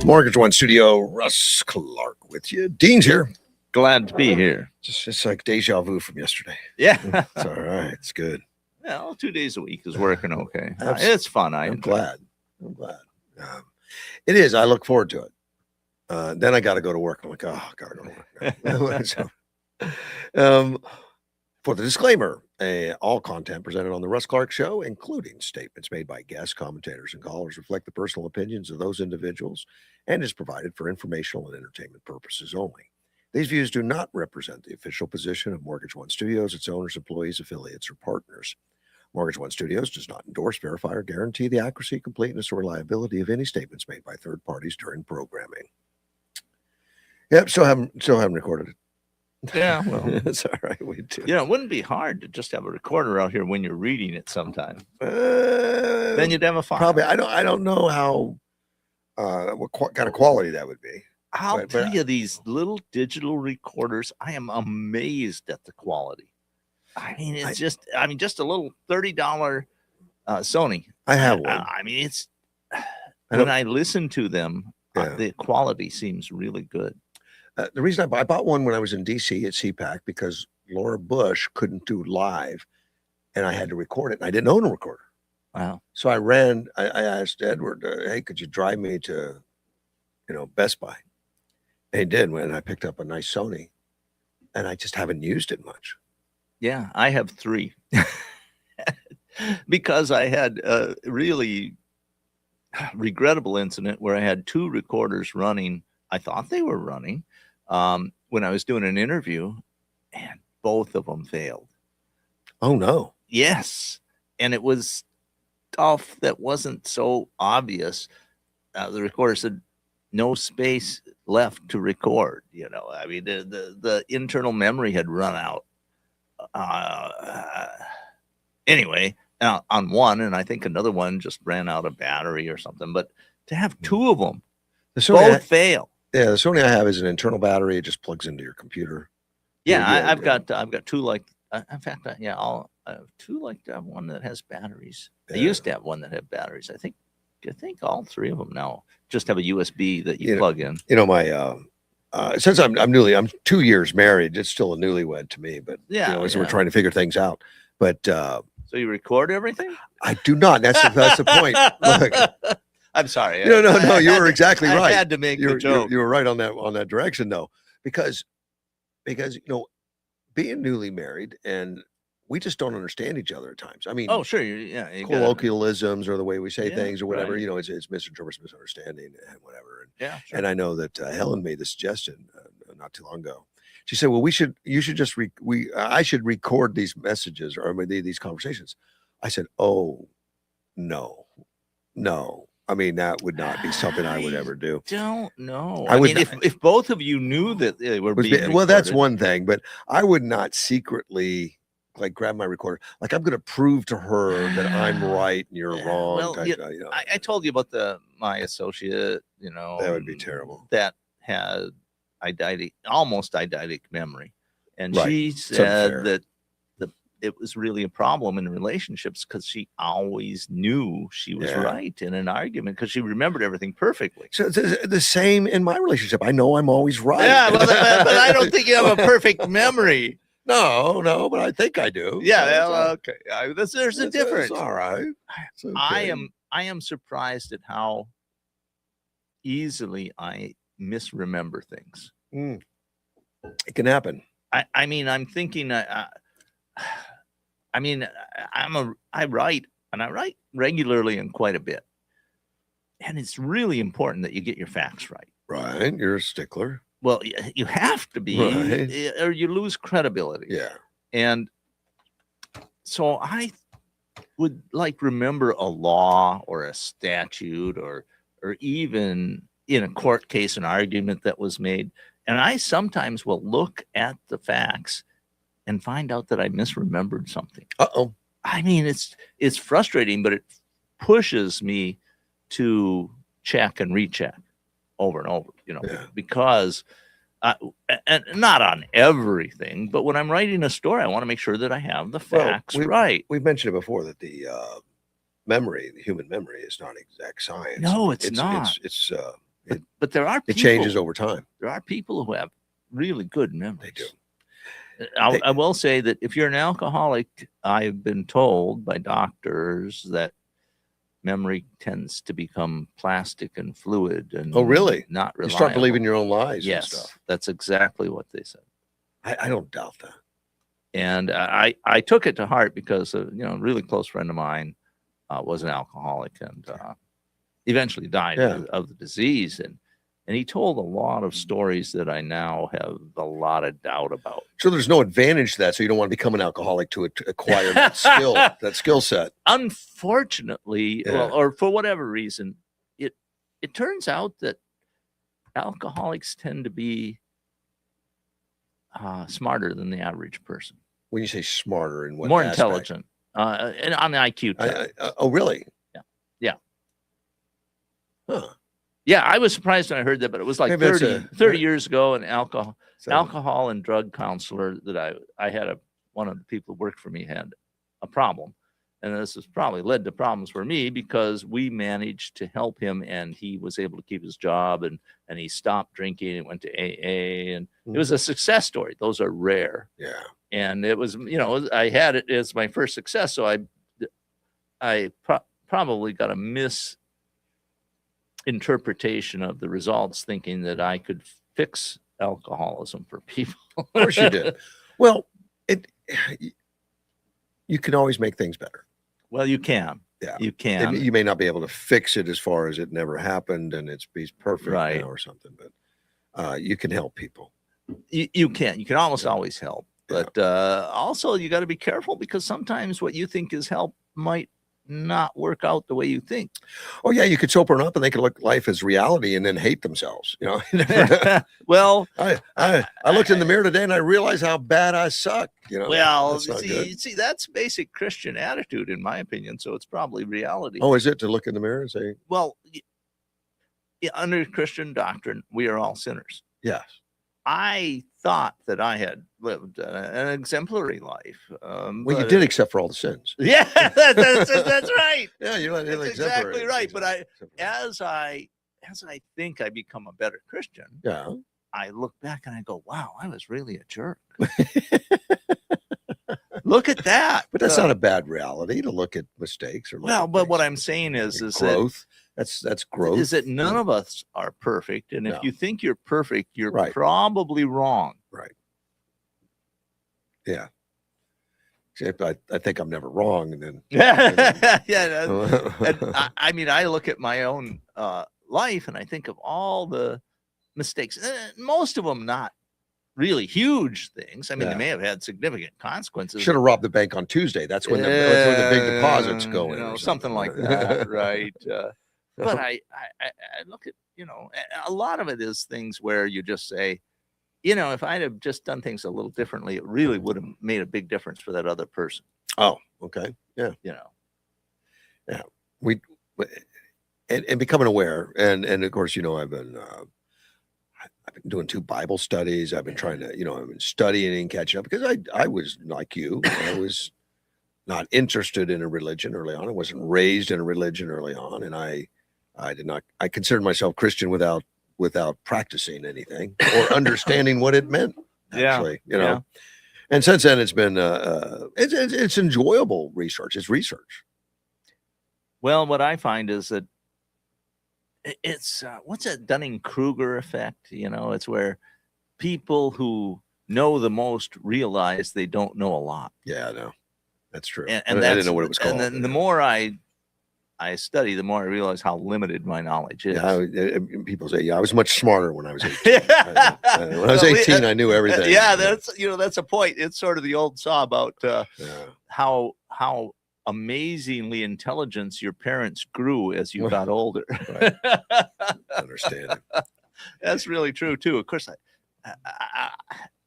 Mortgage One Studio, Russ Clark with you. Dean's here. Glad to be here. Just like deja vu from yesterday. Yeah. It's all right. It's good. Well, 2 days a week is working okay. It's fun. I'm glad. It is. I look forward to it. Then I got to go to work. I'm like, oh, I got to go to work. So, for the disclaimer, all content presented on the Russ Clark Show, including statements made by guests, commentators, and callers, reflect the personal opinions of those individuals and is provided for informational and entertainment purposes only. These views do not represent the official position of Mortgage One Studios, its owners, employees, affiliates, or partners. Mortgage One Studios does not endorse, verify, or guarantee the accuracy, completeness, or reliability of any statements made by third parties during programming. Yep, still haven't recorded it. Yeah, well, it's all right. We do. It wouldn't be hard to just have a recorder out here when you're reading it sometime. Then you'd have a file. Probably. I don't know how what kind of quality that would be. I'll tell you, these little digital recorders, I am amazed at the quality. I mean, it's just a little $30 Sony. I have one. I mean, it's when I listen to them, the quality seems really good. The reason I bought one when I was in DC at CPAC because Laura Bush couldn't do live, and I had to record it, and I didn't own a recorder. Wow! So I asked Edward, "Hey, could you drive me to, Best Buy?" And he did, and I picked up a nice Sony, and I just haven't used it much. Yeah, I have 3 because I had a really regrettable incident where I had 2 recorders running. I thought they were running when I was doing an interview, and both of them failed. Oh, no. Yes. And it was stuff that wasn't so obvious. The recorder said, no space left to record. I mean, the internal memory had run out. Anyway, on one, and I think another one just ran out of battery or something. But to have 2 of them, both fail. Yeah, the Sony I have is an internal battery. It just plugs into your computer. Yeah, I've got 2 like. In fact, I have 2 like that. One that has batteries. Yeah. I used to have one that had batteries. I think all 3 of them now just have a USB that you plug in. My since I'm 2 years married. It's still a newlywed to me, but so we're trying to figure things out. But so you record everything? I do not. That's the point. Look. I'm sorry. No. You were exactly right. I had to make the joke. You were right on that direction, though, because being newly married and we just don't understand each other at times. I mean, oh sure, colloquialisms or the way we say things or whatever. Right. It's misunderstanding and whatever. Sure. And I know that Helen made the suggestion not too long ago. She said, "Well, I should record these messages or these conversations." I said, "Oh, no." I mean, that would not be something I would ever do. Don't know. I mean, if both of you knew that they were being recorded, well, that's one thing, but I would not secretly grab my recorder. Like, I'm going to prove to her that I'm right and you're wrong. Well, I told you about my associate, that would be terrible. That had almost eidetic memory. And she said that it was really a problem in relationships because she always knew she was right in an argument because she remembered everything perfectly. So it's the same in my relationship. I know I'm always right. Yeah, but I don't think you have a perfect memory. No, but I think I do. Yeah, okay. There's a difference. It's all right. It's okay. I am surprised at how easily I misremember things. It can happen. I mean, I'm thinking. I write regularly and quite a bit, and it's really important that you get your facts right. Right, you're a stickler. Well, you have to be, or you lose credibility. Yeah, and so I would remember a law or a statute or even in a court case, an argument that was made, and I sometimes will look at the facts and find out that I misremembered something. Uh-oh. I mean, it's frustrating, but it pushes me to check and recheck over and over, because and not on everything, but when I'm writing a story, I want to make sure that I have the facts right. We've mentioned it before that the human memory is not exact science. No, it's not. But there are people, it changes over time. There are people who have really good memories. They do. I will say that if you're an alcoholic, I've been told by doctors that memory tends to become plastic and fluid and really? Not reliable. You start believing your own lies. Yes, and stuff. That's exactly what they said. I don't doubt that. And I took it to heart because a really close friend of mine was an alcoholic and eventually died of the disease. And he told a lot of stories that I now have a lot of doubt about. So there's no advantage to that. So you don't want to become an alcoholic to acquire that skill set. Unfortunately, or for whatever reason, it turns out that alcoholics tend to be smarter than the average person. When you say smarter, in what more aspect? Intelligent, and on the IQ test. Oh, really? Yeah. Huh. Yeah, I was surprised when I heard that, but it was like 30 years ago. An alcohol and drug counselor that I had one of the people who worked for me had a problem. And this has probably led to problems for me because we managed to help him and he was able to keep his job and he stopped drinking and went to AA. And it was a success story. Those are rare. Yeah. And it was, I had it as my first success. So I probably got a misinterpretation of the results, thinking that I could fix alcoholism for people. Of course you did. Well, you can always make things better. Well, you can. Yeah, you can. And you may not be able to fix it as far as it never happened and it's perfect now or something, but you can help people. You can. You can almost always help. But also, you got to be careful because sometimes what you think is help might not work out the way you think. Oh yeah, you could sober up and they could look at life as reality and then hate themselves. Well, I looked in the mirror today and I realized how bad I suck. Well, see, that's basic Christian attitude, in my opinion. So it's probably reality. Oh, is it to look in the mirror and say? Well, under Christian doctrine, we are all sinners. Yes. I thought that I had lived an exemplary life. Well, you did, except for all the sins. Yeah, that's right. Yeah, you're not exactly right. But as I think I become a better Christian, I look back and I go, wow, I was really a jerk. Look at that. But that's not a bad reality to look at mistakes or. But what I'm saying is growth. That's growth. Is that none of us are perfect, and if you think you're perfect, you're probably wrong. Right. Yeah. Except I think I'm never wrong, and then I mean, I look at my own life, and I think of all the mistakes. Most of them not really huge things. I mean, they may have had significant consequences. Should have robbed the bank on Tuesday. That's when the big deposits go in. Something like that, right? But I look at, a lot of it is things where you just say, if I'd have just done things a little differently, it really would have made a big difference for that other person. Oh, okay. Yeah. Yeah. And becoming aware. And of course, I've been doing 2 Bible studies. I've been trying to, I've been studying and catching up because I was like you. I was not interested in a religion early on. I wasn't raised in a religion early on. And I considered myself Christian without practicing anything or understanding what it meant. Actually, and since then it's been it's enjoyable research. It's research. Well, what I find is that it's what's that Dunning-Kruger effect? It's where people who know the most realize they don't know a lot. Yeah, I know. That's true. And I didn't know what it was called. And then the more I study, the more I realize how limited my knowledge is. Yeah, people say, I was much smarter when I was 18. When I was 18, I knew everything. Yeah, that's a point. It's sort of the old saw about how amazingly intelligence your parents grew as you got older. Right. Understand it. That's really true too. Of course,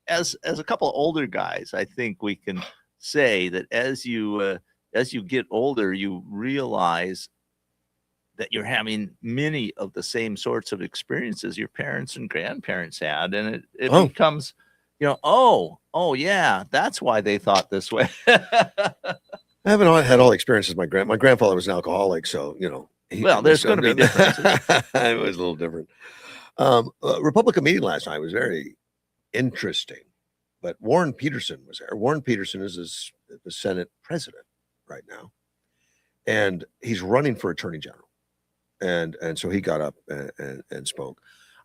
as a couple of older guys, I think we can say that as you get older, you realize that you're having many of the same sorts of experiences your parents and grandparents had, and it Oh. becomes, oh yeah, that's why they thought this way. I haven't had all the experiences. My grandfather was an alcoholic, so Well, there's going to be differences. It was a little different. Republican meeting last night was very interesting, but Warren Peterson was there. Warren Peterson is the Senate president right now, and he's running for attorney general, and so he got up and spoke.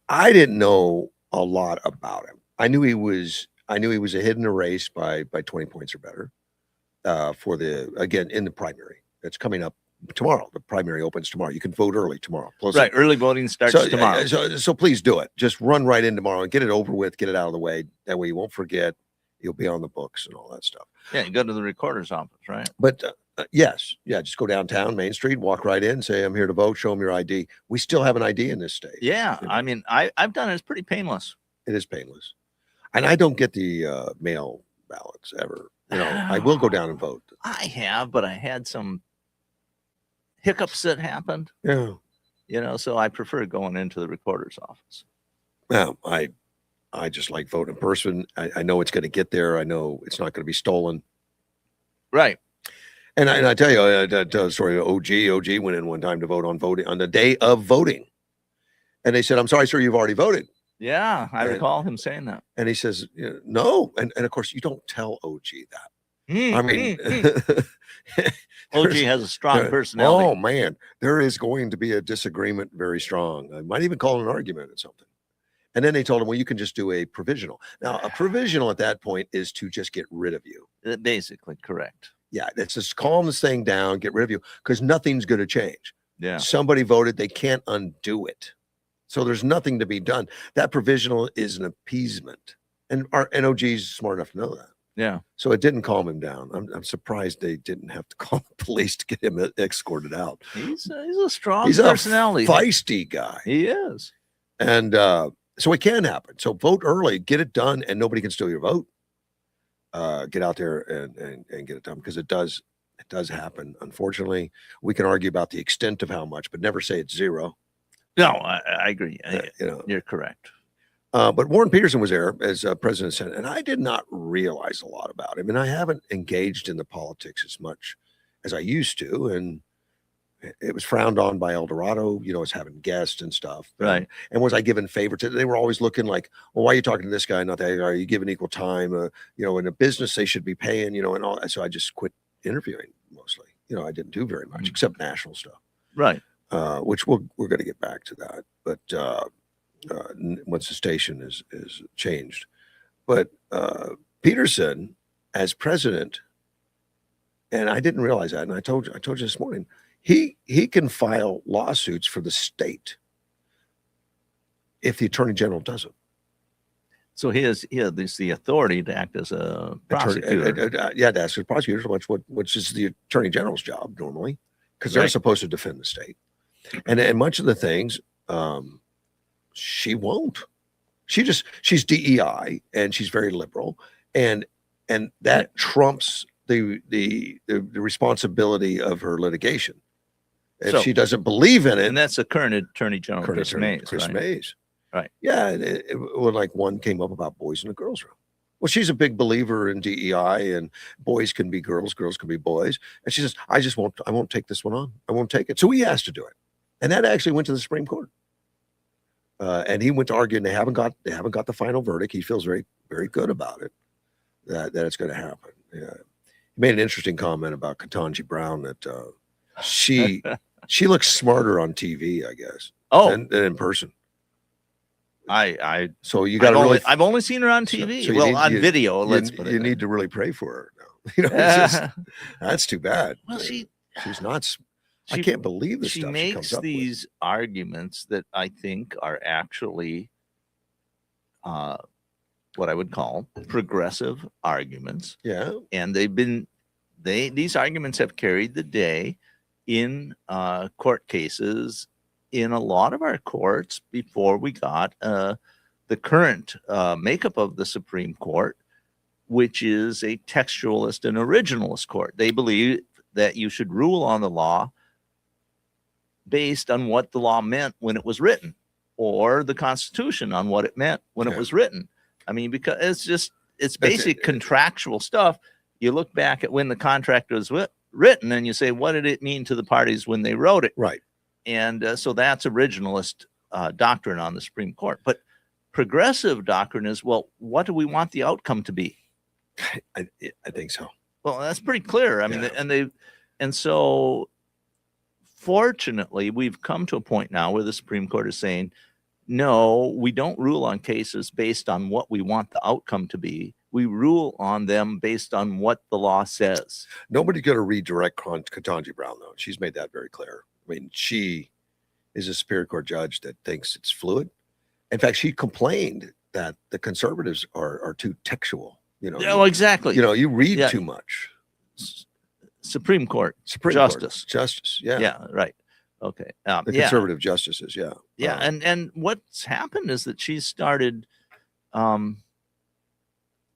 I didn't know a lot about him. I knew he was ahead in the race by 20 points or better for in the primary that's coming up tomorrow. The primary opens tomorrow. You can vote early tomorrow. Right, early voting starts tomorrow. So please do it. Just run right in tomorrow and get it over with. Get it out of the way. That way you won't forget. You'll be on the books and all that stuff. Yeah, you go to the recorder's office, right? But yes, just go downtown Main Street, walk right in, say I'm here to vote. Show them your ID. We still have an ID in this state. Yeah, I mean, I've done it. It's pretty painless. It is painless, and I don't get the mail ballots ever. I will go down and vote. I have, but I had some hiccups that happened. Yeah. So I prefer going into the recorder's office. Well, I just like voting in person. I know it's going to get there. I know it's not going to be stolen. Right. And I tell you, I tell the story of OG went in one time to vote on the day of voting. And they said, "I'm sorry, sir, you've already voted." Yeah, I recall him saying that. And he says, "No." And of course, you don't tell OG that. I mean, OG has a strong personality. Oh, man. There is going to be a disagreement very strong. I might even call it an argument or something. And then they told him, well, you can just do a provisional. Now, a provisional at that point is to just get rid of you. Basically, correct. Yeah, it's just calm this thing down, get rid of you, because nothing's going to change. Yeah. Somebody voted, they can't undo it. So there's nothing to be done. That provisional is an appeasement. And our NOG's smart enough to know that. Yeah. So it didn't calm him down. I'm surprised they didn't have to call the police to get him escorted out. He's a strong personality. A feisty guy. He is. And so it can happen. So vote early, get it done, and nobody can steal your vote. Get out there and get it done, because it does happen. Unfortunately, we can argue about the extent of how much, but never say it's zero. No, I agree. You're correct. But Warren Peterson was there as president of the Senate, and I did not realize a lot about him. And I haven't engaged in the politics as much as I used to. And it was frowned on by El Dorado, as having guests and stuff. Right. And was I given favorites? They were always looking like, well, why are you talking to this guy, not that guy? Are you giving equal time? In a business, they should be paying, and all that. So I just quit interviewing mostly. I didn't do very much except national stuff. Right. Which we're going to get back to that. But once the station is changed. But Peterson as president, and I didn't realize that, and I told you this morning, he can file lawsuits for the state if the attorney general doesn't. So he has the authority to act as a prosecutor. To act as a prosecutor, which is the attorney general's job normally, because they're supposed to defend the state. And much of the things, she won't. She's DEI, and she's very liberal, and that trumps the responsibility of her litigation. If she doesn't believe in it, and that's the current attorney general, Chris Mays. Right. Yeah. Like one came up about boys in the girls' room. Well, she's a big believer in DEI, and boys can be girls, girls can be boys. And she says, I won't take this one on. I won't take it. So he has to do it. And that actually went to the Supreme Court. And he went to argue, and they haven't got the final verdict. He feels very, very good about it, that it's going to happen. Yeah. He made an interesting comment about Ketanji Brown that she looks smarter on TV, I guess, than in person. So you got to really. I've only seen her on TV. So on video. You need to really pray for her now. That's too bad. Well, she's not. I can't believe this. She stuff makes she comes up these arguments that I think are actually what I would call progressive arguments. Yeah, and these arguments have carried the day in court cases in a lot of our courts before we got the current makeup of the Supreme Court, which is a textualist and originalist court. They believe that you should rule on the law based on what the law meant when it was written, or the Constitution on what it meant when it Yeah. was written. I mean, because it's That's basic it. contractual stuff. You look back at when the contract was written and you say, what did it mean to the parties when they wrote it? Right. And so that's originalist doctrine on the Supreme Court. But progressive doctrine is, well, what do we want the outcome to be? I think so. Well, that's pretty clear. I mean, Yeah. and so fortunately, we've come to a point now where the Supreme Court is saying, no, we don't rule on cases based on what we want the outcome to be. We rule on them based on what the law says. Nobody's going to redirect Ketanji Brown, though. She's made that very clear. I mean, she is a Superior Court judge that thinks it's fluid. In fact, she complained that the conservatives are too textual. You know, Oh, exactly. you know, you read Yeah. too much. Supreme Court Supreme justice. Court justice. Yeah. Yeah, right. Okay. The conservative justices. Yeah. Yeah. And what's happened is that she's started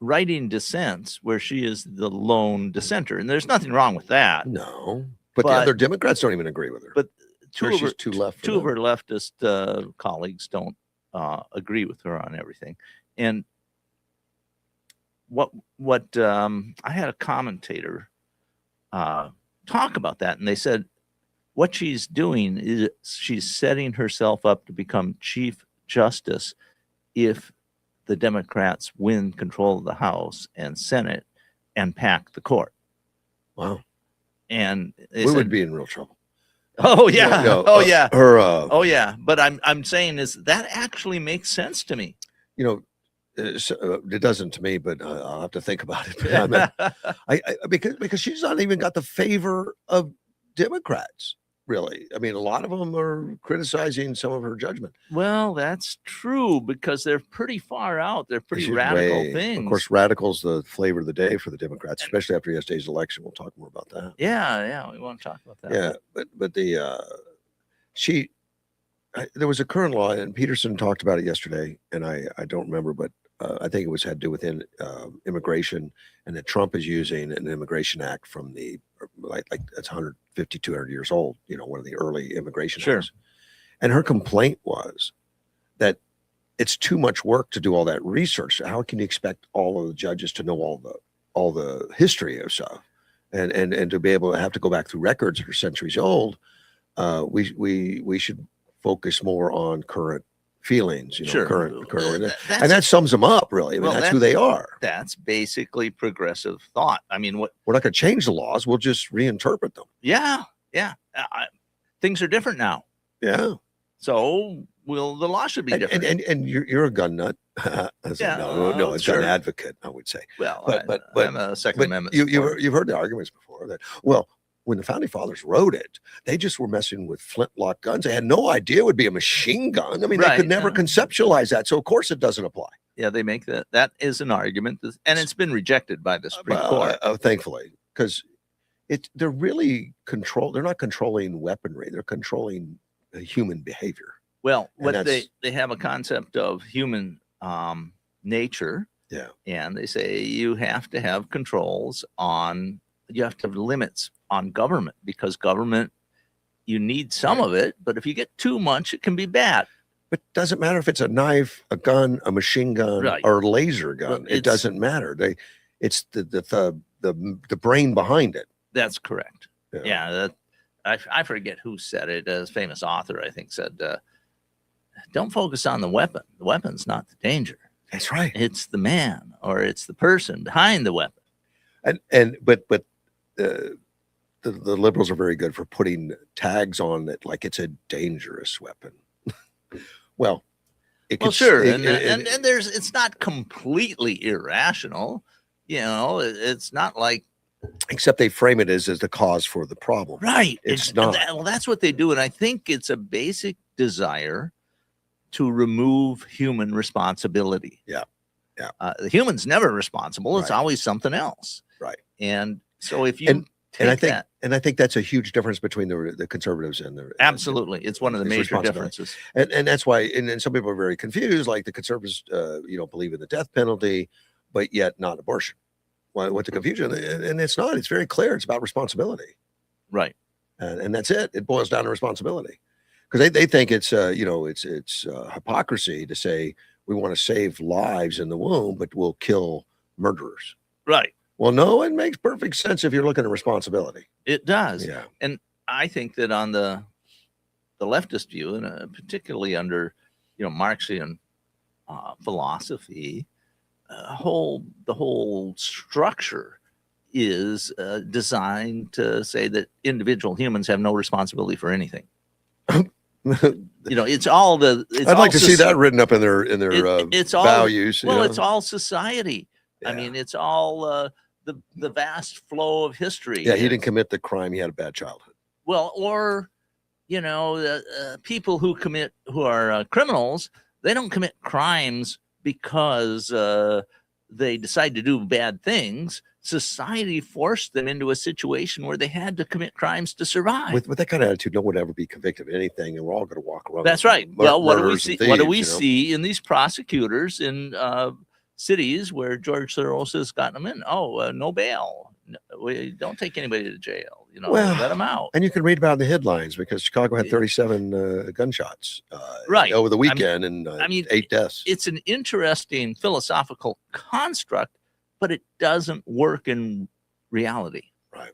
writing dissents where she is the lone dissenter. And there's nothing wrong with that. No. But the But- other Democrats don't even agree with her. But Sure, she's too left for two of them. her leftist colleagues don't agree with her on everything. And what I had a commentator talk about that, and they said what she's doing is she's setting herself up to become Chief Justice if the Democrats win control of the House and Senate and pack the court. Wow. And We would be in real trouble. oh yeah, No, oh yeah, her. oh yeah. But I'm saying is that actually makes sense to me. You know, it doesn't to me, but I'll have to think about it. But I mean, because she's not even got the favor of Democrats, really. I mean, a lot of them are criticizing some of her judgment. Well, that's true because they're pretty far out. They're pretty She's radical way- things. Of course, radical's the flavor of the day for the Democrats, especially after yesterday's election. We'll talk more about that. Yeah, we want to talk about that. Yeah, but the there was a current law, and Peterson talked about it yesterday, and I don't remember, but I think it was had to do with immigration, and that Trump is using an immigration act from the like that's 150, 200 years old. You know, one of the early immigration Sure. acts. And her complaint was that it's too much work to do all that research. How can you expect all of the judges to know all the history of stuff, and to be able to have to go back through records that are centuries old? We should focus more on current feelings, you know, Sure. current, That's- and that sums them up really. I mean, Well, that's who they are. That's basically progressive thought. I mean, We're not going to change the laws. We'll just reinterpret them. Yeah. Things are different now. Yeah. So, the law should be different. And you're a gun nut. Yeah, No, a sure. gun advocate, I would say. well, but- I'm a Second But Amendment. you've heard the arguments before that, well, when the founding fathers wrote it, they just were messing with flintlock guns. They had no idea it would be a machine gun. I mean, they Right, could never yeah. conceptualize that. So of course it doesn't apply. Yeah, they make that. That is an argument, and it's been rejected by the Supreme Court. Thankfully, because they're really they're not controlling weaponry. They're controlling human behavior. Well, And what that's- they have a concept of human nature. Yeah. And they say you have to have controls on, you have to have limits on government, because government, you need some of it, but if you get too much, it can be bad. But it doesn't matter if it's a knife, a gun, a machine gun, Right. or a laser gun. Well, It doesn't matter. It's the brain behind it. That's correct. Yeah. I forget who said it. A famous author, I think, said, don't focus on the weapon. The weapon's not the danger. That's right. It's the man, or it's the person behind the weapon. But the liberals are very good for putting tags on it like it's a dangerous weapon. Well, Sure. it- And it's not completely irrational. You know, it's not like, except they frame it as the cause for the problem. right. It's and not. well, that's what they do. And I think it's a basic desire to remove human responsibility. Yeah. The human's never responsible. It's Right. always something else. Right. And so if you And I take think that, and I think that's a huge difference between the conservatives and the absolutely, it's one of the it's major responsibility. differences. and that's why and some people are very confused. Like the conservatives, believe in the death penalty, but yet not abortion. What the confusion? And it's not. It's very clear. It's about responsibility. Right. and that's it. It boils down to responsibility because they think it's it's hypocrisy to say we want to save lives in the womb, but we'll kill murderers. Right. Well, no, it makes perfect sense if you're looking at responsibility. It does. Yeah. And I think that on the leftist view, and particularly under Marxian philosophy, the whole structure is designed to say that individual humans have no responsibility for anything. It's all the. I'd like to see that written up in their it's all, values. Well, it's all society. Yeah. I mean, it's all the vast flow of history. Yeah, he didn't commit the crime. He had a bad childhood. Well, or people who are criminals, they don't commit crimes because they decide to do bad things. Society forced them into a situation where they had to commit crimes to survive. With that kind of attitude, no one would ever be convicted of anything, and we're all going to walk around. That's right. Well, what do we see? Thieves, what do we see in these prosecutors in cities where George Soros has gotten them in? Oh, no bail. No, we don't take anybody to jail. Let them out. And you can read about it in the headlines because Chicago had 37 gunshots right over the weekend, and 8 deaths. It's an interesting philosophical construct, but it doesn't work in reality. Right.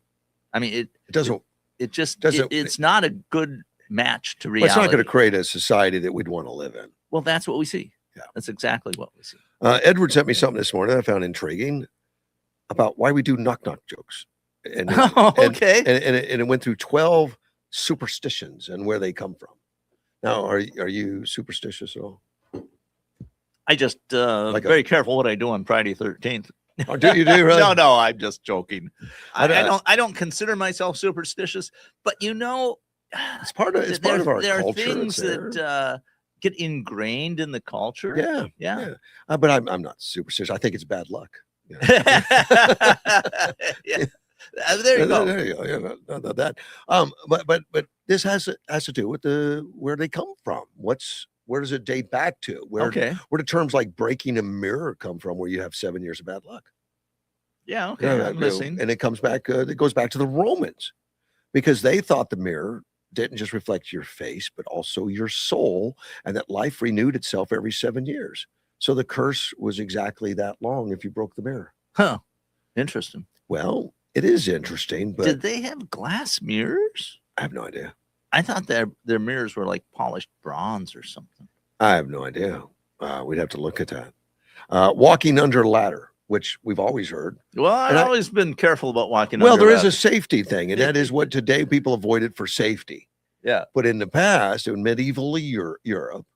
I mean, it doesn't. It just doesn't. It's not a good match to reality. Well, it's not going to create a society that we'd want to live in. Well, that's what we see. Yeah, that's exactly what we see. Edward sent me something this morning I found intriguing about why we do knock-knock jokes. And okay. And it went through 12 superstitions and where they come from. Now, are you superstitious at all? I just very careful what I do on Friday 13th. Oh, do you do really? No, I'm just joking. I don't consider myself superstitious, but it's part of our culture. There are things that get ingrained in the culture. Yeah. But I'm not superstitious. I think it's bad luck. Yeah. There you go. There you go. Yeah, not that. But this has to do with where they come from. Where does it date back to? Where do terms like breaking a mirror come from? Where you have 7 years of bad luck. Yeah. Okay. I'm listening. And it comes back. It goes back to the Romans, because they thought the mirror didn't just reflect your face, but also your soul, and that life renewed itself every 7 years. So the curse was exactly that long if you broke the mirror. Huh. Interesting. Well, it is interesting, but did they have glass mirrors? I have no idea. I thought their mirrors were like polished bronze or something. I have no idea. We'd have to look at that. Walking under a ladder, which we've always heard. Well, I've always been careful about walking under a ladder. Well, there is a safety thing, and that is what today people avoid it for safety. Yeah. But in the past, in medieval Europe,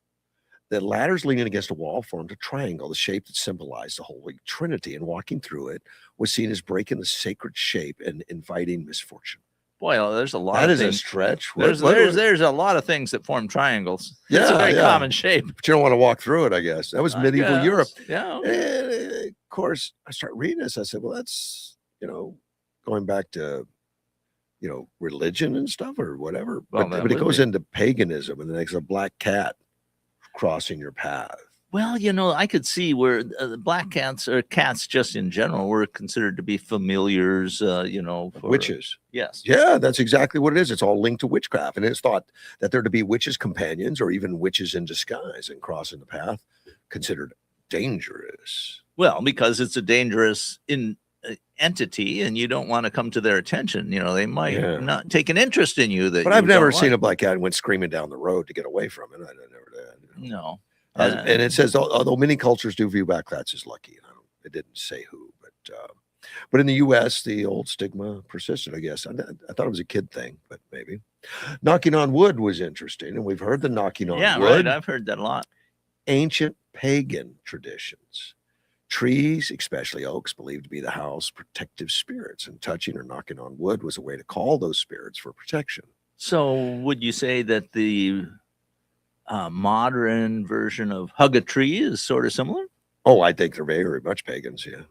the ladders leaning against a wall formed a triangle, the shape that symbolized the Holy Trinity, and walking through it was seen as breaking the sacred shape and inviting misfortune. Boy, there's a lot. That is a stretch. There's a lot of things that form triangles. Yeah, it's a very common shape. But you don't want to walk through it, I guess. That was medieval Europe. Yeah. And of course, I start reading this. I said, well, that's going back to religion and stuff or whatever. Well, but it goes into paganism, and then there's a black cat crossing your path. Well, I could see where black cats or cats just in general were considered to be familiars, for witches. Yes. Yeah, that's exactly what it is. It's all linked to witchcraft. And it's thought that there to be witches' companions or even witches in disguise and crossing the path considered dangerous. Well, because it's a dangerous entity and you don't want to come to their attention. They might not take an interest in you. But I've never seen a black cat and went screaming down the road to get away from it. I never did. No. And it says, although many cultures do view black cats as lucky, it didn't say who, but in the U.S., the old stigma persisted, I guess. I thought it was a kid thing, but maybe. Knocking on wood was interesting, and we've heard the knocking on wood. Yeah, right. I've heard that a lot. Ancient pagan traditions. Trees, especially oaks, believed to be the house protective spirits, and touching or knocking on wood was a way to call those spirits for protection. So would you say that the modern version of hug a tree is sort of similar? Oh, I think they're very much pagans, yeah.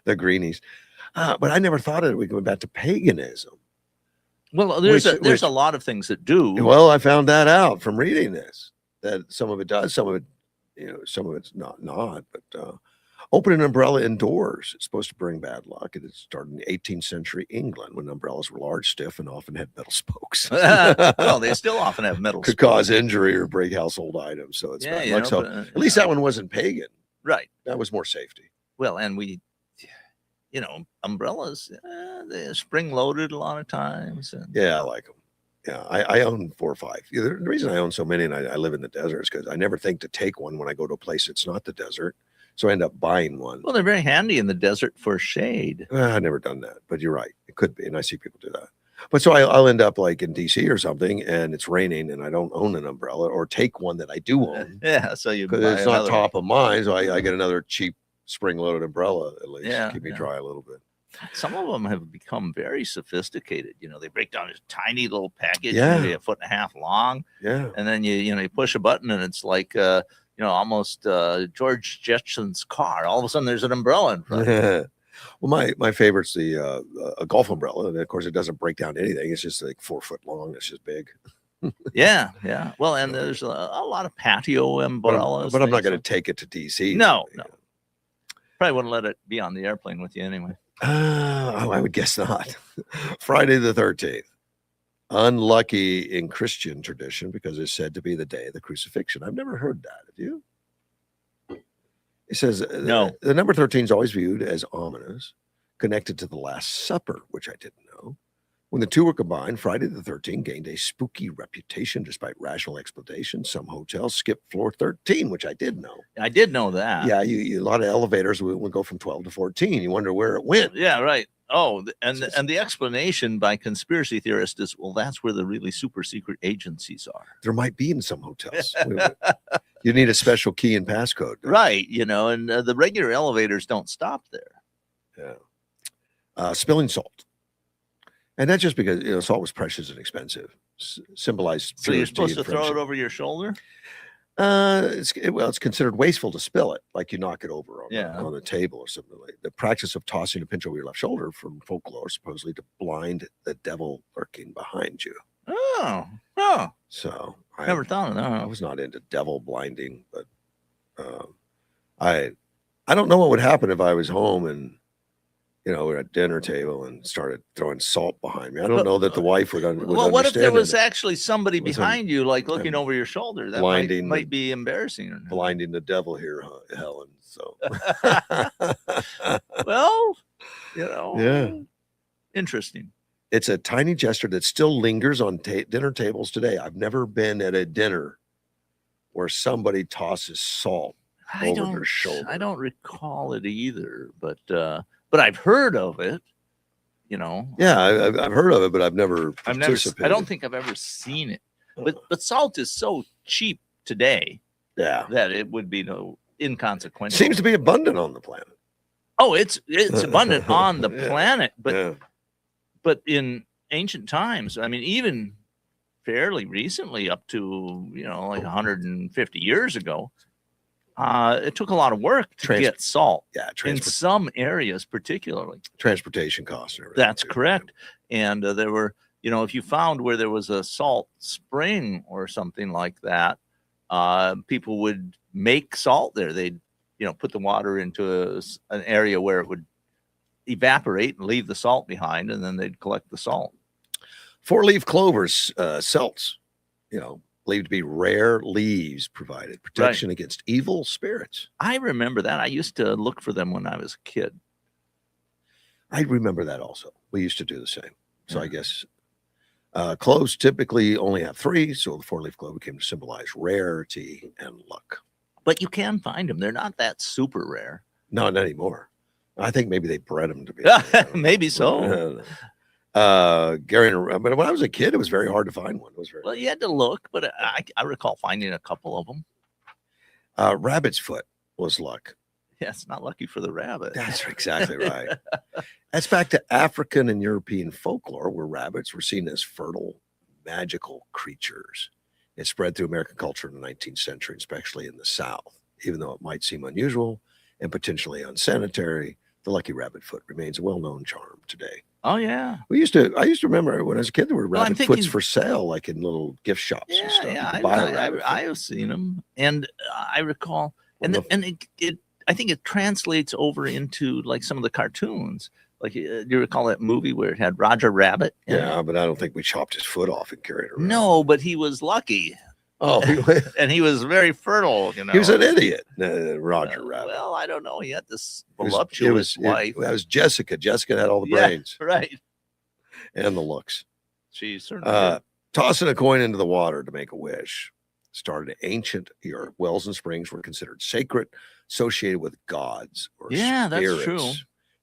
The greenies. But I never thought of it going back to paganism. Well, there's a lot of things that do. Well, I found that out from reading this, that some of it does, some of it, some of it's not. But Open an umbrella indoors. It's supposed to bring bad luck. It started in the 18th century England when umbrellas were large, stiff, and often had metal spokes. Well, they still often have metal Could spokes. cause injury or break household items. So it's Yeah, bad you luck. know, So but, at least that one wasn't pagan. right. That was more safety. Well, and umbrellas, they're spring loaded a lot of times. And Yeah, I like them. Yeah, I own 4 or 5. The reason I own so many and I live in the desert is because I never think to take one when I go to a place that's not the desert. So I end up buying one. well, they're very handy in the desert for shade. I've never done that, but you're right. It could be. And I see people do that. But so I'll end up like in DC or something and it's raining and I don't own an umbrella or take one that I do own Yeah, so you buy because it's not another top of mind. So I get another cheap spring loaded umbrella at least. Yeah, Keep me yeah. dry a little bit. Some of them have become very sophisticated. They break down this tiny little package, Yeah. maybe 1.5 feet long, Yeah. and then you push a button, and it's like almost George Jetson's car. All of a sudden, there's an umbrella in front. Well, my favorite's a golf umbrella, and of course, it doesn't break down anything. It's just like 4 foot long. It's just big. Yeah. Well, and there's a lot of patio umbrellas. But I'm not going to take it to DC. No. Probably wouldn't let it be on the airplane with you anyway. I would guess not. Friday the 13th. Unlucky in Christian tradition because it's said to be the day of the crucifixion. I've never heard that. Have you? It says No. The number 13 is always viewed as ominous, connected to the Last Supper, which I didn't know. When the two were combined, Friday the 13th gained a spooky reputation despite rational explanation. Some hotels skip floor 13, which I did know. I did know that. Yeah, a lot of elevators would go from 12 to 14. You wonder where it went. Yeah, right. Oh, and the explanation by conspiracy theorists is, well, that's where the really super secret agencies are. There might be in some hotels. You need a special key and passcode. Right, and the regular elevators don't stop there. Yeah. Spilling salt. And that's just because salt was precious and expensive. Symbolized. So you're supposed to throw it over your shoulder? It's considered wasteful to spill it, like you knock it over on the table or something like that. The practice of tossing a pinch over your left shoulder from folklore, supposedly to blind the devil lurking behind you. Oh. So I never thought of that. I was not into devil blinding, but I don't know what would happen if I was home and we're at dinner table and started throwing salt behind me. I don't know that the wife would understand. Well, what if there was it. actually somebody behind you, like looking over your shoulder? That might be embarrassing. Blinding the devil here, Helen. So, well, yeah, interesting. It's a tiny gesture that still lingers on dinner tables today. I've never been at a dinner where somebody tosses salt over their shoulder. I don't recall it either, but I've heard of it. Yeah, I've heard of it, but I've never participated. I don't think I've ever seen it. But salt is so cheap today. Yeah, that it would be inconsequential. Seems to be abundant on the planet. Oh, it's abundant on the planet, but in ancient times, I mean, even fairly recently, up to like 150 years ago, it took a lot of work to get salt. Yeah, in some areas, particularly transportation costs and everything. That's correct. And there were, if you found where there was a salt spring or something like that, people would make salt there. They'd put the water into an area where it would evaporate and leave the salt behind, and then they'd collect the salt. 4-leaf clovers, celts, believed to be rare leaves, provided protection against evil spirits. I remember that. I used to look for them when I was a kid. I remember that also. We used to do the same. So I guess cloves typically only have 3, so the 4-leaf clover came to symbolize rarity and luck. But you can find them. They're not that super rare. Not anymore. I think maybe they bred them to be. Maybe so. Gary, but when I was a kid, it was very hard to find one. It was very well, you had to look, but I recall finding a couple of them. Rabbit's foot was luck. Yeah, it's not lucky for the rabbit. That's exactly right. That's back to African and European folklore, where rabbits were seen as fertile, magical creatures. It spread through American culture in the 19th century, especially in the South. Even though it might seem unusual and potentially unsanitary, the lucky rabbit foot remains a well-known charm today. Oh yeah, I used to remember when I was a kid there were rabbit foots for sale, like in little gift shops and stuff. Yeah, I have seen them, and I recall, I think it translates over into like some of the cartoons. Like, do you recall that movie where it had Roger Rabbit? Yeah, but I don't think we chopped his foot off and carried it around. No, but he was lucky. Oh, and he was very fertile. You know, he was an idiot, Roger Rabbit. Well, I don't know. He had this It voluptuous wife. That was Jessica. Jessica had all the brains, right, and the looks. She certainly did. Tossing a coin into the water to make a wish started ancient Europe. Wells and springs were considered sacred, associated with gods or spirits. That's true.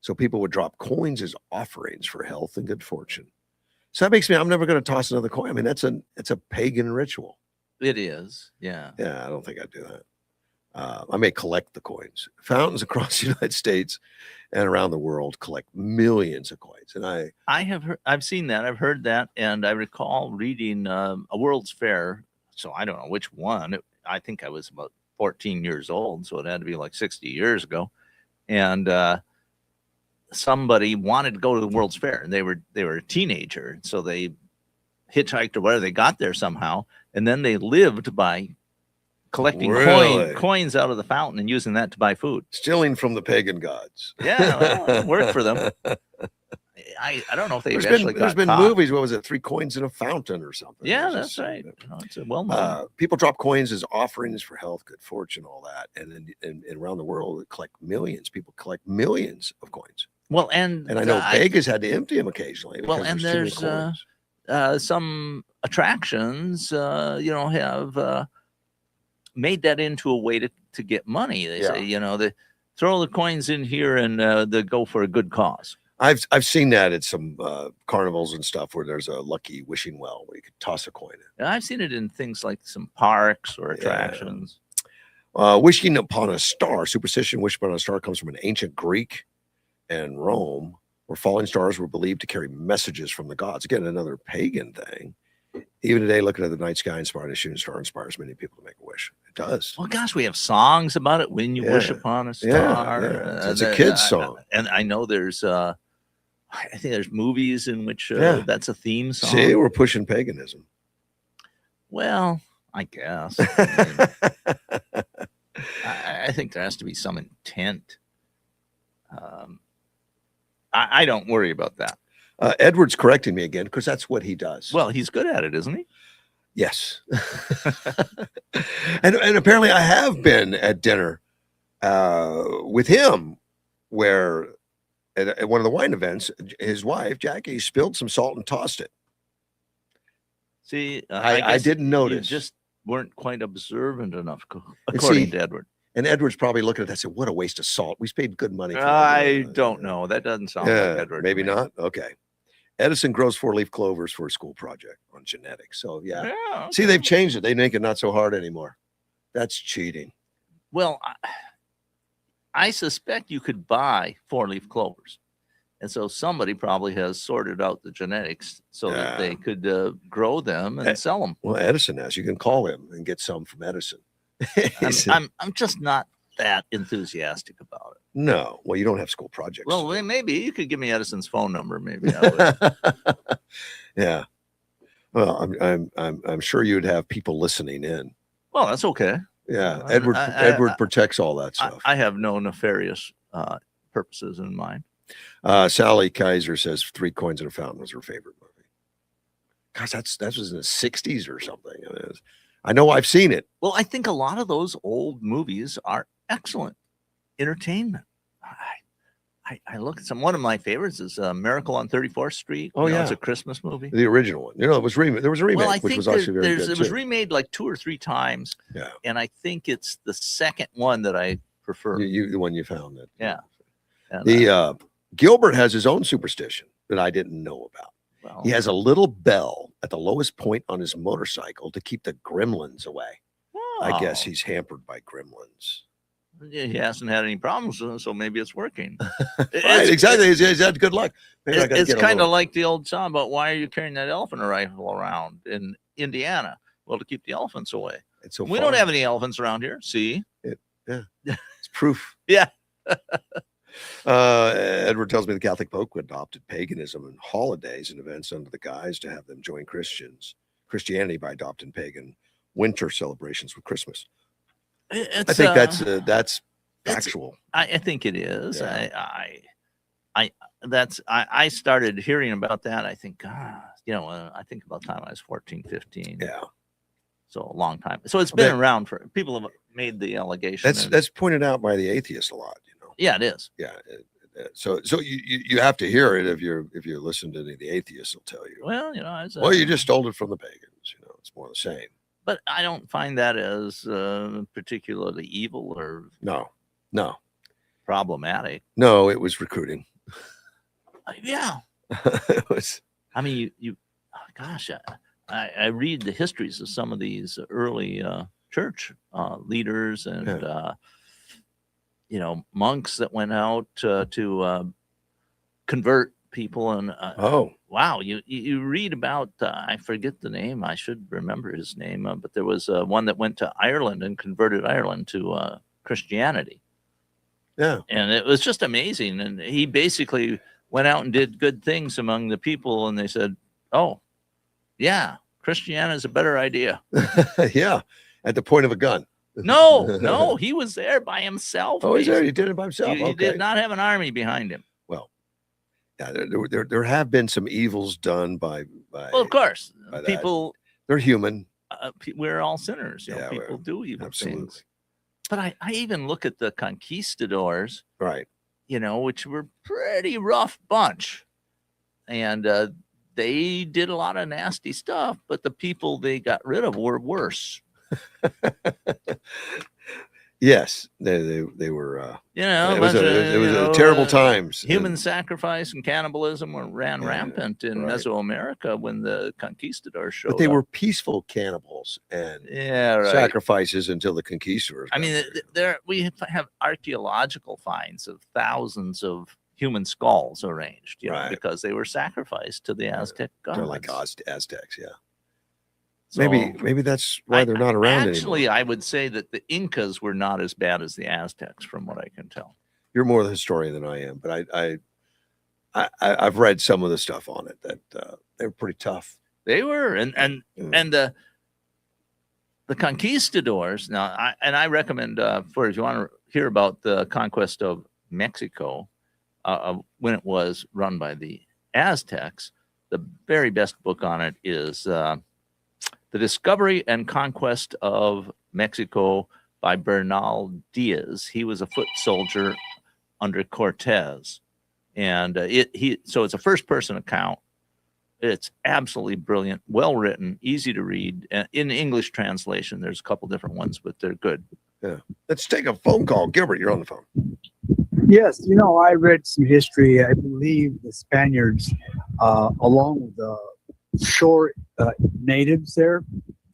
So people would drop coins as offerings for health and good fortune. So that makes me, I'm never going to toss another coin. I mean, it's a pagan ritual. It is. Yeah. Yeah, I don't think I'd do that. I may collect the coins. Fountains across the United States and around the world collect millions of coins. And I've seen that. I've heard that. And I recall reading a World's Fair. So I don't know which one. I think I was about 14 years old. So it had to be like 60 years ago. And somebody wanted to go to the World's Fair, and they were a teenager. So they hitchhiked or whatever. They got there somehow. And then they lived by collecting coins out of the fountain and using that to buy food. Stealing from the pagan gods. Yeah, well, it worked for them. I don't know if they there's been movies. What was it? 3 coins in a fountain or something. Yeah, that's right. It's a well-known. People drop coins as offerings for health, good fortune, all that, and then around the world, they collect millions. People collect millions of coins. Well, and I know Vegas had to empty them occasionally. Well, and there's some attractions, have made that into a way to get money. They say, they throw the coins in here and they go for a good cause. I've seen that at some carnivals and stuff where there's a lucky wishing well where you could toss a coin in. I've seen it in things like some parks or attractions. Wishing upon a star, superstition, wish upon a star comes from an ancient Greek and Rome, where falling stars were believed to carry messages from the gods. Again, another pagan thing. Even today, looking at the night sky inspired a shooting star inspires many people to make a wish. It does. Well, gosh, we have songs about it. When you wish upon a star. Yeah. It's a kid's song. And I know there's, I think there's movies in which that's a theme song. See, we're pushing paganism. Well, I guess. I think there has to be some intent. I don't worry about that. Edward's correcting me again because that's what he does. Well, he's good at it, isn't he? Yes. and apparently I have been at dinner with him where at one of the wine events, his wife, Jackie, spilled some salt and tossed it. See, I didn't notice. You just weren't quite observant enough, according to Edward. And Edward's probably looking at that and said, what a waste of salt. We paid good money for that. I don't know. That doesn't sound like Edward. Maybe not. Okay. Edison grows 4-leaf clovers for a school project on genetics. So, yeah. Okay. See, they've changed it. They make it not so hard anymore. That's cheating. Well, I suspect you could buy 4-leaf clovers. And so somebody probably has sorted out the genetics so that they could grow them and sell them. Well, Edison has. You can call him and get some from Edison. I'm just not that enthusiastic about it. No. Well, you don't have school projects. Well, maybe you could give me Edison's phone number. Maybe I would. Yeah. Well, I'm sure you'd have people listening in. Well, that's okay. Yeah. Edward protects all that stuff. I have no nefarious purposes in mind. Sally Kaiser says 3 coins in a fountain was her favorite movie. Gosh, that was in the 60s or something. I know I've seen it. Well, I think a lot of those old movies are excellent entertainment. I look at one of my favorites is Miracle on 34th Street. Oh, yeah. It's a Christmas movie. The original one. It was remade. There was a remake, which was actually very good. It was remade like 2 or 3 times. Yeah. And I think it's the second one that I prefer. The one you found. That. Yeah. And, Gilbert has his own superstition that I didn't know about. Well, he has a little bell at the lowest point on his motorcycle to keep the gremlins away. Oh. I guess he's hampered by gremlins. He hasn't had any problems, so maybe it's working. Right, exactly. He's had good luck. It's kind of like the old song about why are you carrying that elephant rifle around in Indiana? Well, to keep the elephants away. We don't have any elephants around here. See? It's proof. Yeah. Edward tells me the Catholic Pope adopted paganism and holidays and events under the guise to have them join Christianity by adopting pagan winter celebrations with Christmas. I think that's factual. I think it is. Yeah. I started hearing about that. I think, I think about the time I was 14, 15. Yeah. So a long time. So it's been around for people have made the allegation. That's pointed out by the atheists a lot, Yeah, it is. Yeah. So you have to hear it if you listen to any of the atheists will tell you. Well, you just stole it from the pagans. It's more the same. But I don't find that as particularly evil or no problematic. No, it was recruiting. Yeah. It was. I mean, gosh, I read the histories of some of these early church leaders and monks that went out to convert people. And wow, you read about I forget the name. I should remember his name, but there was one that went to Ireland and converted Ireland to Christianity. Yeah, and it was just amazing. And he basically went out and did good things among the people, and they said, "Oh, yeah, Christianity is a better idea." Yeah, at the point of a gun. No, he was there by himself. Oh, he's there. He did it by himself. He did not have an army behind him. Well, yeah, there have been some evils done by. Well, of course, people. They're human. We're all sinners. People do evil things. But I even look at the conquistadors, right? Which were pretty rough bunch, and they did a lot of nasty stuff. But the people they got rid of were worse. Yes, they were. It was a terrible times. Human sacrifice and cannibalism ran rampant in Mesoamerica when the conquistadors showed up. But they were peaceful cannibals and sacrifices until the conquistadors. I mean, we have archaeological finds of thousands of human skulls arranged, because they were sacrificed to the Aztec gods. They're like Aztecs, yeah. So maybe that's why they're not around anymore. Actually, I would say that the Incas were not as bad as the Aztecs, from what I can tell. You're more the historian than I am, but I've read some of the stuff on it that they were pretty tough. They were, and the conquistadors. Now, I recommend if you want to hear about the conquest of Mexico, when it was run by the Aztecs, the very best book on it is The Discovery and Conquest of Mexico by Bernal Diaz. He was a foot soldier under Cortez. And so it's a first-person account. It's absolutely brilliant, well-written, easy to read. In English translation, there's a couple different ones, but they're good. Yeah. Let's take a phone call. Gilbert, you're on the phone. Yes, I read some history. I believe the Spaniards, along with the shore natives there,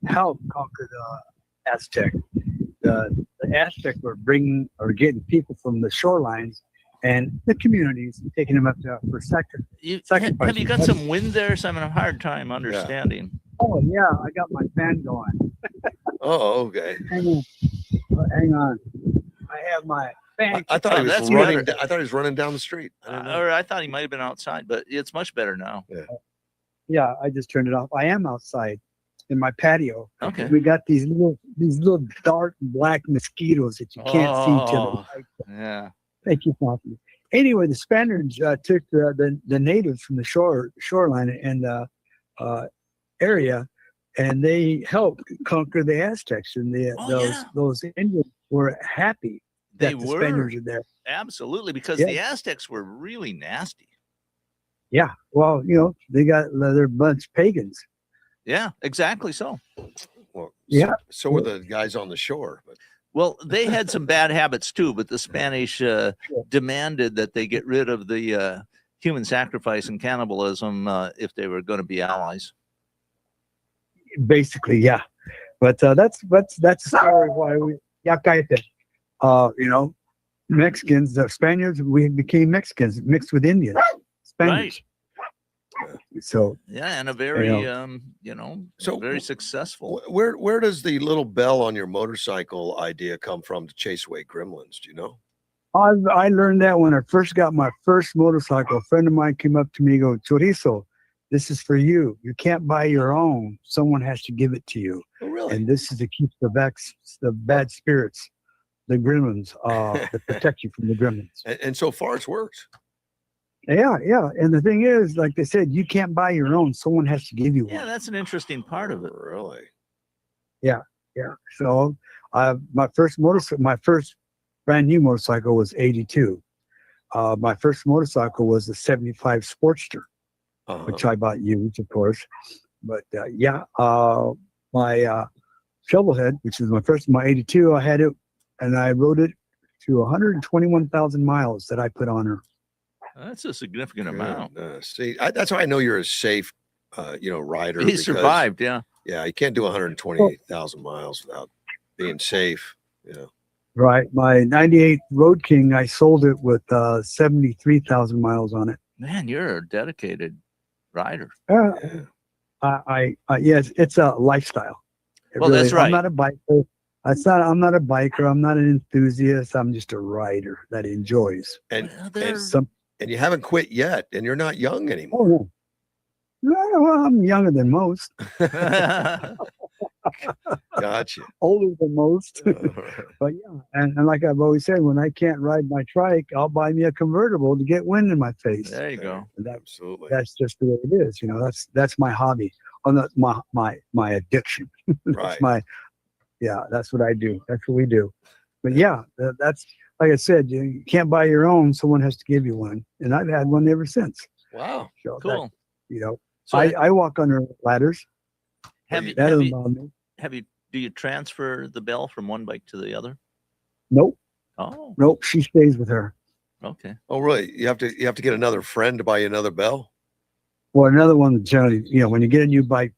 helped conquer the Aztec. The Aztec were getting people from the shorelines and the communities, taking them up for sacrifice. Have you got some wind there? So I'm having a hard time understanding. Oh yeah, I got my fan going. Oh, okay. Hang on. I have my fan. I thought he was running. I thought he was running down the street. Or I thought he might have been outside, but it's much better now. Yeah, I just turned it off. I am outside in my patio. Okay. We got these little dark black mosquitoes that you can't see till the light. Yeah. Thank you, Coffee. Anyway, the Spaniards took the natives from the shoreline and area, and they helped conquer the Aztecs. And those Indians were happy that the Spaniards are there. Absolutely, because the Aztecs were really nasty. Yeah, well, they got they're a bunch of pagans. Yeah, exactly so. Well, so were the guys on the shore. But. Well, they had some bad habits too, but the Spanish demanded that they get rid of the human sacrifice and cannibalism if they were going to be allies. Basically, yeah. But that's the story why we Mexicans, the Spaniards, we became Mexicans mixed with Indians. Spanish. Right. So and a very very successful. Where does the little bell on your motorcycle idea come from to chase away gremlins? Do you know? I learned that when I first got my first motorcycle. A friend of mine came up to me and go, "Chorizo, this is for you. You can't buy your own. Someone has to give it to you." Oh, really? And this is to keep the bad spirits the gremlins that protect you from the gremlins. And so far it's worked. Yeah, yeah. And the thing is, like they said, you can't buy your own. Someone has to give you Yeah, one. that's an interesting part of it. Really? Yeah. So my first brand new motorcycle was 82. My first motorcycle was a 75 Sportster, which I bought used, of course. But my Shovelhead, which was my 82, I had it and I rode it to 121,000 miles that I put on her. That's a significant amount. See, that's why I know you're a safe, rider. He because, survived, yeah. Yeah, you can't do 120,000 miles without being safe. Right. My 98 Road King, I sold it with 73,000 miles on it. Man, you're a dedicated rider. Yes, it's a lifestyle. That's right. I'm not a biker. I'm not a biker. I'm not an enthusiast. I'm just a rider that enjoys. And you haven't quit yet, and you're not young anymore. Oh, no. Well, I'm younger than most. Gotcha. Older than most. But yeah, and like I've always said, when I can't ride my trike, I'll buy me a convertible to get wind in my face. There you go. Absolutely. That's just the way it is. That's my hobby. Oh, that's my addiction. Right. That's what I do. That's what we do. But yeah, that's like I said, you can't buy your own. Someone has to give you one, and I've had one ever since. Wow. So cool. So I walk under ladders. Do you transfer the bell from one bike to the other? Nope. Oh. Nope. She stays with her. Okay. Oh, really? You have to get another friend to buy you another bell? Well, another one generally, when you get a new bike,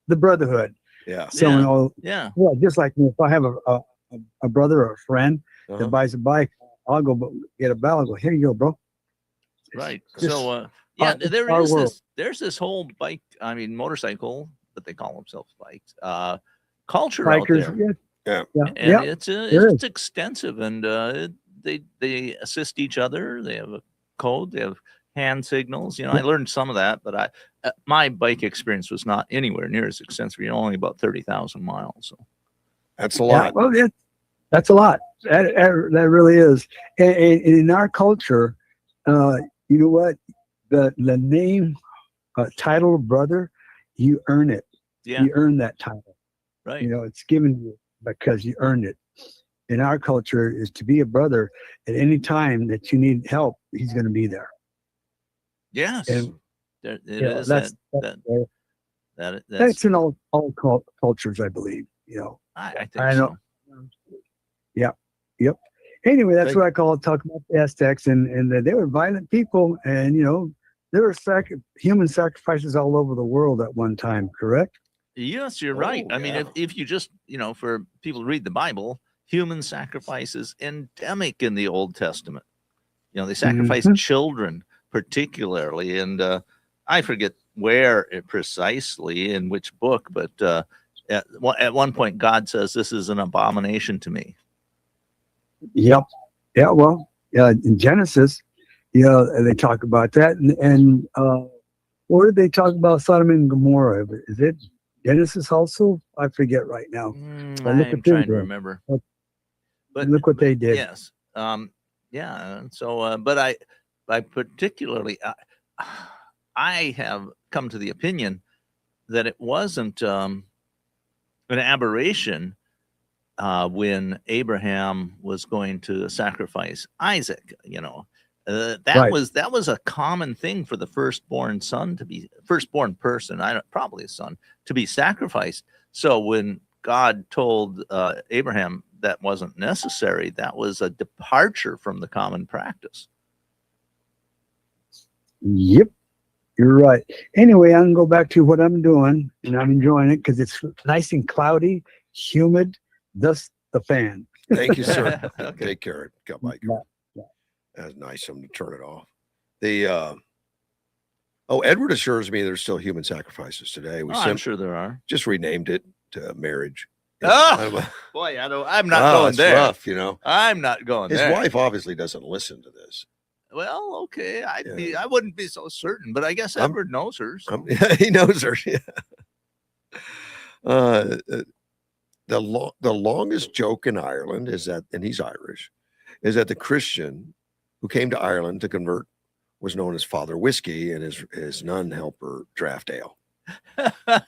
the brotherhood. Yeah. Someone just like me, if I have a brother or a friend that buys a bike, I'll go get a bell and go, here you go, bro. Right. So there's this whole motorcycle, but they call themselves bikes, culture Bikers, out there. Yeah. And it's extensive, and they assist each other. They have a code. They have hand signals. I learned some of that, but my bike experience was not anywhere near as extensive. Only about 30,000 miles. So that's a lot. Well, that's a lot. That really is. And in our culture, you know what? The name, title of brother, you earn it. Yeah. You earn that title. Right. It's given you because you earned it. In our culture, is to be a brother at any time that you need help, he's going to be there. Yes. And that's in all cultures, I believe. I think I know. So. Yeah. Yep. Anyway, that's what I call it. Talk about the Aztecs, and they were violent people, and there were human sacrifices all over the world at one time. Correct? Yes, you're right. I mean, if you just for people who read the Bible, human sacrifice is endemic in the Old Testament. They sacrifice children particularly, and I forget where precisely in which book, but at one point God says this is an abomination to me. Yep. Yeah. Well, in Genesis, they talk about that, and what did they talk about Sodom and Gomorrah? Is it Genesis also? I forget right now. I'm trying to remember. But look what they did. Yes. So, but I particularly, I have come to the opinion that it wasn't an aberration when Abraham was going to sacrifice Isaac. That was a common thing for the firstborn person, probably a son, to be sacrificed. So when God told Abraham that wasn't necessary, that was a departure from the common practice. Yep, you're right. Anyway, I can go back to what I'm doing, and I'm enjoying it because it's nice and cloudy, humid, thus the fan. Thank you, sir. Okay. Take care. Got my Yeah. That's nice of them to turn it off. Edward assures me there's still human sacrifices today. I'm sure there are. Just renamed it to marriage. Oh, boy, I'm not going there. Rough, I'm not going His there. His wife obviously doesn't listen to this. Well, okay. I wouldn't be so certain, but I guess Edward knows her. So. He knows her. Yeah. the longest joke in Ireland is that, and he's Irish, is that the Christian who came to Ireland to convert was known as Father Whiskey, and his nun helper draft ale. Well,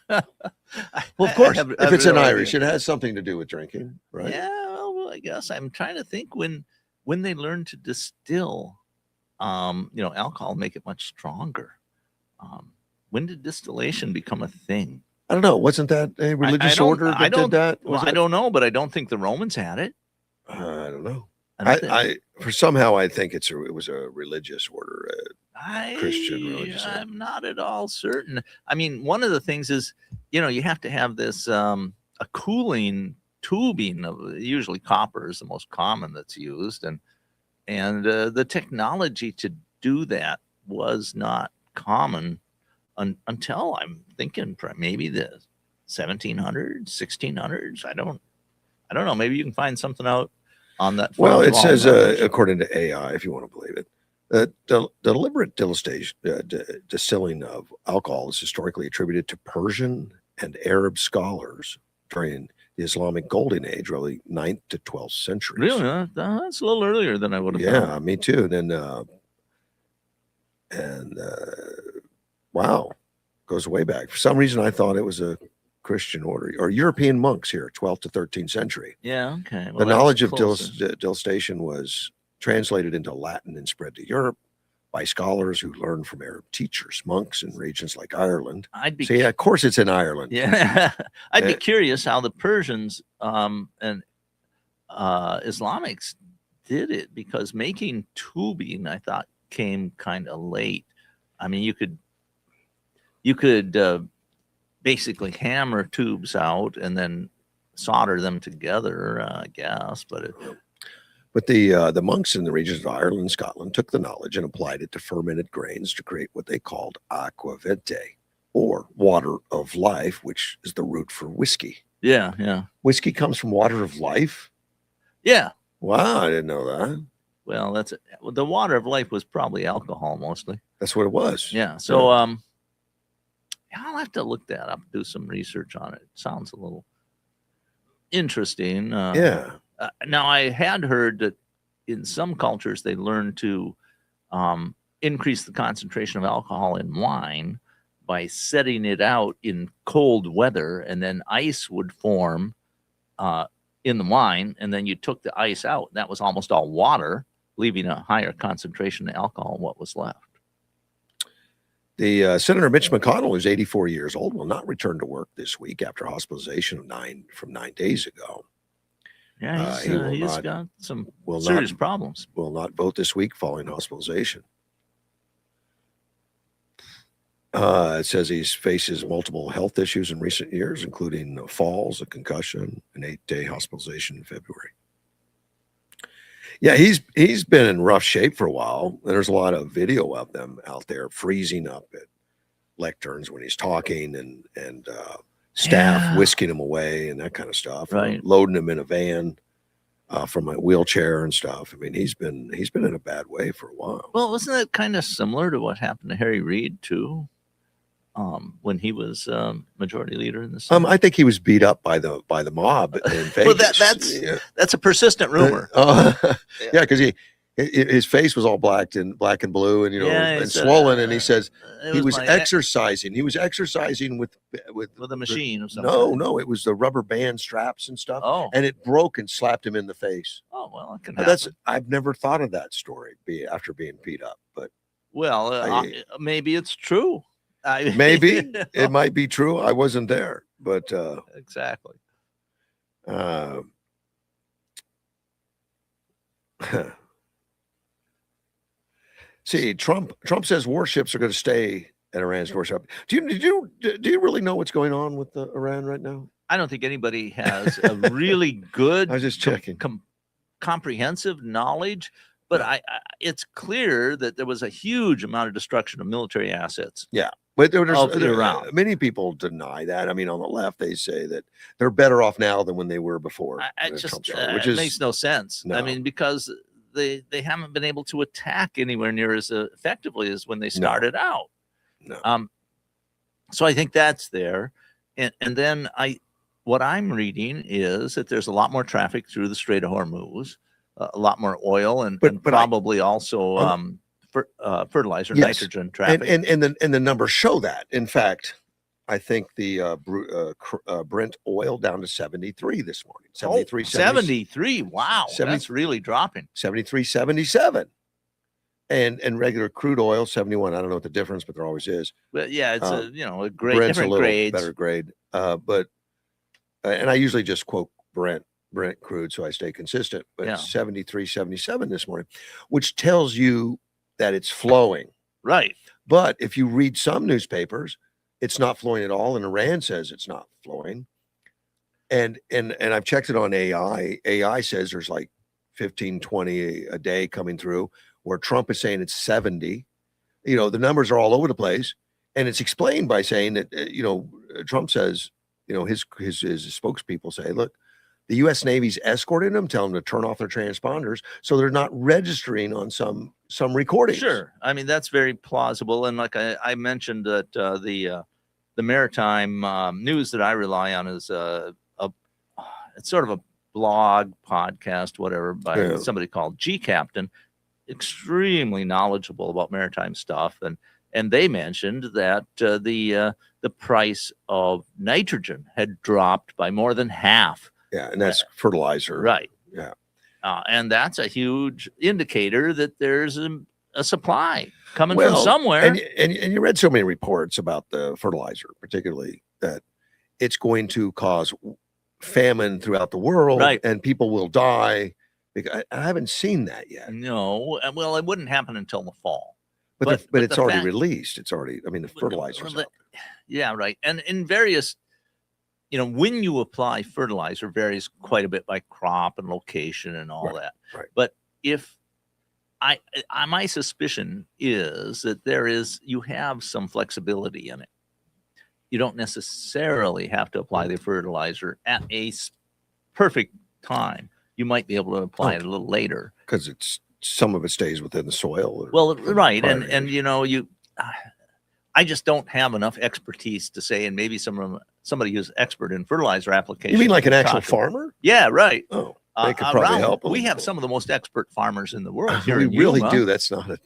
of course, if it's an Irish, it has something to do with drinking, right? Yeah, well, I guess I'm trying to think when they learned to distill, alcohol, make it much stronger. When did distillation become a thing? I don't know. Wasn't that a religious order that did that? I don't know, but I don't think the Romans had it. I don't know. I think it was a religious order, Christian religious order. I'm not at all certain. I mean, one of the things is, you have to have this a cooling tubing of usually copper is the most common that's used, and the technology to do that was not common until I'm thinking maybe the 1700s, 1600s. I don't know. Maybe you can find something out on that. Well, it says, according to AI, if you want to believe it, that deliberate distilling of alcohol is historically attributed to Persian and Arab scholars during the Islamic Golden Age, really 9th to 12th centuries. Really? That's a little earlier than I would have thought. Yeah, me too. Then, wow, goes way back. For some reason, I thought it was a Christian order or European monks here, 12th to 13th century. Yeah, okay. Well, the knowledge of distillation was translated into Latin and spread to Europe by scholars who learned from Arab teachers, monks in regions like Ireland. Yeah, of course it's in Ireland. Yeah, I'd be curious how the Persians and Islamics did it, because making tubing, I thought, came kind of late. I mean, you could basically hammer tubes out and then solder them together, I guess. But the monks in the regions of Ireland and Scotland took the knowledge and applied it to fermented grains to create what they called aqua vitae, or water of life, which is the root for whiskey. Yeah. Whiskey comes from water of life? Yeah. Wow, I didn't know that. Well, the water of life was probably alcohol mostly. That's what it was. Yeah. So I'll have to look that up, do some research on it. It sounds a little interesting. Yeah. Now, I had heard that in some cultures they learned to increase the concentration of alcohol in wine by setting it out in cold weather, and then ice would form in the wine, and then you took the ice out. That was almost all water, leaving a higher concentration of alcohol in what was left. The Senator Mitch McConnell, who's 84 years old, will not return to work this week after hospitalization from 9 days ago. Yeah, he's got some serious problems. Will not vote this week following hospitalization. It says he faces multiple health issues in recent years, including falls, a concussion, an 8-day hospitalization in February. Yeah, he's been in rough shape for a while. There's a lot of video of them out there freezing up at lecterns when he's talking, and staff whisking him away and that kind of stuff. Right. Loading him in a van from a wheelchair and stuff. I mean, he's been in a bad way for a while. Well, wasn't that kind of similar to what happened to Harry Reid too? When he was majority leader in the Senate? I think he was beat up by the mob in Vegas. Well, that's a persistent rumor. Yeah, because his face was all black and blue, and and swollen, and he says he was exercising. He was exercising with a machine or something. No, it was the rubber band straps and stuff. Oh, and it broke and slapped him in the face. Oh, well, it can happen. I've never thought of that story after being beat up, but maybe it's true. Maybe it might be true. I wasn't there, but exactly. See, Trump says warships are going to stay at Iran's doorstep. Do you really know what's going on with Iran right now? I don't think anybody has a really good. I was just checking. Comprehensive knowledge. But it's clear that there was a huge amount of destruction of military assets. Yeah, but many people deny that. I mean, on the left, they say that they're better off now than when they were before. Which makes no sense. No. I mean, because they haven't been able to attack anywhere near as effectively as when they started out. No. So I think that's there, and then what I'm reading is that there's a lot more traffic through the Strait of Hormuz, a lot more oil, and, But- and but I- probably also fertilizer, Yes. nitrogen traffic. And the numbers show that. In fact, I think the Brent oil down to 73 this morning. 73, 73. Wow, 70 that's really dropping. 73, 77. And regular crude oil 71. I don't know what the difference, but there always is. But yeah, it's a great Brent's a different little grades. better grade. But and I usually just quote Brent crude so I stay consistent. But Yeah. 73, 77 this morning, which tells you that it's flowing. Right. But if you read some newspapers, it's not flowing at all, and Iran says it's not flowing. And I've checked it on AI. AI says there's like 15, 20 a day coming through, where Trump is saying it's 70. The numbers are all over the place, and it's explained by saying that Trump says, his spokespeople say, look, the U.S. Navy's escorting them, telling them to turn off their transponders, so they're not registering on some recordings. Sure. I mean, that's very plausible. And like I mentioned that the maritime news that I rely on is it's sort of a blog podcast, whatever, by somebody called G Captain, extremely knowledgeable about maritime stuff. And they mentioned that the price of nitrogen had dropped by more than half. Yeah, and that's fertilizer. Right. Yeah. And that's a huge indicator that there's a supply coming from somewhere. And you read so many reports about the fertilizer, particularly that it's going to cause famine throughout the world, Right. and people will die. I haven't seen that yet. No, well, it wouldn't happen until the fall. But it's the already fact- released. It's already, the fertilizer's out. Yeah, right. And in various, when you apply fertilizer varies quite a bit by crop and location and all that. Right. But if my suspicion is that you have some flexibility in it. You don't necessarily have to apply the fertilizer at a perfect time. You might be able to apply it a little later Because some of it stays within the soil. Well, right. prior And years. I just don't have enough expertise to say, and maybe somebody who's expert in fertilizer application. You mean like an can actual talk to- farmer? Yeah, right. Oh, they could probably around- help. We have some of the most expert farmers in the world here. We in really Yuma. do. That's not a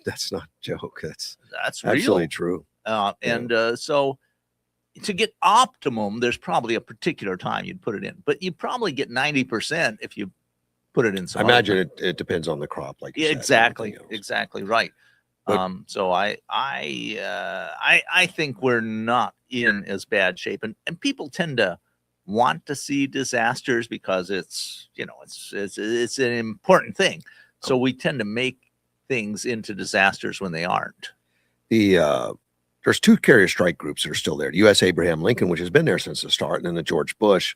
joke. That's That's real. absolutely true. So to get optimum, there's probably a particular time you'd put it in, but you probably get 90% if you put it in some. I imagine it depends on the crop, like you Yeah, said, and exactly, everything else. exactly right. But- So I think we're not in as bad shape, and people tend to want to see disasters because it's an important thing. So we tend to make things into disasters when they aren't. There's two carrier strike groups that are still there. The U.S. Abraham Lincoln, which has been there since the start, and then the George Bush,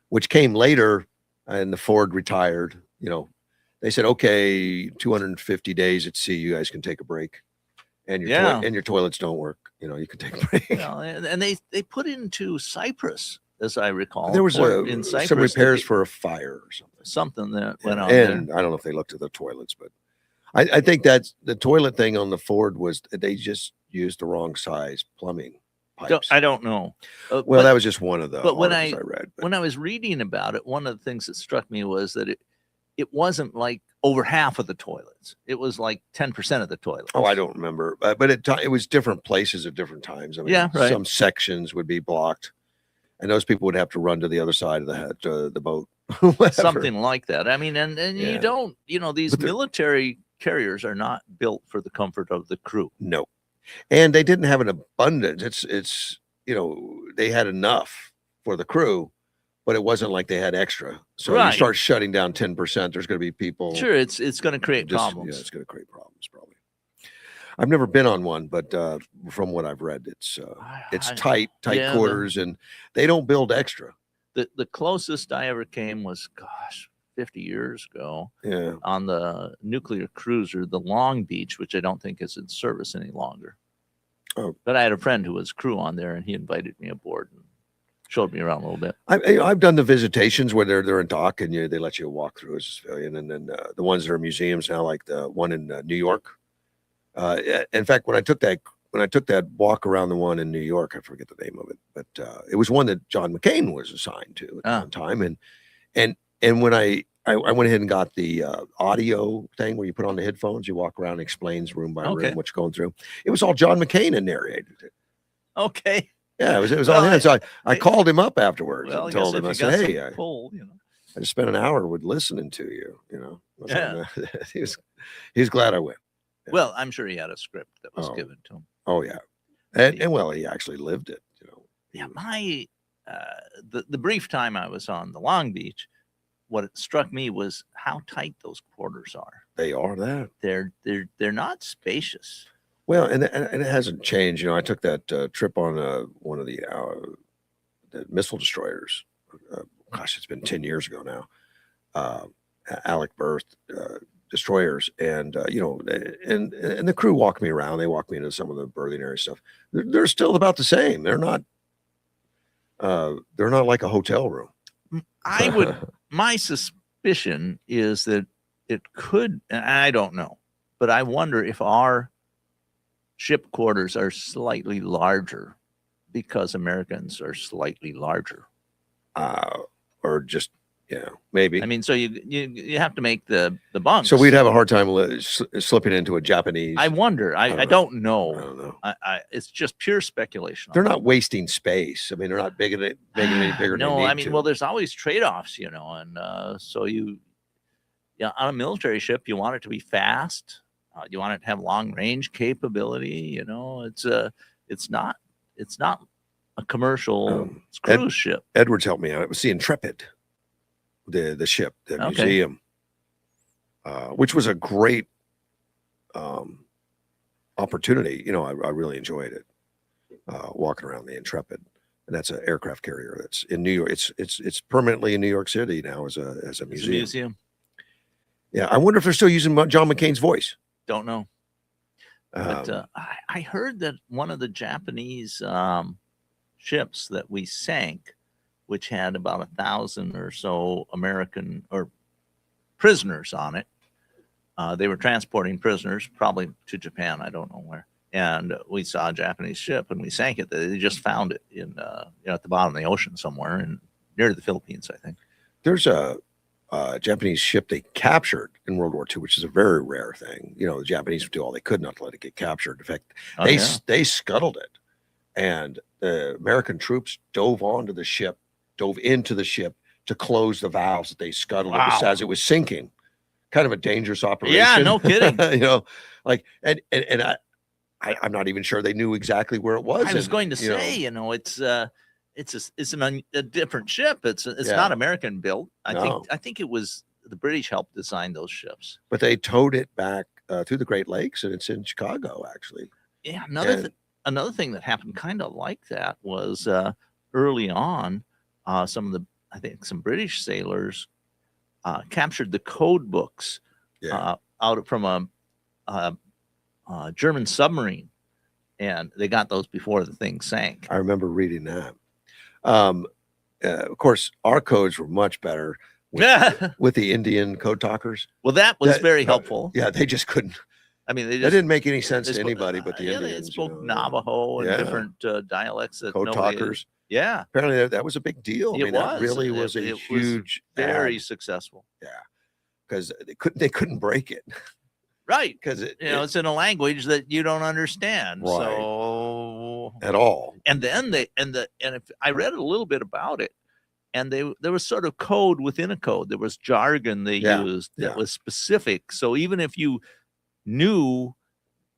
which came later, and the Ford retired. They said, okay, 250 days at sea, you guys can take a break, and your toilets don't work. You can take a break. And they put into Cyprus, as I recall. There was in Cyprus, some repairs for a fire or something. something that went on And there. I don't know if they looked at the toilets, but I think that's the toilet thing on the Ford was they just used the wrong size plumbing pipes. I don't know. Well, that was just one of the but when articles I read. But when I was reading about it, one of the things that struck me was that it wasn't like over half of the toilets. It was like 10% of the toilets. I don't remember, but it was different places at different times. I mean, Yeah, right. Some sections would be blocked, and those people would have to run to the other side of the boat. whatever. Something like that. I mean, and Yeah. you don't, these But military carriers are not built for the comfort of the crew. No, and they didn't have an abundance. It's they had enough for the crew, but it wasn't like they had extra. So Right. you start shutting down 10%, there's going to be people. Sure, it's going to create problems. Yeah, it's going to create problems probably. I've never been on one, but from what I've read, it's tight yeah, quarters, and they don't build extra. The closest I ever came was, 50 years ago Yeah. on the nuclear cruiser, the Long Beach, which I don't think is in service any longer. Oh. But I had a friend who was crew on there, and he invited me aboard and showed me around a little bit. I've done the visitations where they're in dock and they let you walk through as a civilian, and then the ones that are museums now, like the one in New York. In fact, when I took that when I took that walk around the one in New York, I forget the name of it, but it was one that John McCain was assigned to at one time. And when I went ahead and got the audio thing where you put on the headphones, you walk around and explains room by Okay. room what you're going through. It was all John McCain and narrated it. Okay. Yeah, it was Well, all him. So I called him up afterwards Well, and I told guess him, if I you said, got hey, some pull, you know. I just spent an hour with listening to you, you know. I was Yeah. like, he was glad I went. Yeah. Well, I'm sure he had a script that was Oh. given to him. Oh yeah. And well, he actually lived it, you know. Yeah, my the brief time I was on the Long Beach, what it struck me was how tight those quarters are. They are that. They're not spacious. Well, and it hasn't changed. You know, I took that trip on one of the missile destroyers. Gosh, it's been 10 years ago now. Alec Berth destroyers, and you know, and the crew walked me around. They walked me into some of the berthing area stuff. They're still about the same. They're not like a hotel room. My suspicion is that it could, and I don't know, but I wonder if our ship quarters are slightly larger because Americans are slightly larger. Or just, yeah, maybe. I mean, so you have to make the bunks. So we'd have a hard time slipping into a Japanese. I wonder. I don't know. I don't know. It's just pure speculation. They're not wasting space. I mean, they're not making it any bigger. No, than they I need mean, to. well, there's always trade-offs, you know, and so on a military ship, you want it to be fast. You want it to have long range capability. You know, it's not a commercial cruise ship. Edwards helped me out. It was the Intrepid, the ship, the museum, which was a great opportunity. You know, I really enjoyed it, walking around the Intrepid, and that's an aircraft carrier that's in New York. It's permanently in New York City now as a It's a museum. museum. Yeah, I wonder if they're still using John McCain's voice. Don't know. But I heard that one of the Japanese ships that we sank, which had about 1,000 or so American or prisoners on it, they were transporting prisoners probably to Japan. I don't know where. And we saw a Japanese ship and we sank it. They just found it in at the bottom of the ocean somewhere and near the Philippines, I think. There's a Japanese ship they captured in World War II, which is a very rare thing. You know, the Japanese would do all they could not to let it get captured. In fact, they scuttled it, and the American troops dove into the ship to close the valves that they scuttled it as it was sinking. Kind of a dangerous operation. Yeah, no kidding. You know, like and I'm not even sure they knew exactly where it was. I was going to say, you know, it's a different ship. It's not American built. I think it was the British helped design those ships. But they towed it back through the Great Lakes, and it's in Chicago, actually. Yeah, another thing that happened kind of like that was early on, some British sailors captured the code books out from a German submarine, and they got those before the thing sank. I remember reading that. Of course, our codes were much better with the Indian code talkers. Well, that was very helpful. Yeah, they just couldn't. I mean, that didn't make any sense to anybody but the Indians. They spoke Navajo and different dialects that code talkers. Yeah, apparently that was a big deal. That really was a huge, very successful. Yeah, because they couldn't break it. Right, because it's in a language that you don't understand. Right. So at all. And then if I read a little bit about it, and there was sort of code within a code. There was jargon they used that was specific. So even if you knew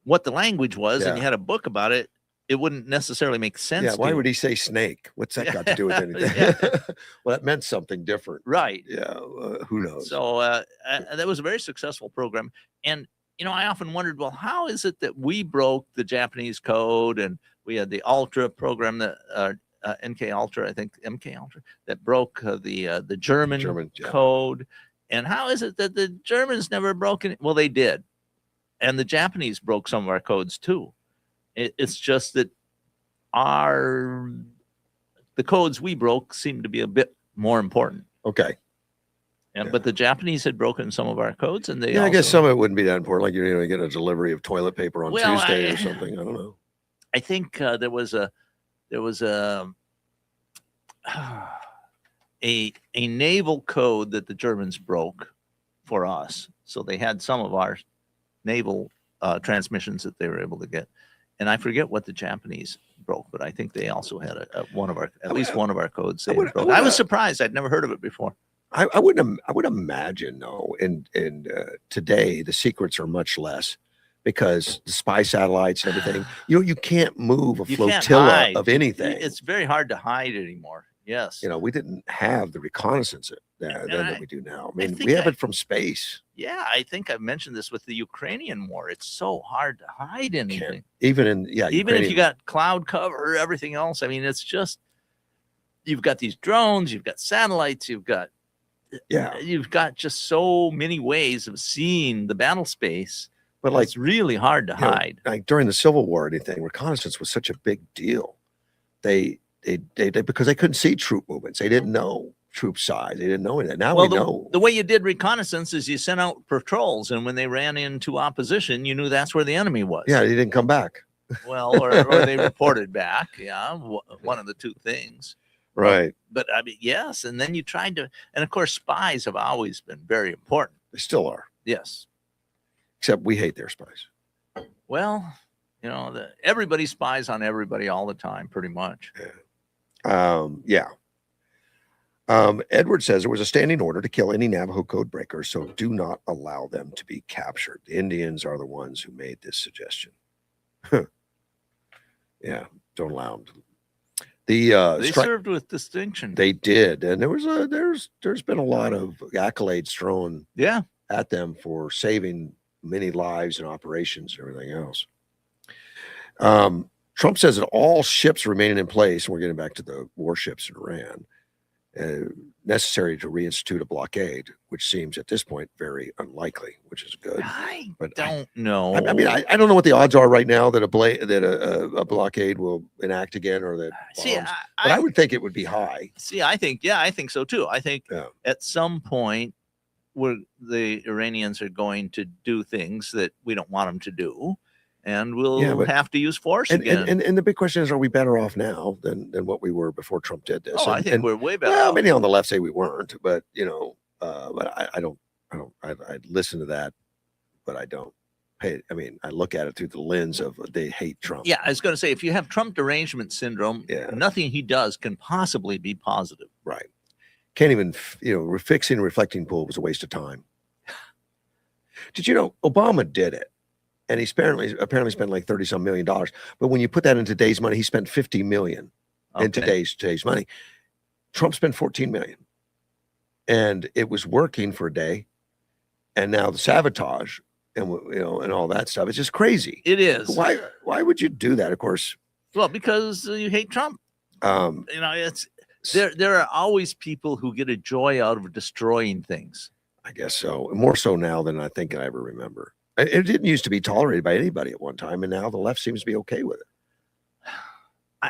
what the language was and you had a book about it, it wouldn't necessarily make sense. Yeah, why would he say snake? What's that got to do with anything? Well, that meant something different. Right. Yeah, who knows? So that was a very successful program. And, you know, I often wondered, well, how is it that we broke the Japanese code and we had the Ultra program that NK Ultra, I think MK Ultra, that broke the German code. And how is it that the Germans never broke it? Well, they did. And the Japanese broke some of our codes too. It's just that the codes we broke seem to be a bit more important. Okay. But the Japanese had broken some of our codes, and they I guess some of it wouldn't be that important. Like you get a delivery of toilet paper on Tuesday or something. I don't know. I think there was a a naval code that the Germans broke for us. So they had some of our naval transmissions that they were able to get, and I forget what the Japanese broke, but I think they also had one of our at least one of our codes. They broke. I was surprised; I'd never heard of it before. I would imagine though, in today the secrets are much less because the spy satellites and everything. You can't move a flotilla of anything. It's very hard to hide anymore. Yes. We didn't have the reconnaissance that we do now. I mean, we have it from space. Yeah, I think I've mentioned this with the Ukrainian war. It's so hard to hide anything. Even if you got cloud cover, everything else. I mean, it's just you've got these drones, you've got satellites, you've got just so many ways of seeing the battle space. But it's really hard to hide. Like during the Civil War, reconnaissance was such a big deal. They because they couldn't see troop movements. They didn't know troop size. They didn't know anything. Now we know. The way you did reconnaissance is you sent out patrols, and when they ran into opposition, you knew that's where the enemy was. Yeah, they didn't come back. Well, or they reported back. Yeah, one of the two things. Right. But I mean, yes, and then you tried to, and of course, spies have always been very important. They still are. Yes. Except we hate their spies. Well, everybody spies on everybody all the time, pretty much. Yeah. Edward says there was a standing order to kill any Navajo code breakers, so do not allow them to be captured. The Indians are the ones who made this suggestion. Yeah, don't allow them to. They served with distinction. They did, and there's been a lot of accolades thrown at them for saving many lives and operations and everything else. Trump says that all ships remaining in place, and we're getting back to the warships in Iran, necessary to reinstitute a blockade, which seems at this point very unlikely, which is good. I don't know. I mean, I don't know what the odds are right now that a blockade will enact again, or that. But I would think it would be high. I think so too. I think at some point where the Iranians are going to do things that we don't want them to do, and we'll have to use force again. And the big question is, are we better off now than what we were before Trump did this? I think we're way better. Well, many on the left say we weren't, but but I don't. I listen to that, but I don't pay. I mean, I look at it through the lens of they hate Trump. Yeah, I was going to say, if you have Trump derangement syndrome, nothing he does can possibly be positive. Right. Can't even, fixing a reflecting pool was a waste of time. Did you know Obama did it? And he apparently spent like $30-some million. But when you put that in today's money, he spent $50 million in today's money. Trump spent $14 million. And it was working for a day. And now the sabotage and all that stuff, it's just crazy. It is. Why would you do that? Of course. Well, because you hate Trump. It's there are always people who get a joy out of destroying things. I guess so. More so now than I think I ever remember. It didn't used to be tolerated by anybody at one time, and now the left seems to be okay with it.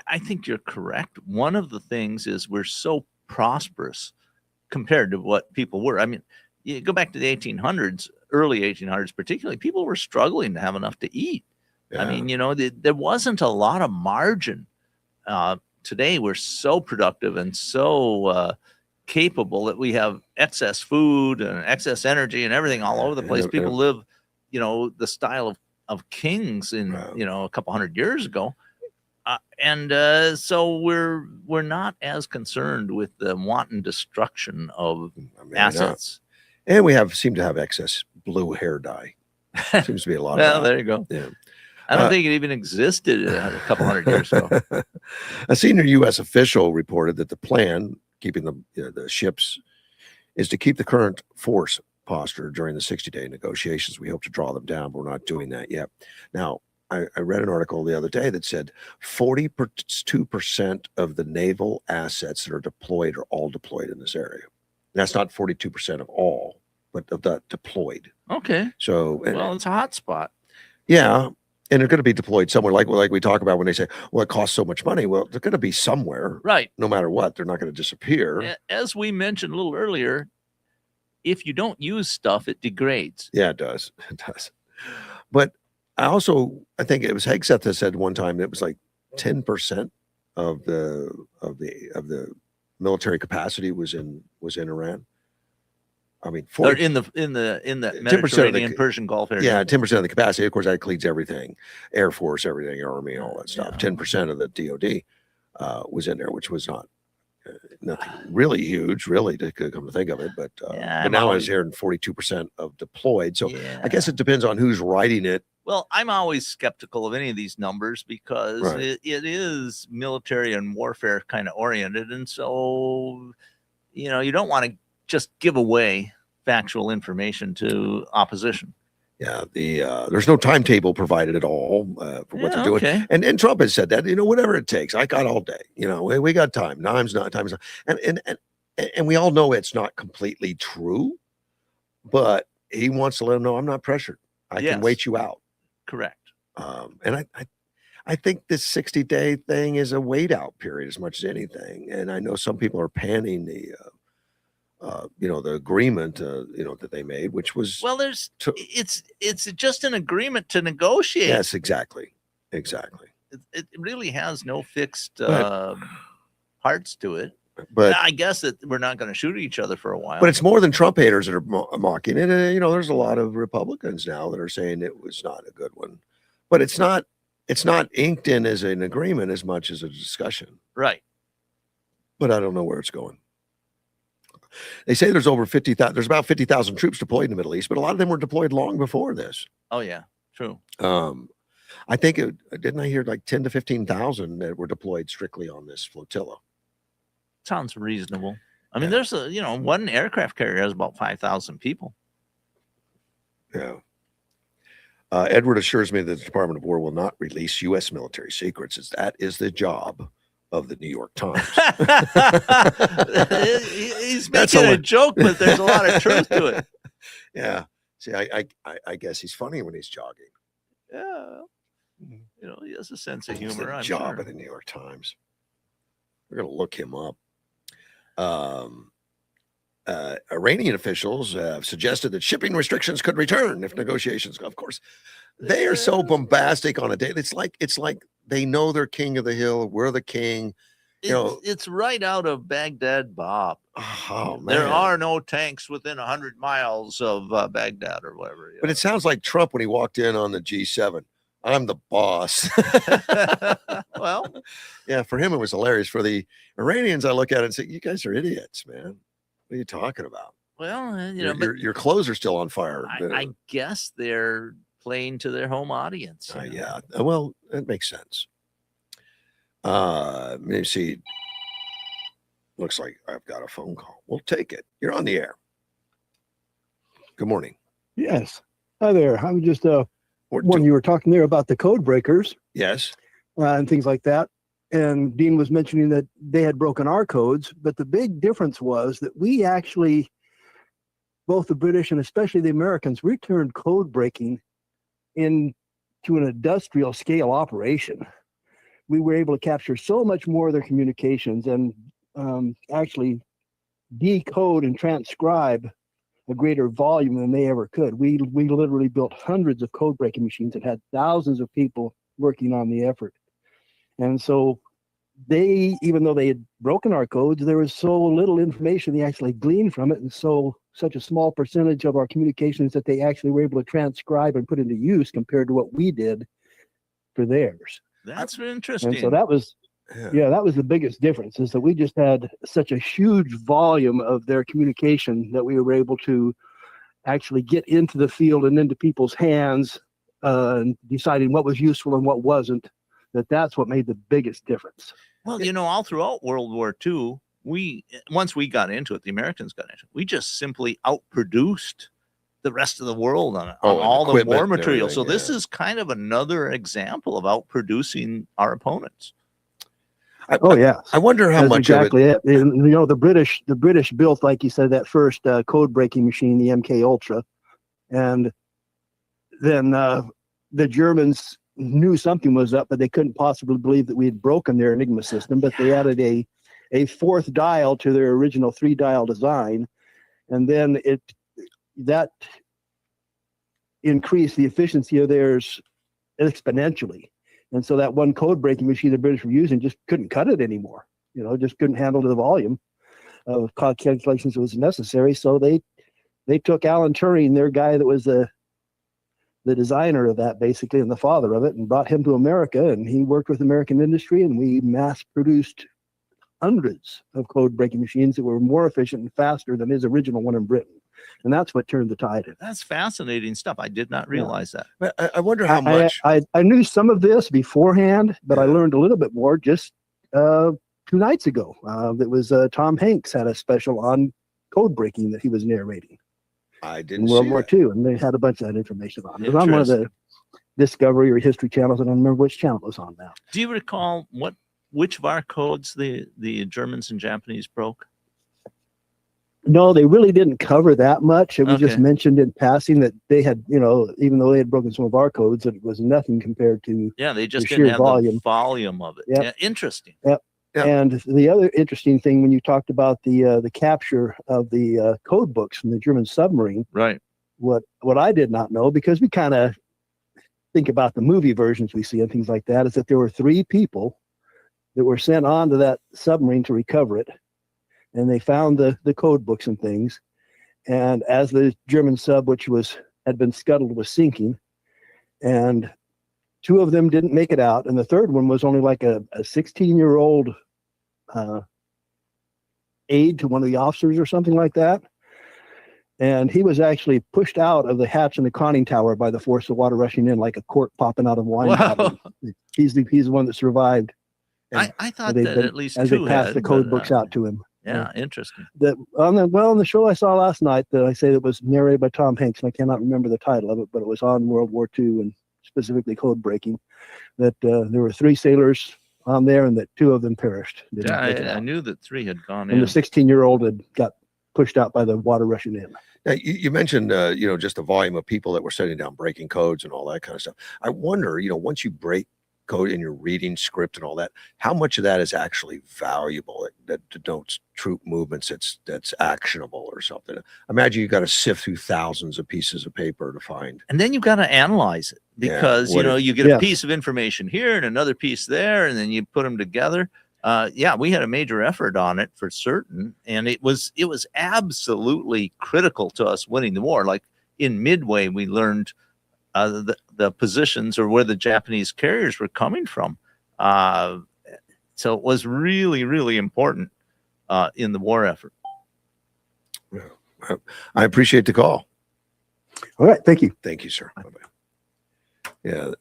I think you're correct. One of the things is we're so prosperous compared to what people were. I mean, you go back to the 1800s, early 1800s particularly, people were struggling to have enough to eat. Yeah. I mean, there wasn't a lot of margin. Today, we're so productive and so capable that we have excess food and excess energy and everything all over the place. People live, the style of kings in, a couple hundred years ago. So we're not as concerned with the wanton destruction of assets. And we seem to have excess blue hair dye. Seems to be a lot of that. There you go. Yeah. I don't think it even existed a couple hundred years ago. A senior U.S. official reported that the plan, keeping the ships, is to keep the current force posture during the 60-day negotiations. We hope to draw them down, but we're not doing that yet. Now, I read an article the other day that said 42% of the naval assets that are deployed are all deployed in this area. And that's not 42% of all, but of the deployed. Okay. So, it's a hot spot. Yeah. And they're going to be deployed somewhere, like we talk about when they say, well, it costs so much money. Well, they're going to be somewhere. Right. No matter what, they're not going to disappear. As we mentioned a little earlier, if you don't use stuff, it degrades. Yeah, it does. It does. But I think it was Hegseth that said one time it was like 10% of the military capacity was in Iran. I mean, Or 40, in the 10% of the Mediterranean Persian Gulf area. yeah, 10% of the capacity. Of course, that includes everything, Air Force, everything, Army, all that stuff. Yeah. 10% of the DoD was in there, which was not nothing really huge, really, to come to think of it. But Yeah, now I was hearing 42% of deployed. So yeah. I guess it depends on who's writing it. Well, I'm always skeptical of any of these numbers because Right. it is military and warfare kind of oriented. And so, you don't want to just give away factual information to opposition. Yeah, there's no timetable provided at all for what they're doing. Okay. And Trump has said that, whatever it takes, I got all day. We got time. Time's not. And we all know it's not completely true, but he wants to let them know I'm not pressured. I can Yes. wait you out. Correct. And I think this 60-day thing is a wait out period as much as anything. And I know some people are panning the agreement, that they made, which was Well, it's just an agreement to negotiate. yes, exactly. It really has no fixed But- parts to it. But I guess that we're not going to shoot at each other for a while. But it's more than Trump haters that are mocking it. There's a lot of Republicans now that are saying it was not a good one, but it's not inked in as an agreement as much as a discussion. Right. But I don't know where it's going. They say there's over 50,000. There's about 50,000 troops deployed in the Middle East, but a lot of them were deployed long before this. Oh yeah, true. I think didn't I hear like 10 to 15,000 that were deployed strictly on this flotilla. Sounds reasonable. I mean, Yeah. there's one aircraft carrier has about 5,000 people. Yeah. Edward assures me that the Department of War will not release U.S. military secrets, as that is the job of the New York Times. He's That's making all a it- joke, but there's a lot of truth to it. Yeah. See, I guess he's funny when he's jogging. Yeah. He has a sense of It's humor. the I'm job sure. of the New York Times. We're going to look him up. Iranian officials have suggested that shipping restrictions could return if negotiations go. Of course, they are so bombastic on a day. It's like they know they're king of the hill. We're the king. It's right out of Baghdad, Bob. Oh man, There are no tanks within 100 miles of Baghdad or whatever. But it sounds like Trump when he walked in on the G7. I'm the boss. Well, yeah, for him it was hilarious. For the Iranians, I look at it and say, "You guys are idiots, man. What are you talking about? well, Your, your clothes are still on fire." I guess they're playing to their home audience. Yeah. Well, that makes sense. Let me see. Looks like I've got a phone call. We'll take it. You're on the air. Good morning. Yes. Hi there. I'm just We're when do- you were talking there about the code breakers yes. and things like that. And Dean was mentioning that they had broken our codes, but the big difference was that we actually, both the British and especially the Americans, we turned code breaking into an industrial scale operation. We were able to capture so much more of their communications and actually decode and transcribe a greater volume than they ever could. We literally built hundreds of code breaking machines that had thousands of people working on the effort. And so they, even though they had broken our codes, there was so little information they actually gleaned from it, and such a small percentage of our communications that they actually were able to transcribe and put into use compared to what we did for theirs. That's interesting. And so that was that was the biggest difference, is that we just had such a huge volume of their communication that we were able to actually get into the field and into people's hands, deciding what was useful and what wasn't. That's what made the biggest difference. Well, all throughout World War II, once we got into it, the Americans got into it, we just simply outproduced the rest of the world on all the equipment war and material. So everything, this is kind of another example of outproducing our opponents. Oh yeah, I wonder how that's much exactly of it. it. And, the British built, like you said, that first code breaking machine, the MK Ultra, and then the Germans knew something was up, but they couldn't possibly believe that we had broken their Enigma system. But they added a fourth dial to their original 3-dial design, and then that increased the efficiency of theirs exponentially. And so that one code breaking machine the British were using just couldn't cut it anymore. Just couldn't handle the volume of calculations that was necessary. So they took Alan Turing, their guy that was the designer of that basically and the father of it, and brought him to America, and he worked with American industry, and we mass produced hundreds of code breaking machines that were more efficient and faster than his original one in Britain. And that's what turned the tide. That's fascinating stuff. I did not realize that. But I wonder how much. I knew some of this beforehand, but I learned a little bit more just 2 nights ago. It was Tom Hanks had a special on code breaking that he was narrating. I didn't in World see War that. II, and they had a bunch of that information on it. It was on one of the Discovery or History channels. I don't remember which channel it was on now. Do you recall which of our codes the Germans and Japanese broke? No, they really didn't cover that much. It was just Okay. mentioned in passing that they had, even though they had broken some of our codes, it was nothing compared to. Yeah, they just The didn't sheer have volume. the volume of it. Yep. Yeah, interesting. Yeah. And the other interesting thing when you talked about the capture of the code books from the German submarine, Right. what I did not know, because we kind of think about the movie versions we see and things like that, is that there were 3 people that were sent on to that submarine to recover it, and they found the code books and things. And as the German sub, which had been scuttled, was sinking, and 2 of them didn't make it out, and the third one was only like a 16-year-old aide to one of the officers or something like that. And he was actually pushed out of the hatch in the conning tower by the force of water rushing in, like a cork popping out of wine Wow. bottle. He's the one that survived. I thought They- that they- at least as 2 they passed had, the code but, books out to him. Yeah, interesting. On the show I saw last night, that I say that was narrated by Tom Hanks, and I cannot remember the title of it, but it was on World War II and specifically code breaking. That there were 3 sailors on there, and that 2 of them perished. Didn't Yeah, make it I out. knew that 3 had gone And in. the 16-year-old had got pushed out by the water rushing in. Now, you mentioned, just the volume of people that were sitting down breaking codes and all that kind of stuff. I wonder, once you break code and you're reading script and all that, how much of that is actually valuable that denotes troop movements that's actionable or something. Imagine you got to sift through thousands of pieces of paper to find. And then you've got to analyze it Yeah, because, what you get a Yes. piece of information here and another piece there, and then you put them together. We had a major effort on it for certain, and it was absolutely critical to us winning the war. Like in Midway, we learned the positions or where the Japanese carriers were coming from. So it was really, really important in the war effort. I appreciate the call. All right, thank you. Thank you, sir. Bye-bye. Yeah.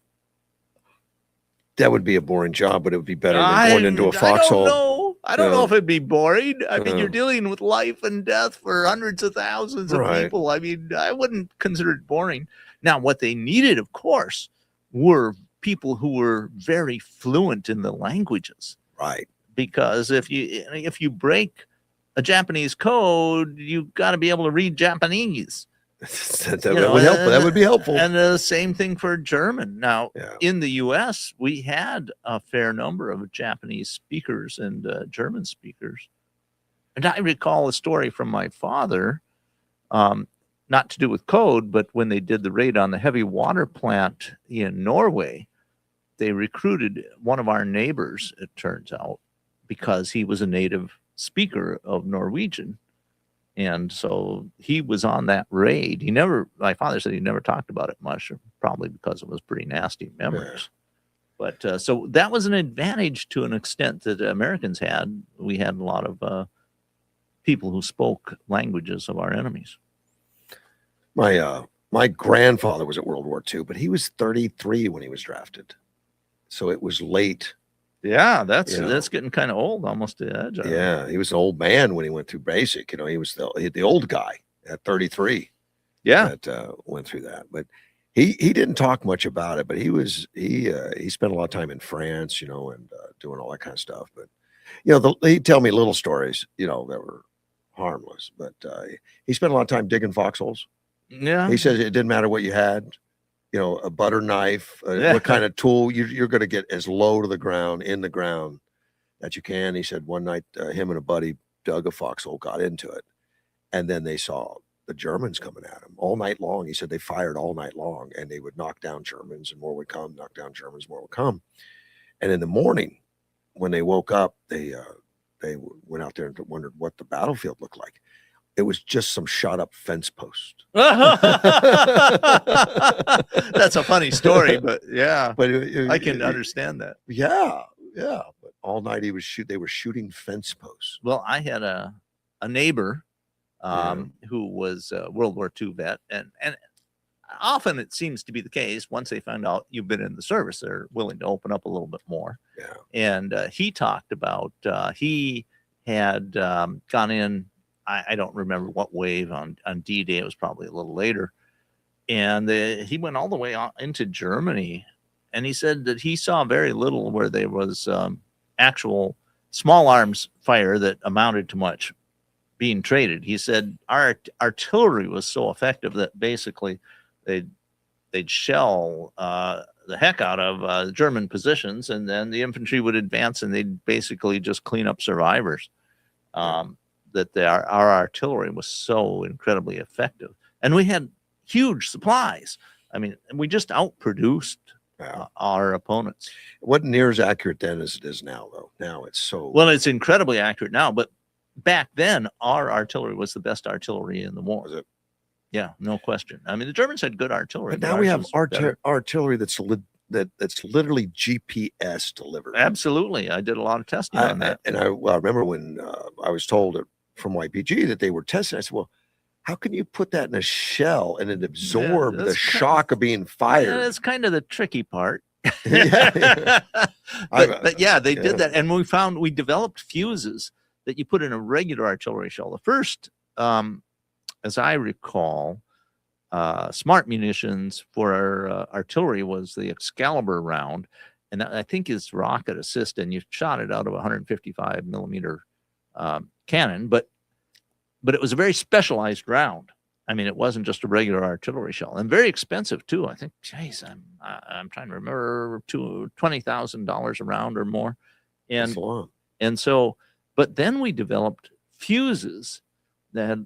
That would be a boring job, but it would be better than going into a foxhole. I don't know Yeah. if it'd be boring. I mean, you're Yeah. dealing with life and death for hundreds of thousands of Right. people. I mean, I wouldn't consider it boring. Now, what they needed, of course, were people who were very fluent in the languages. Right. Because if you break a Japanese code, you've got to be able to read Japanese. that You know, would help. That would be helpful. And the same thing for German. Now, Yeah. in the U.S., we had a fair number of Japanese speakers and German speakers. And I recall a story from my father, not to do with code, but when they did the raid on the heavy water plant in Norway, they recruited one of our neighbors, it turns out, because he was a native speaker of Norwegian. And so he was on that raid. My father said he never talked about it much, probably because it was pretty nasty memories. But so that was an advantage to an extent that the Americans had. We had a lot of people who spoke languages of our enemies. My grandfather was at World War II, but he was 33 when he was drafted. So it was late. Yeah, that's You know. getting kind of old, almost to the edge. I don't know. Yeah. He was an old man when he went through basic. He was the old guy at 33 Yeah. that went through that. But he didn't talk much about it, but he spent a lot of time in France, and doing all that kind of stuff. But, he'd tell me little stories, that were harmless. But he spent a lot of time digging foxholes. Yeah. He says it didn't matter what you had, a butter knife, Yeah. what kind of tool, you're going to get as low to the ground, in the ground that you can. He said one night him and a buddy dug a foxhole, got into it, and then they saw the Germans coming at them all night long. He said they fired all night long, and they would knock down Germans, and more would come. Knock down Germans, more would come. And in the morning, when they woke up, they went out there and wondered what the battlefield looked like. It was just some shot up fence post. That's a funny story, but yeah, But I can understand that. Yeah. But all night they were shooting fence posts. Well, I had a neighbor who was a World War II vet, and often it seems to be the case. Once they find out you've been in the service, they're willing to open up a little bit more. Yeah. And he talked about he had gone in. I don't remember what wave on D-Day. It was probably a little later, and he went all the way into Germany, and he said that he saw very little where there was actual small arms fire that amounted to much being traded. He said our artillery was so effective that basically they'd shell the heck out of German positions, and then the infantry would advance, and they'd basically just clean up survivors. That our artillery was so incredibly effective, and we had huge supplies. I mean, we just outproduced our opponents. It wasn't near as accurate then as it is now, though. Now it's so well. It's incredibly accurate now, but back then our artillery was the best artillery in the war. Was it? Yeah, no question. I mean, the Germans had good artillery, but now we have artillery that's literally GPS delivered. Absolutely, I did a lot of testing on that. And I remember when I was told from YPG that they were testing. I said, "Well, how can you put that in a shell and it absorb the shock of being fired?" Yeah, that's kind of the tricky part. But yeah, they did that, and we developed fuses that you put in a regular artillery shell. The first, as I recall, smart munitions for our artillery was the Excalibur round, and I think is rocket assist, and you shot it out of a 155 millimeter cannon, but it was a very specialized round. I mean, it wasn't just a regular artillery shell, and very expensive too. I think, geez, I'm trying to remember, $20,000 a round or more, and so, but then we developed fuses that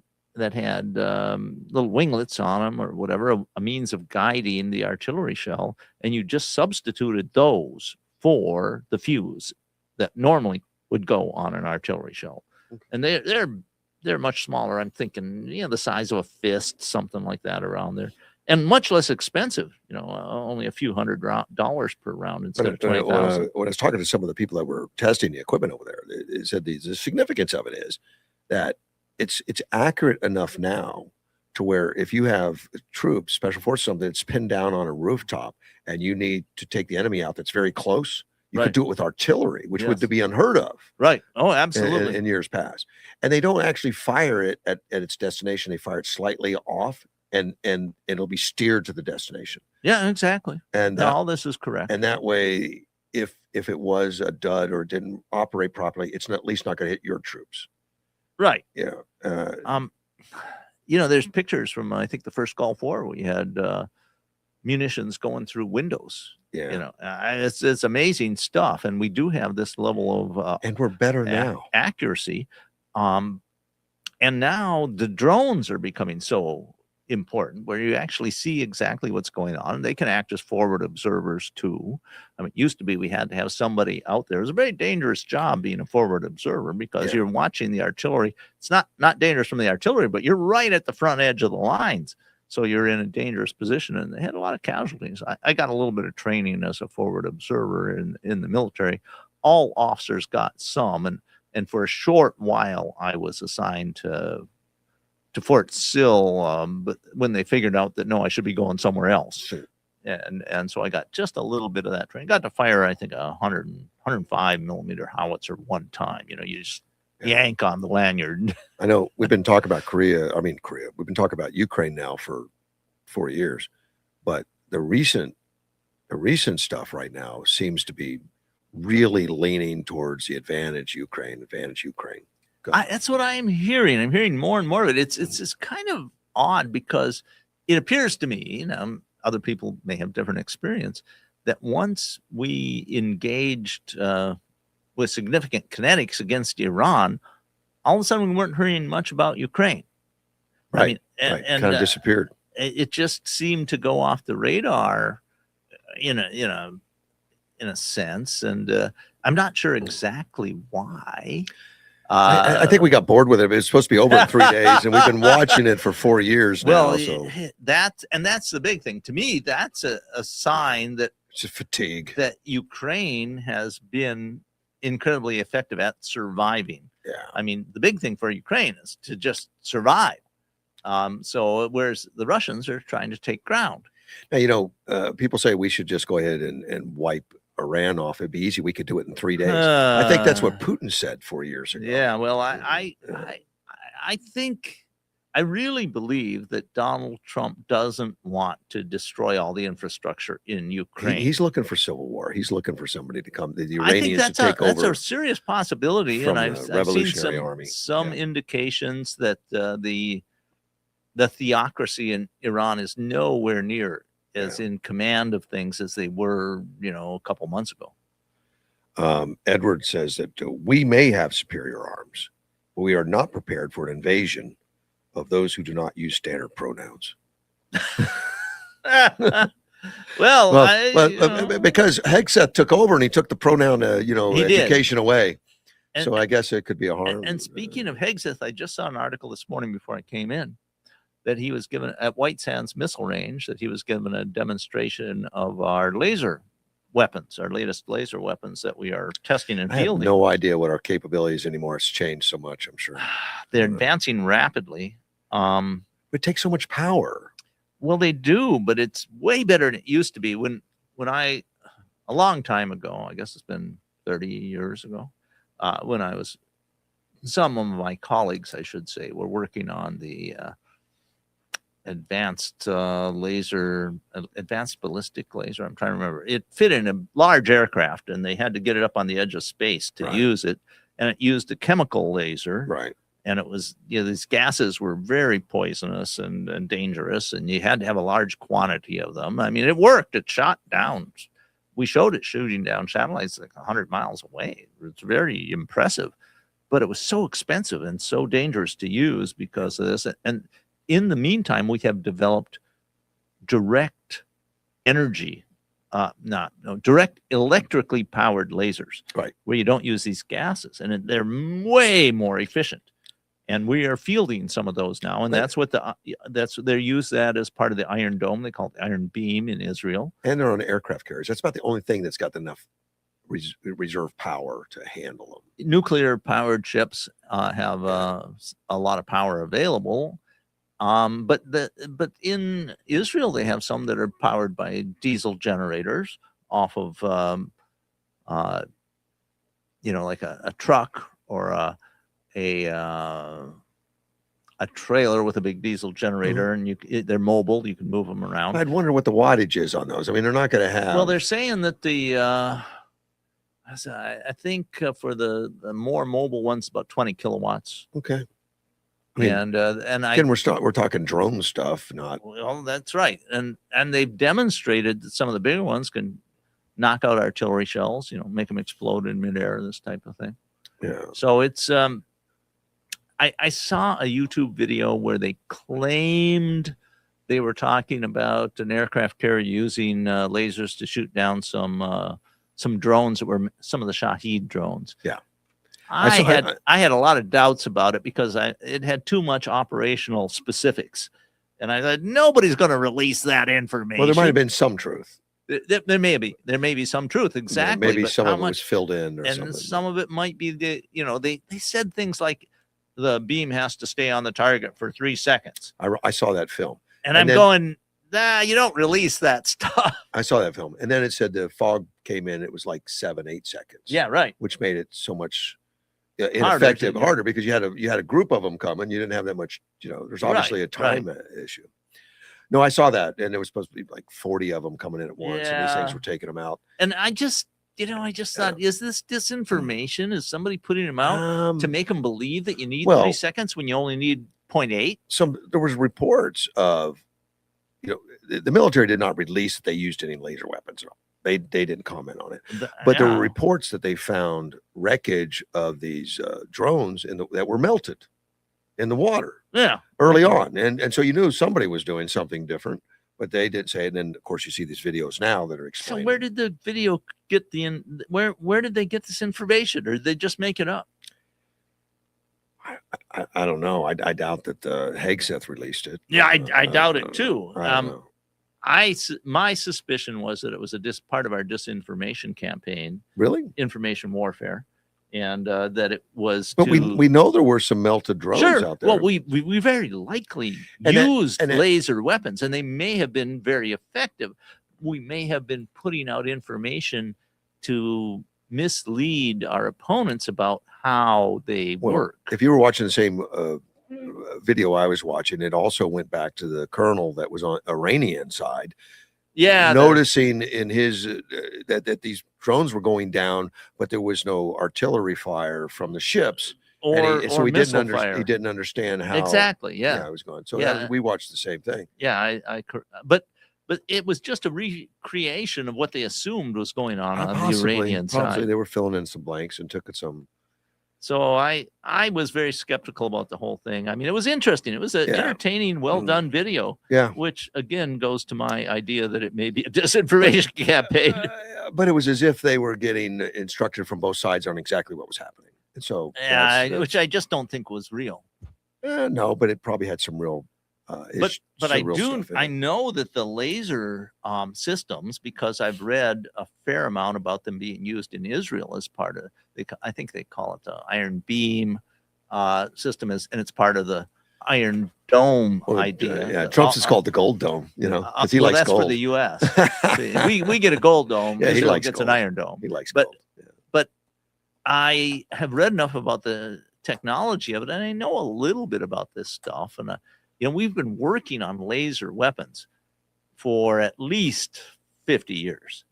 had little winglets on them or whatever, a means of guiding the artillery shell, and you just substituted those for the fuse that normally would go on an artillery shell. Okay. And they're much smaller. I'm thinking, the size of a fist, something like that around there, and much less expensive. Only a few $100 per round instead of 20,000. When I was talking to some of the people that were testing the equipment over there, they said the significance of it is that it's accurate enough now to where if you have troops, special forces, something that's pinned down on a rooftop, and you need to take the enemy out that's very close, you could do it with artillery, which would be unheard of. Right. Oh, absolutely. In years past. And they don't actually fire it at its destination. They fire it slightly off, and it'll be steered to the destination. Yeah, exactly. And all this is correct. And that way, if it was a dud or didn't operate properly, it's at least not going to hit your troops. Right. Yeah. There's pictures from, I think, the first Gulf War. We had munitions going through windows. Yeah. It's amazing stuff. And we do have this level of and we're better now. Accuracy. And now the drones are becoming so important, where you actually see exactly what's going on. And they can act as forward observers too. I mean, it used to be we had to have somebody out there. It was a very dangerous job being a forward observer, because you're watching the artillery. It's not dangerous from the artillery, but you're right at the front edge of the lines. So you're in a dangerous position, and they had a lot of casualties. I got a little bit of training as a forward observer in the military. All officers got some, and for a short while I was assigned to Fort Sill, but when they figured out that no, I should be going somewhere else. Sure. And so I got just a little bit of that training. Got to fire, I think, 105 millimeter howitzer one time. You just yank on the lanyard. I know we've been talking about Korea. We've been talking about Ukraine now for 4 years, but the recent stuff right now seems to be really leaning towards the advantage Ukraine. That's what I'm hearing. I'm hearing more and more of it. It's kind of odd, because it appears to me, other people may have different experience, that once we engaged with significant kinetics against Iran, all of a sudden we weren't hearing much about Ukraine. Right. I mean, and Kind of disappeared. it just seemed to go off the radar in a sense, and I'm not sure exactly why. I think we got bored with it. It's supposed to be over in 3 days, and we've been watching it for 4 years now. Well, So that's the big thing to me. That's a sign that it's just fatigue. that Ukraine has been incredibly effective at surviving. Yeah. I mean, the big thing for Ukraine is to just survive. So whereas the Russians are trying to take ground. Now, people say we should just go ahead and wipe Iran off. It'd be easy. We could do it in 3 days. I think that's what Putin said 4 years ago. Yeah. Well, I think I really believe that Donald Trump doesn't want to destroy all the infrastructure in Ukraine. He's looking for civil war. He's looking for somebody to come, the I think Iranians that's to take that's over. a serious possibility, from and the I've Revolutionary seen Army. some Yeah. indications that the theocracy in Iran is nowhere near as in command of things as they were, a couple months ago. Edward says that we may have superior arms, but we are not prepared for an invasion of those who do not use standard pronouns. Because Hegseth took over and he took the pronoun, education away. So I guess it could be a harm. And speaking of Hegseth, I just saw an article this morning before I came in that he was given at White Sands Missile Range, that he was given a demonstration of our laser weapons, our latest laser weapons that we are testing and I have fielding. no idea what our capabilities anymore. It's changed so much, I'm sure. They're advancing rapidly. It takes so much power. Well, they do, but it's way better than it used to be. When I, a long time ago, I guess it's been 30 years ago, when I was, some of my colleagues, I should say, were working on the advanced ballistic laser. I'm trying to remember. It fit in a large aircraft, and they had to get it up on the edge of space to use it. And it used a chemical laser. Right. And it was, these gases were very poisonous and dangerous, and you had to have a large quantity of them. I mean, it worked. It shot down. We showed it shooting down satellites like 100 miles away. It's very impressive, but it was so expensive and so dangerous to use because of this. And in the meantime, we have developed direct energy, direct electrically powered lasers, right, where you don't use these gases, and they're way more efficient. And we are fielding some of those now, and that's what they use that as part of the Iron Dome. They call it Iron Beam in Israel, and they're on aircraft carriers. That's about the only thing that's got enough reserve power to handle them. Nuclear powered ships have a lot of power available. But in Israel, they have some that are powered by diesel generators off of, like a truck or a trailer with a big diesel generator, and they're mobile. You can move them around. I'd wonder what the wattage is on those. I mean, they're not going to have. Well, they're saying that I think for the more mobile ones, about 20 kilowatts. Okay. I mean, again, we're talking drone stuff, not. Well, that's right, and they've demonstrated that some of the bigger ones can knock out artillery shells, make them explode in midair, this type of thing. Yeah. So it's I saw a YouTube video where they claimed they were talking about an aircraft carrier using lasers to shoot down some drones that were some of the Shahed drones. Yeah. I had a lot of doubts about it because it had too much operational specifics, and I thought nobody's going to release that information. Well, there might have been some truth. There may be some truth, exactly. Maybe some of it was filled in, and something. Some of it might be they said things like the beam has to stay on the target for 3 seconds. I saw that film, and I'm going, you don't release that stuff. I saw that film, and then it said the fog came in. It was like 7-8 seconds. Yeah, right. Which made it so much ineffective, harder because you had a group of them coming. You didn't have that much. There's obviously a time issue. No, I saw that, and there was supposed to be like 40 of them coming in at once, and these things were taking them out. And I just thought, is this disinformation? Is somebody putting them out to make them believe that you need 3 seconds when you only need 0.8? There was reports of, the military did not release that they used any laser weapons at all. They didn't comment on it, but there were reports that they found wreckage of these drones that were melted. in the water Yeah. early on. And so you knew somebody was doing something different, but they didn't say it. And then of course you see these videos now that are So explaining. where did the video get where did they get this information, or did they just make it up? I don't know. I doubt that Hegseth released it. Yeah, I doubt it too. I don't know. My suspicion was that it was part of our disinformation campaign, Really? information warfare, and that it was. But we know there were some melted drones Sure. out there. Well, we very likely And that- used and that- laser weapons, and they may have been very effective. We may have been putting out information to mislead our opponents about how they Well, work. if you were watching the same video I was watching, it also went back to the colonel that was on Iranian side, Yeah, noticing in his that these drones were going down, but there was no artillery fire from the ships, or so he missile didn't fire. He didn't understand how Exactly. Yeah. it was going. So Yeah. we watched the same thing. Yeah. But it was just a recreation of what they assumed was going on the Iranian Possibly side. they were filling in some blanks and took it some. So I was very skeptical about the whole thing. I mean, it was interesting. It was an Yeah. entertaining, well done video, Yeah. which again goes to my idea that it may be a disinformation campaign. But it was as if they were getting instructed from both sides on exactly what was happening. And so, Which I just don't think was real. no, but it probably had some real. But I real stuff in I it. know that the laser systems, because I've read a fair amount about them being used in Israel as part of, I think they call it the Iron Beam system, and it's part of the Iron Dome Well, idea. yeah, Trump's is called the Gold Dome, because he well, likes that's gold. for the U.S. we get a gold dome. Yeah, he Israel likes gets gold. an Iron Dome. He likes But- gold. Yeah. I have read enough about the technology of it, and I know a little bit about this stuff. And we've been working on laser weapons for at least 50 years.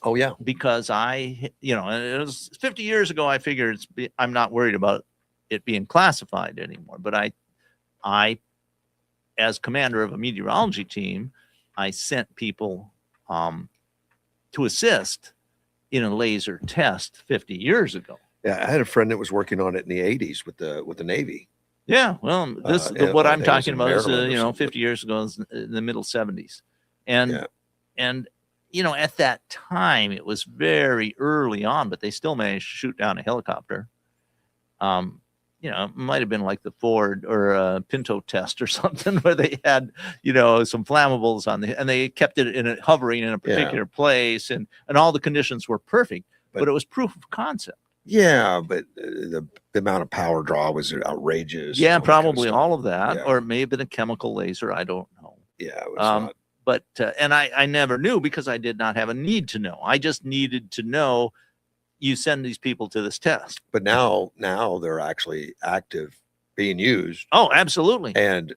Oh yeah, Because and it was 50 years ago. I figured I'm not worried about it being classified anymore. But I, as commander of a meteorology team, I sent people to assist in a laser test 50 years ago. yeah. I had a friend that was working on it in the '80s with the Navy. Yeah, well, what I I'm think it was talking in about is Maryland or something. 50 years ago, in the middle 70s, and Yeah. and at that time it was very early on, but they still managed to shoot down a helicopter. It might have been like the Ford or Pinto test or something, where they had some flammables on and they kept it hovering in a particular place, and all the conditions were perfect, but it was proof of concept. Yeah, but the amount of power draw was outrageous. Yeah, and all that kind of probably stuff. all of that, Yeah. or it may have been a chemical laser. I don't know. Yeah, it was not. But and I never knew, because I did not have a need to know. I just needed to know you send these people to this test. But now they're actually active, being used, Oh, absolutely. and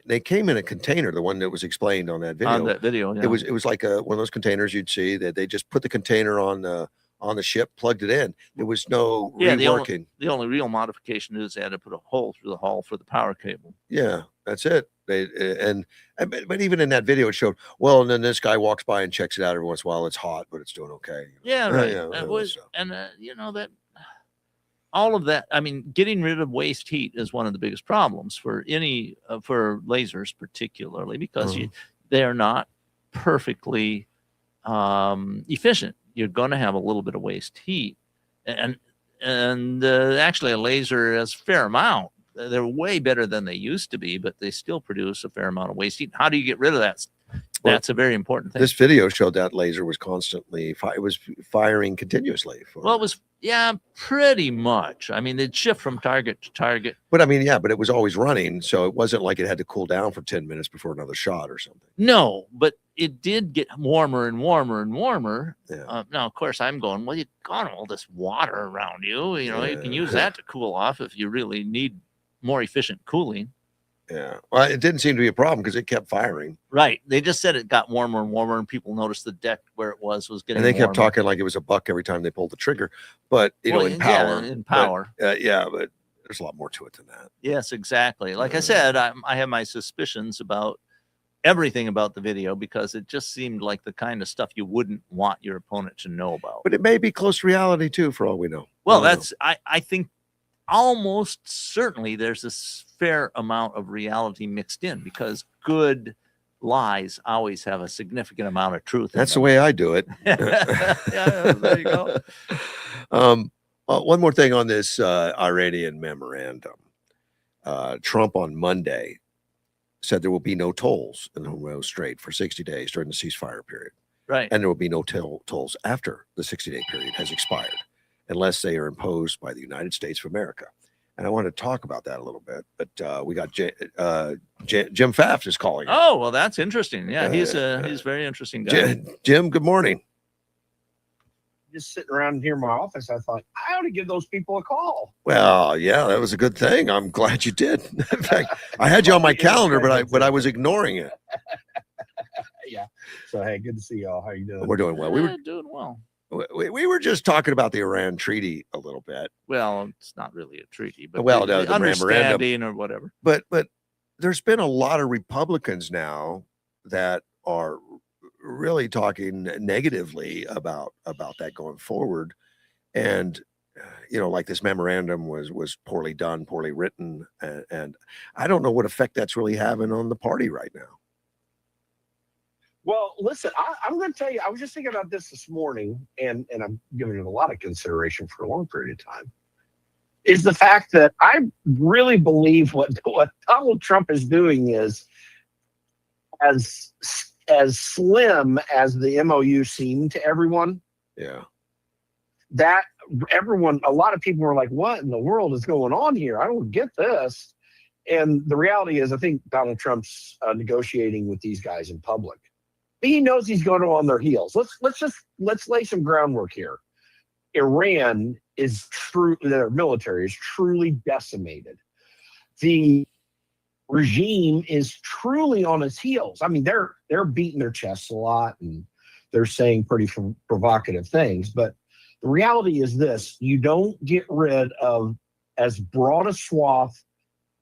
they came in a container. The one that was explained on that video. On that video, yeah. It was like one of those containers you'd see that they just put the container on the ship, plugged it in. There was no reworking. The only real modification is they had to put a hole through the hull for the power cable. Yeah, that's it. But even in that video, it showed, well, and then this guy walks by and checks it out every once in a while. It's hot, but it's doing okay. Yeah, right. Yeah, That that was, stuff. and that all of that. I mean, getting rid of waste heat is one of the biggest problems for for lasers, particularly because they are not perfectly efficient. You're going to have a little bit of waste heat, and actually a laser has a fair amount. They're way better than they used to be, but they still produce a fair amount of waste heat. How do you get rid of that? That's a very important thing. This video showed that laser was constantly it was firing continuously. Well, it was, pretty much. I mean, they'd shift from target to target. But I mean, yeah, but it was always running, so it wasn't like it had to cool down for 10 minutes before another shot or something. No, but it did get warmer and warmer and warmer. Yeah. Now, of course, I'm going, well, you've got all this water around you. You can use Yeah. that to cool off if you really need more efficient cooling. Yeah. Well, it didn't seem to be a problem because it kept firing. Right. They just said it got warmer and warmer, and people noticed the deck where it was getting And they kept warmer. talking like it was a buck every time they pulled the trigger. But, Well, in power. Yeah, in power. But, yeah, but there's a lot more to it than that. Yes, exactly. Like I said, I have my suspicions about everything about the video, because it just seemed like the kind of stuff you wouldn't want your opponent to know about. But it may be close to reality too, for all we know. Well, I don't know. I think almost certainly there's a fair amount of reality mixed in, because good lies always have a significant amount of truth in That's the them. way I do it. Yeah, there you go. One more thing on this Iranian memorandum. Trump on Monday said there will be no tolls in the Hormuz Strait for 60 days during the ceasefire period. Right. And there will be no tolls after the 60-day period has expired, unless they are imposed by the United States of America. And I want to talk about that a little bit, but we got Jim Pfaff is calling. Oh, well, that's interesting. Yeah, he's a very interesting guy. Jim, good morning. Just sitting around here in my office, I thought I ought to give those people a call. Well, yeah, that was a good thing. I'm glad you did. In fact, I had you on my calendar, but I was ignoring it. Yeah. So hey, good to see y'all. How you doing? We're doing well. We were doing well. we were just talking about the Iran treaty a little bit. Well, it's not really a treaty, but Well, the no, the understanding or whatever. But there's been a lot of Republicans now that are really talking negatively about that going forward. And like this memorandum was poorly done, poorly written, and I don't know what effect that's really having on the party right now. Well, listen, I'm going to tell you, I was just thinking about this morning, and I'm giving it a lot of consideration for a long period of time, is the fact that I really believe what Donald Trump is doing is as slim as the MOU seemed to everyone. Yeah. That everyone, a lot of people were like, what in the world is going on here? I don't get this. And the reality is, I think Donald Trump's negotiating with these guys in public. He knows he's going on their heels. Let's lay some groundwork here. Iran is their military is truly decimated. The regime is truly on its heels. I mean, they're beating their chests a lot and they're saying pretty provocative things. But the reality is this: you don't get rid of as broad a swath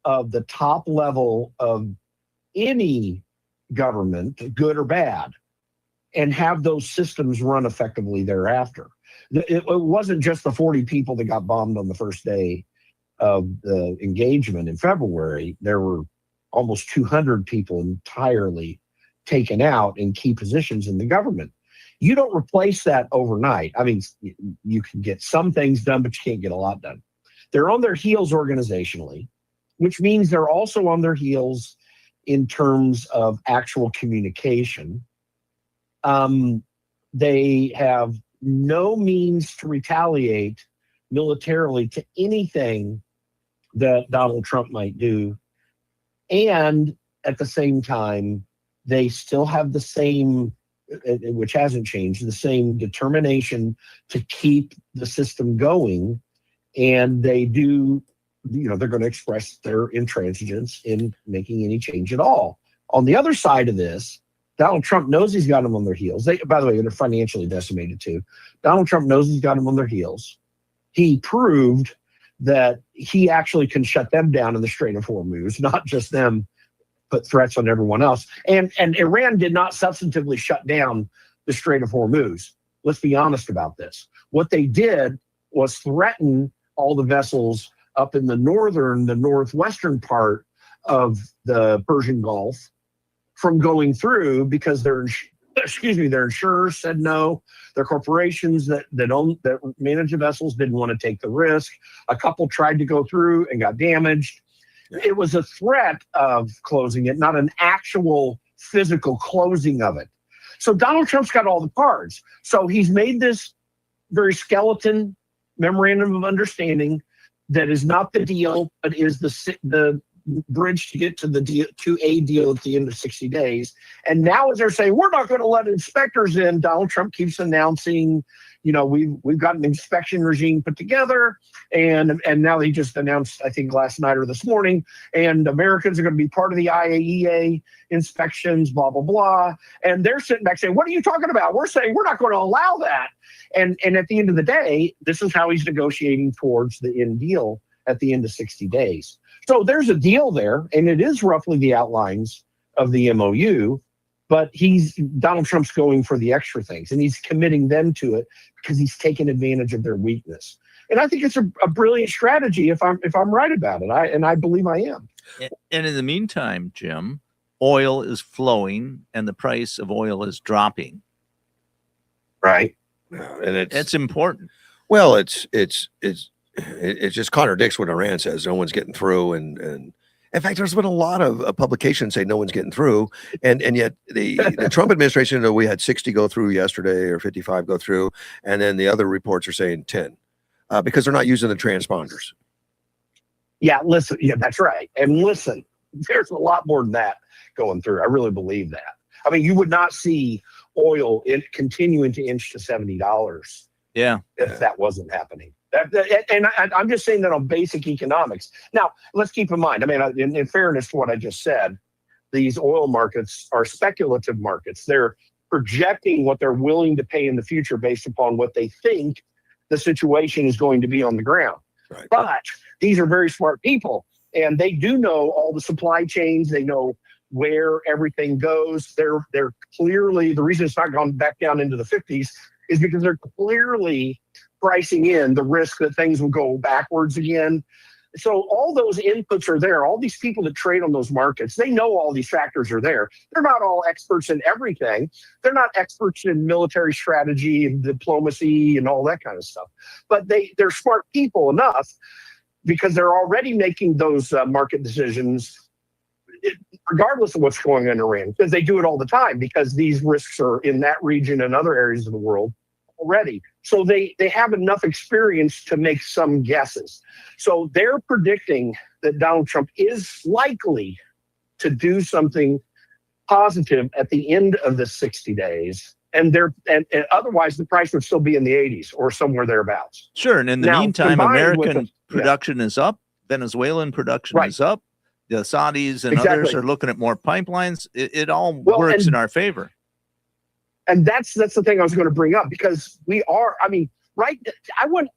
of the top level of any government, good or bad, and have those systems run effectively thereafter. It wasn't just the 40 people that got bombed on the first day of the engagement in February. There were almost 200 people entirely taken out in key positions in the government. You don't replace that overnight. I mean, you can get some things done, but you can't get a lot done. They're on their heels organizationally, which means they're also on their heels in terms of actual communication. They have no means to retaliate militarily to anything that Donald Trump might do. And at the same time, they still have the same, which hasn't changed, the same determination to keep the system going. And they do, they're going to express their intransigence in making any change at all. On the other side of this, Donald Trump knows he's got them on their heels. By the way, they're financially decimated too. Donald Trump knows he's got them on their heels. He proved that he actually can shut them down in the Strait of Hormuz, not just them put threats on everyone else. And Iran did not substantively shut down the Strait of Hormuz. Let's be honest about this. What they did was threaten all the vessels up in the northwestern part of the Persian Gulf from going through because their insurers said no. Their corporations that manage the vessels didn't want to take the risk. A couple tried to go through and got damaged. Yeah. It was a threat of closing it, not an actual physical closing of it. So Donald Trump's got all the cards. So he's made this very skeleton memorandum of understanding that is not the deal, but is the bridge to get to the deal, to a deal at the end of 60 days. And now as they're saying, we're not going to let inspectors in, Donald Trump keeps announcing, we've got an inspection regime put together. And now he just announced, I think last night or this morning, and Americans are going to be part of the IAEA inspections, blah, blah, blah. And they're sitting back saying, what are you talking about? We're saying we're not going to allow that. And at the end of the day, this is how he's negotiating towards the end deal at the end of 60 days. So there's a deal there, and it is roughly the outlines of the MOU, But Donald Trump's going for the extra things, and he's committing them to it because he's taking advantage of their weakness. And I think it's a brilliant strategy if I'm right about it. I believe I am. And in the meantime, Jim, oil is flowing and the price of oil is dropping. Right. And It's important. well, it just contradicts what Iran says. No one's getting through, and in fact, there's been a lot of publications say no one's getting through, and yet the Trump administration, we had 60 go through yesterday or 55 go through, and then the other reports are saying 10 because they're not using the transponders. Yeah, listen. Yeah, that's right. And listen, there's a lot more than that going through. I really believe that. I mean, you would not see oil continuing to inch to $70. Yeah. If that wasn't happening. And I'm just saying that on basic economics. Now, let's keep in mind, I mean, in fairness to what I just said, these oil markets are speculative markets. They're projecting what they're willing to pay in the future based upon what they think the situation is going to be on the ground. Right. But these are very smart people, and they do know all the supply chains. They know where everything goes. They're clearly, the reason it's not gone back down into the 50s is because they're clearly pricing in the risk that things will go backwards again. So all those inputs are there. All these people that trade on those markets, they know all these factors are there. They're not all experts in everything. They're not experts in military strategy and diplomacy and all that kind of stuff. But they're smart people enough because they're already making those market decisions regardless of what's going on in Iran, because they do it all the time because these risks are in that region and other areas of the world already. So they have enough experience to make some guesses. So they're predicting that Donald Trump is likely to do something positive at the end of the 60 days. And otherwise the price would still be in the 80s or somewhere thereabouts. Sure. And in the meantime, combined with American production is up, Venezuelan production is up. The Saudis and others are looking at more pipelines. It all works in our favor. And that's the thing I was going to bring up, because we are, I mean, right. I want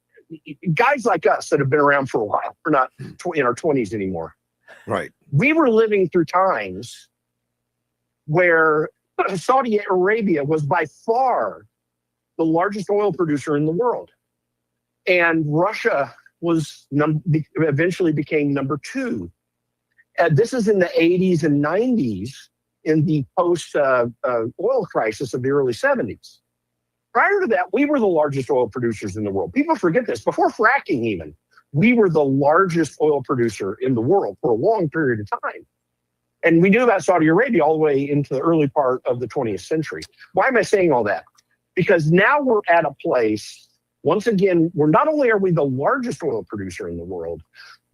guys like us that have been around for a while. We're not in our 20s anymore. Right. We were living through times where Saudi Arabia was by far the largest oil producer in the world. And Russia was eventually became number 2. This is in the 80s and 90s, in the post-oil crisis of the early 70s. Prior to that, we were the largest oil producers in the world. People forget this. Before fracking even, we were the largest oil producer in the world for a long period of time. And we knew about Saudi Arabia all the way into the early part of the 20th century. Why am I saying all that? Because now we're at a place, once again, where not only are we the largest oil producer in the world,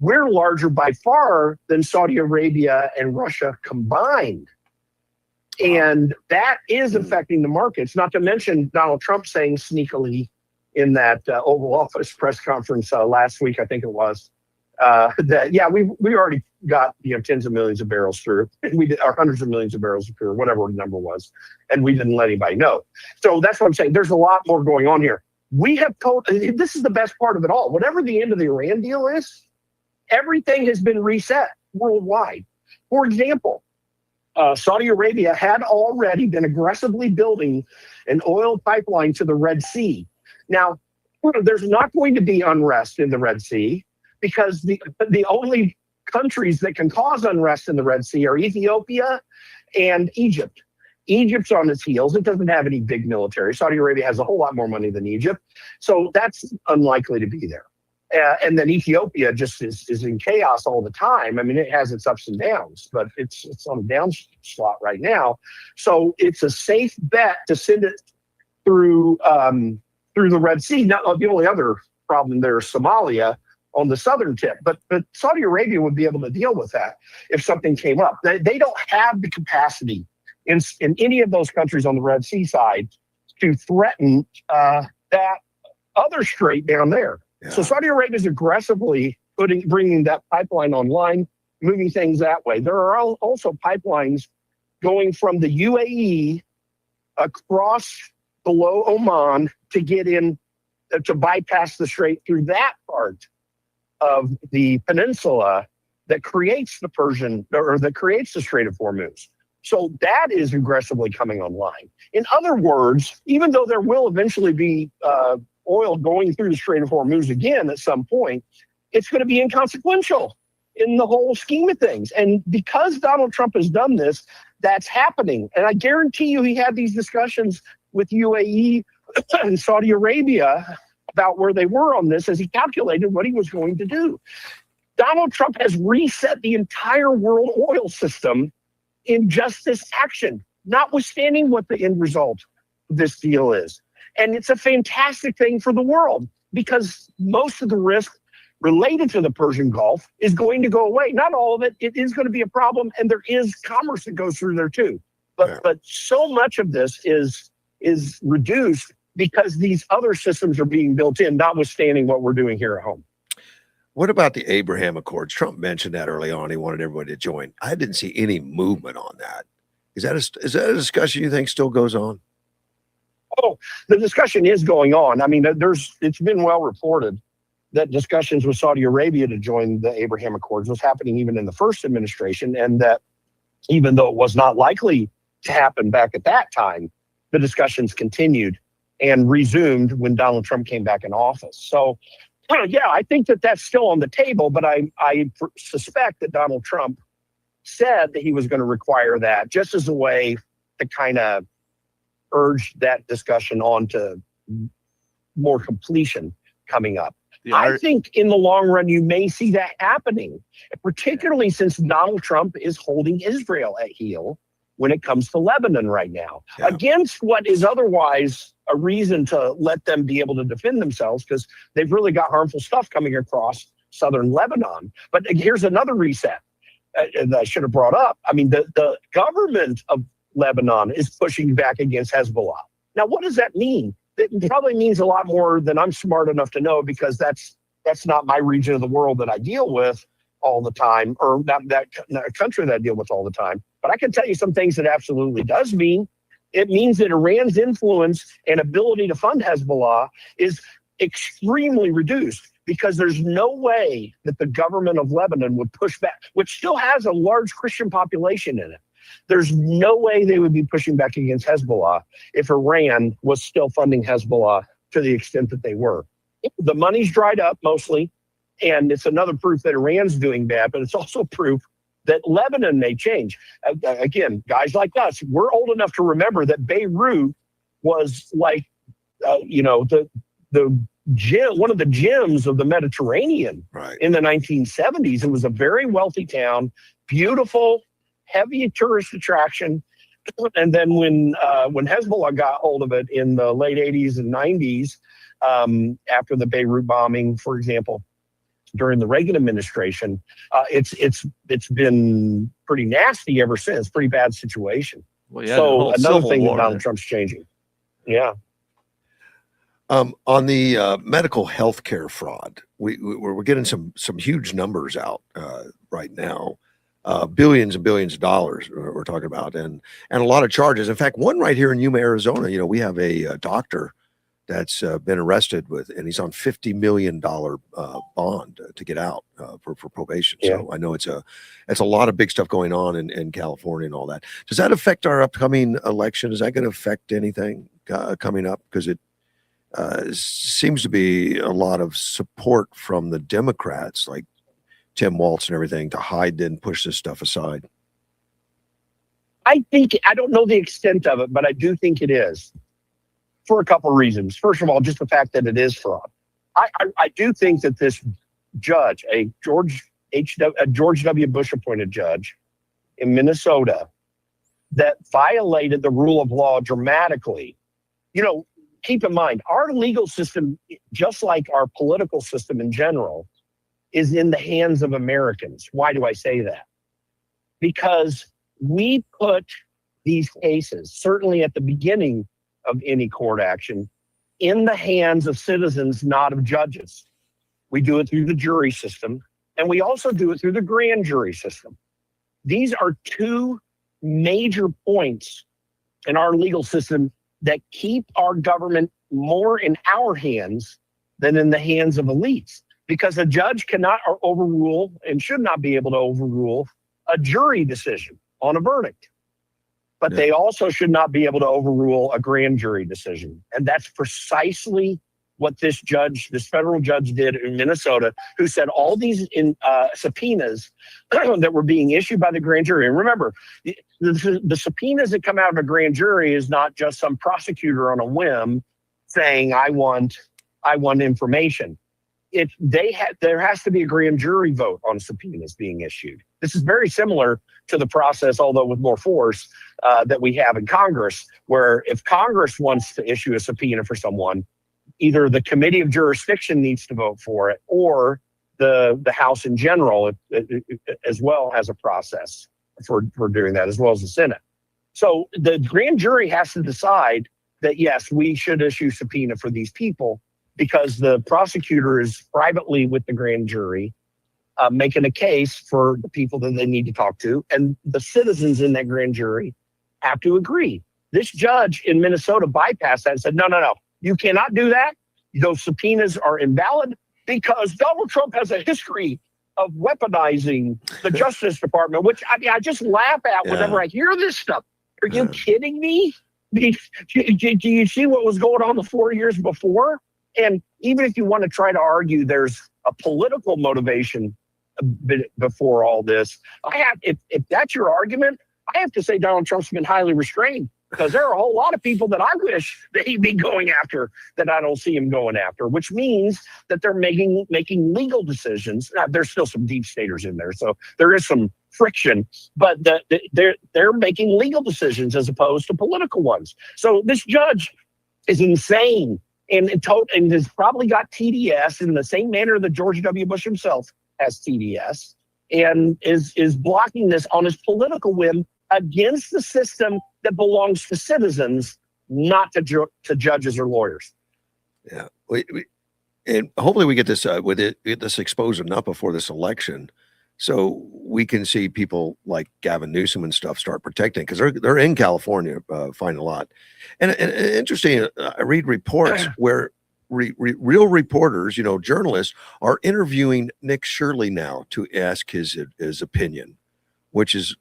we're larger by far than Saudi Arabia and Russia combined. And that is affecting the markets, not to mention Donald Trump saying sneakily in that Oval Office press conference last week, I think it was, that, yeah, we already got, tens of millions of barrels through, and we did, or hundreds of millions of barrels through, whatever the number was, and we didn't let anybody know. So that's what I'm saying. There's a lot more going on here. We have told, this is the best part of it all. Whatever the end of the Iran deal is, everything has been reset worldwide. For example, Saudi Arabia had already been aggressively building an oil pipeline to the Red Sea. Now, there's not going to be unrest in the Red Sea because the only countries that can cause unrest in the Red Sea are Ethiopia and Egypt. Egypt's on its heels. It doesn't have any big military. Saudi Arabia has a whole lot more money than Egypt. So that's unlikely to be there. And then Ethiopia just is in chaos all the time. I mean, it has its ups and downs, but it's on a down slot right now. So it's a safe bet to send it through the Red Sea. Now, the only other problem there is Somalia on the southern tip, but Saudi Arabia would be able to deal with that if something came up. They don't have the capacity in any of those countries on the Red Sea side to threaten that other strait down there. Yeah. So Saudi Arabia is aggressively bringing that pipeline online, moving things that way. There are also pipelines going from the UAE across below Oman to get in, to bypass the strait through that part of the peninsula that creates the Persian, or that creates the Strait of Hormuz. So that is aggressively coming online. In other words, even though there will eventually be oil going through the Strait of Hormuz again at some point, it's going to be inconsequential in the whole scheme of things. And because Donald Trump has done this, that's happening. And I guarantee you he had these discussions with UAE and Saudi Arabia about where they were on this as he calculated what he was going to do. Donald Trump has reset the entire world oil system in just this action, notwithstanding what the end result of this deal is. And it's a fantastic thing for the world because most of the risk related to the Persian Gulf is going to go away. Not all of it. It is going to be a problem, and there is commerce that goes through there too. But so much of this is reduced because these other systems are being built in, notwithstanding what we're doing here at home. What about the Abraham Accords? Trump mentioned that early on. He wanted everybody to join. I didn't see any movement on that. Is that a discussion you think still goes on? Oh, the discussion is going on. I mean, it's been well reported that discussions with Saudi Arabia to join the Abraham Accords was happening even in the first administration, and that even though it was not likely to happen back at that time, the discussions continued and resumed when Donald Trump came back in office. So, yeah, I think that that's still on the table, but I suspect that Donald Trump said that he was going to require that just as a way to kind of urge that discussion on to more completion coming up. I think in the long run, you may see that happening, particularly since Donald Trump is holding Israel at heel when it comes to Lebanon right now, against what is otherwise a reason to let them be able to defend themselves because they've really got harmful stuff coming across southern Lebanon. But here's another reset that I should have brought up. I mean, the government of Lebanon is pushing back against Hezbollah. Now, what does that mean? It probably means a lot more than I'm smart enough to know because that's not my region of the world that I deal with all the time, or not that country that I deal with all the time. But I can tell you some things that absolutely does mean. It means that Iran's influence and ability to fund Hezbollah is extremely reduced because there's no way that the government of Lebanon would push back, which still has a large Christian population in it. There's no way they would be pushing back against Hezbollah if Iran was still funding Hezbollah to the extent that they were. The money's dried up mostly, and it's another proof that Iran's doing bad, but it's also proof that Lebanon may change. Again, guys like us, we're old enough to remember that Beirut was like, the gem, one of the gems of the Mediterranean in the 1970s. It was a very wealthy town, beautiful, heavy tourist attraction. And then when Hezbollah got hold of it in the late 80s and 90s, after the Beirut bombing, for example, during the Reagan administration, it's been pretty nasty ever since. Pretty bad situation. Well, yeah, so another thing war that Donald Trump's changing. Yeah. On the medical health care fraud, we're getting some huge numbers out right now. Billions and billions of dollars we're talking about, and a lot of charges. In fact, one right here in Yuma, Arizona, we have a doctor that's been arrested and he's on $50 million bond to get out for probation. Yeah. So I know it's a lot of big stuff going on in California and all that. Does that affect our upcoming election? Is that going to affect anything coming up? Because it seems to be a lot of support from the Democrats, like Tim Walz and everything, to hide and push this stuff aside. I don't know the extent of it, but I do think it is for a couple of reasons. First of all, just the fact that it is fraud. I do think that this judge, a George W. Bush appointed judge in Minnesota, that violated the rule of law dramatically. Keep in mind, our legal system, just like our political system in general, is in the hands of Americans. Why do I say that? Because we put these cases, certainly at the beginning of any court action, in the hands of citizens, not of judges. We do it through the jury system, and we also do it through the grand jury system. These are two major points in our legal system that keep our government more in our hands than in the hands of elites. Because a judge cannot overrule and should not be able to overrule a jury decision on a verdict. but they also should not be able to overrule a grand jury decision. And that's precisely what this federal judge did in Minnesota, who said all these subpoenas that were being issued by the grand jury. And remember, the subpoenas that come out of a grand jury is not just some prosecutor on a whim saying, I want information. There has to be a grand jury vote on subpoenas being issued. This is very similar to the process, although with more force, that we have in Congress, where if Congress wants to issue a subpoena for someone, either the committee of jurisdiction needs to vote for it, or the House in general as well has a process for doing that, as well as the Senate. So the grand jury has to decide that, yes, we should issue subpoena for these people, because the prosecutor is privately with the grand jury making a case for the people that they need to talk to, and the citizens in that grand jury have to agree. This judge in Minnesota bypassed that and said, no, you cannot do that. Those subpoenas are invalid because Donald Trump has a history of weaponizing the Justice Department, which I just laugh at whenever I hear this stuff. Are you kidding me? Do you see what was going on the 4 years before? And even if you want to try to argue there's a political motivation before all this, if that's your argument, I have to say Donald Trump's been highly restrained, because there are a whole lot of people that I wish that he'd be going after that I don't see him going after, which means that they're making legal decisions. Now, there's still some deep staters in there, so there is some friction, but they're making legal decisions as opposed to political ones. So this judge is insane and has probably got TDS in the same manner that George W. Bush himself has TDS, and is blocking this on his political whim against the system that belongs to citizens, not to judges or lawyers. Yeah, and hopefully we get this get this exposed enough before this election, so we can see people like Gavin Newsom and stuff start protecting, because they're in California, find a lot. And interesting, I read reports where real reporters, journalists, are interviewing Nick Shirley now to ask his opinion, which is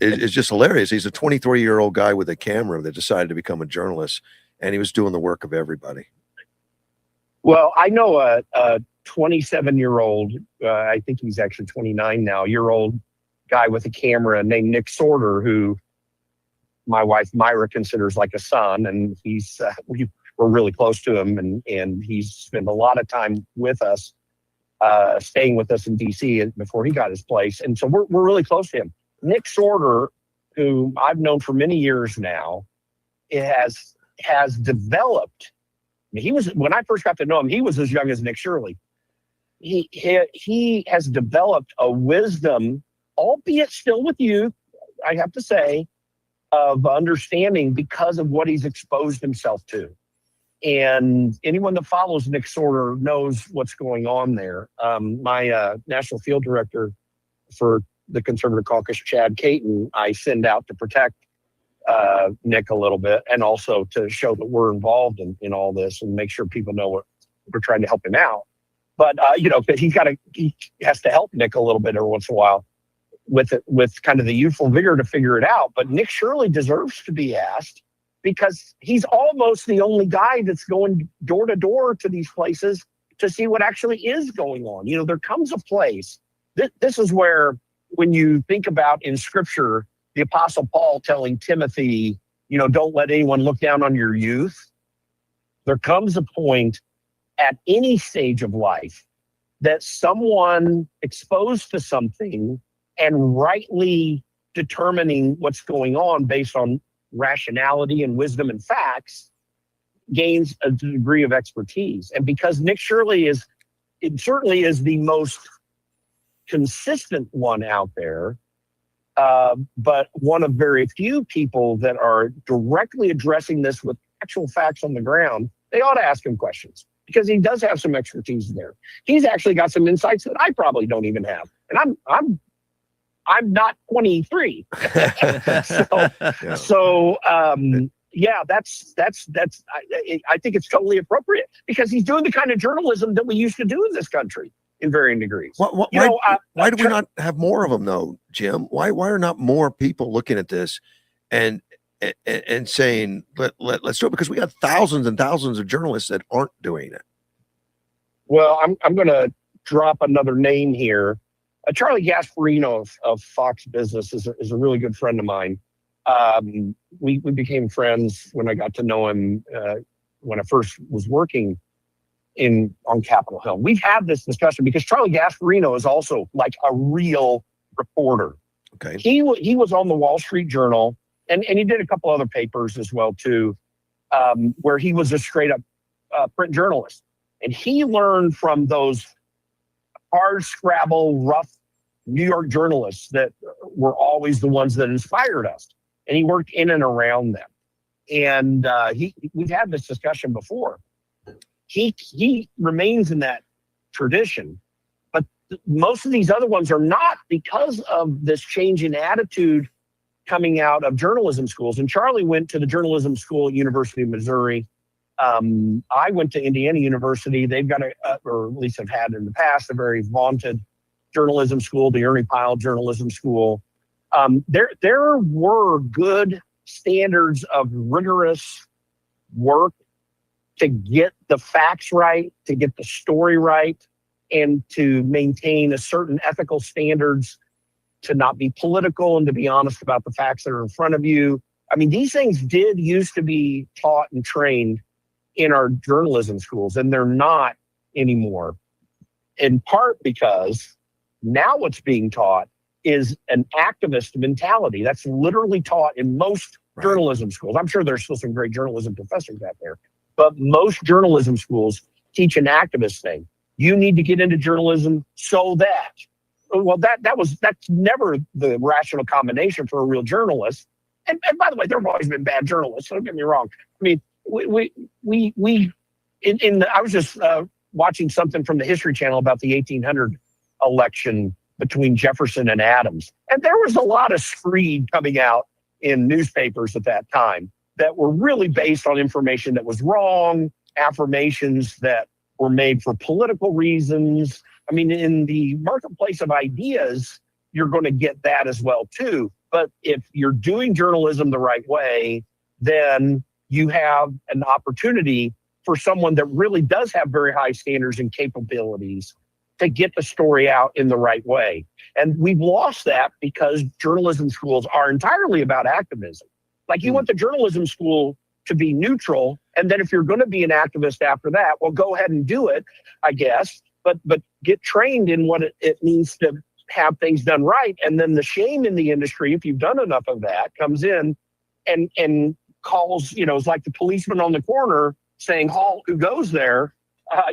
just hilarious. He's a 23-year-old guy with a camera that decided to become a journalist, and he was doing the work of everybody. Well, I know a 27-year-old, I think he's actually 29 now, year-old guy with a camera named Nick Sorter, who my wife Myra considers like a son, and we're really close to him, and he's spent a lot of time with us, staying with us in DC before he got his place. And so we're really close to him. Nick Sorter, who I've known for many years now, has developed. When I first got to know him, he was as young as Nick Shirley. He has developed a wisdom, albeit still with youth, I have to say, of understanding because of what he's exposed himself to. And anyone that follows Nick Sorter knows what's going on there. My national field director for the Conservative Caucus, Chad Caton, I send out to protect Nick a little bit, and also to show that we're involved in all this and make sure people know what we're trying to help him out. But he has to help Nick a little bit every once in a while with kind of the youthful vigor to figure it out. But Nick Shirley deserves to be asked, because he's almost the only guy that's going door to door to these places to see what actually is going on. There comes a place. This is where, when you think about in Scripture, the Apostle Paul telling Timothy, don't let anyone look down on your youth. There comes a point at any stage of life that someone exposed to something and rightly determining what's going on based on rationality and wisdom and facts gains a degree of expertise. And because Nick Shirley certainly is the most consistent one out there, but one of very few people that are directly addressing this with actual facts on the ground, they ought to ask him questions, because he does have some expertise there. He's actually got some insights that I probably don't even have. And I'm not 23. I think it's totally appropriate, because he's doing the kind of journalism that we used to do in this country in varying degrees. Why do we not have more of them, though, Jim? Why are not more people looking at this and and saying, let's do it, because we got thousands and thousands of journalists that aren't doing it. Well, I'm going to drop another name here. Charlie Gasparino of Fox Business is a really good friend of mine. We became friends when I got to know him when I first was working on Capitol Hill. We've had this discussion because Charlie Gasparino is also like a real reporter. Okay. He was on the Wall Street Journal, and he did a couple other papers as well too, where he was a straight up print journalist, and he learned from those hard scrabble, rough New York journalists that were always the ones that inspired us, and he worked in and around them. And we've had this discussion before. He remains in that tradition, but most of these other ones are not, because of this change in attitude coming out of journalism schools. And Charlie went to the journalism school at University of Missouri. I went to Indiana University. They've got or at least have had in the past, a very vaunted journalism school, the Ernie Pyle Journalism School. There were good standards of rigorous work to get the facts right, to get the story right, and to maintain a certain ethical standards, to not be political and to be honest about the facts that are in front of you. I mean, these things did used to be taught and trained in our journalism schools, and they're not anymore. In part because now what's being taught is an activist mentality. That's literally taught in most journalism schools. I'm sure there's still some great journalism professors out there, but most journalism schools teach an activist thing. You need to get into journalism so that, well, that's never the rational combination for a real journalist. And by the way, there have always been bad journalists, so don't get me wrong. I mean, I was just watching something from the History Channel about the 1800 election between Jefferson and Adams. And there was a lot of screed coming out in newspapers at that time that were really based on information that was wrong, affirmations that were made for political reasons. I mean, in the marketplace of ideas, you're going to get that as well too. But if you're doing journalism the right way, then you have an opportunity for someone that really does have very high standards and capabilities to get the story out in the right way. And we've lost that because journalism schools are entirely about activism. Like, you went to journalism school to be neutral, and then if you're going to be an activist after that, well, go ahead and do it, I guess, but get trained in what it means to have things done right. And then the shame in the industry, if you've done enough of that, comes in and calls, it's like the policeman on the corner saying, halt, who goes there,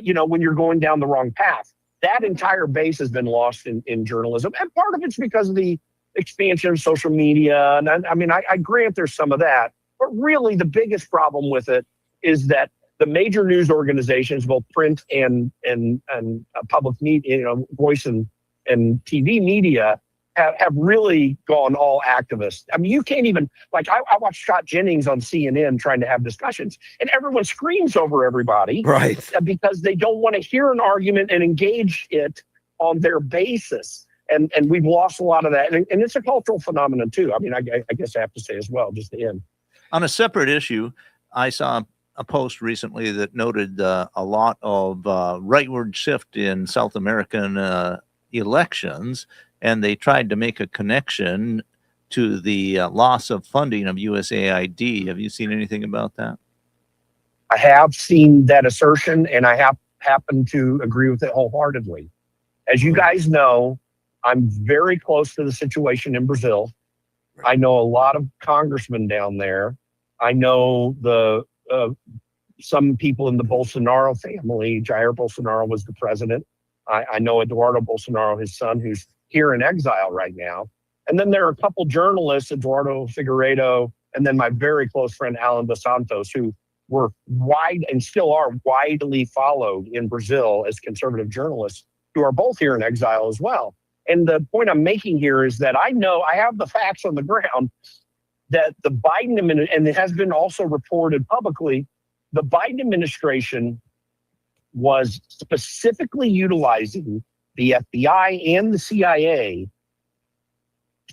when you're going down the wrong path. That entire base has been lost in journalism. And part of it's because of the expansion of social media. And I grant there's some of that, but really the biggest problem with it is that the major news organizations, both print and public media, voice and TV media, have really gone all activist. I mean, you can't even, I watched Scott Jennings on CNN trying to have discussions, and everyone screams over everybody, Right? Because they don't want to hear an argument and engage it on their basis. And we've lost a lot of that. And it's a cultural phenomenon too. I mean, I guess I have to say as well, just to end. On a separate issue, I saw a post recently that noted a lot of rightward shift in South American elections, and they tried to make a connection to the loss of funding of USAID. Have you seen anything about that? I have seen that assertion, and I happen to agree with it wholeheartedly. As you guys know, I'm very close to the situation in Brazil. I know a lot of congressmen down there. I know some people in the Bolsonaro family. Jair Bolsonaro was the president. I know Eduardo Bolsonaro, his son, who's here in exile right now. And then there are a couple journalists, Eduardo Figueiredo, and then my very close friend, Alan dos Santos, who were wide and still are widely followed in Brazil as conservative journalists, who are both here in exile as well. And the point I'm making here is that I have the facts on the ground that the Biden administration, and it has been also reported publicly, the Biden administration was specifically utilizing the FBI and the CIA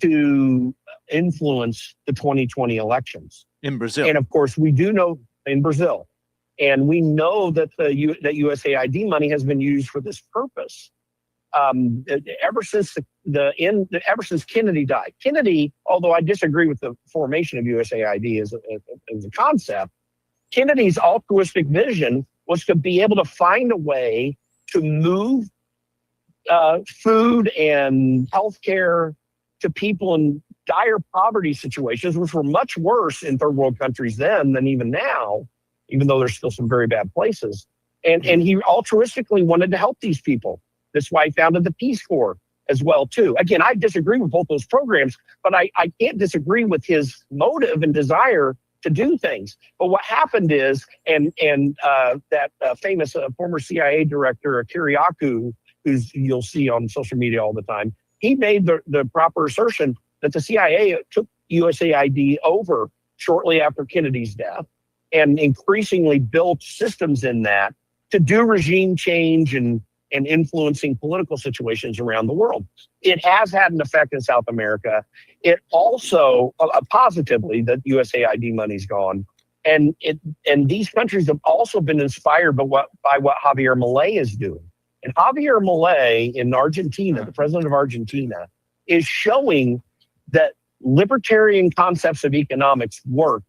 to influence the 2020 elections. In Brazil. And of course, we do know in Brazil, and we know that that USAID money has been used for this purpose. Ever since ever since Kennedy died. Kennedy, although I disagree with the formation of USAID as a concept, Kennedy's altruistic vision was to be able to find a way to move food and healthcare to people in dire poverty situations, which were much worse in third world countries then than even now, even though there's still some very bad places. And he altruistically wanted to help these people. That's why he founded the Peace Corps as well, too. Again, I disagree with both those programs, but I can't disagree with his motive and desire to do things. But what happened is, that famous former CIA director, Kiriakou, who's you'll see on social media all the time, he made the proper assertion that the CIA took USAID over shortly after Kennedy's death and increasingly built systems in that to do regime change and influencing political situations around the world. It has had an effect in South America. It also, positively, that USAID money's gone. And these countries have also been inspired by what Javier Milei is doing. And Javier Milei in Argentina, the president of Argentina, is showing that libertarian concepts of economics work.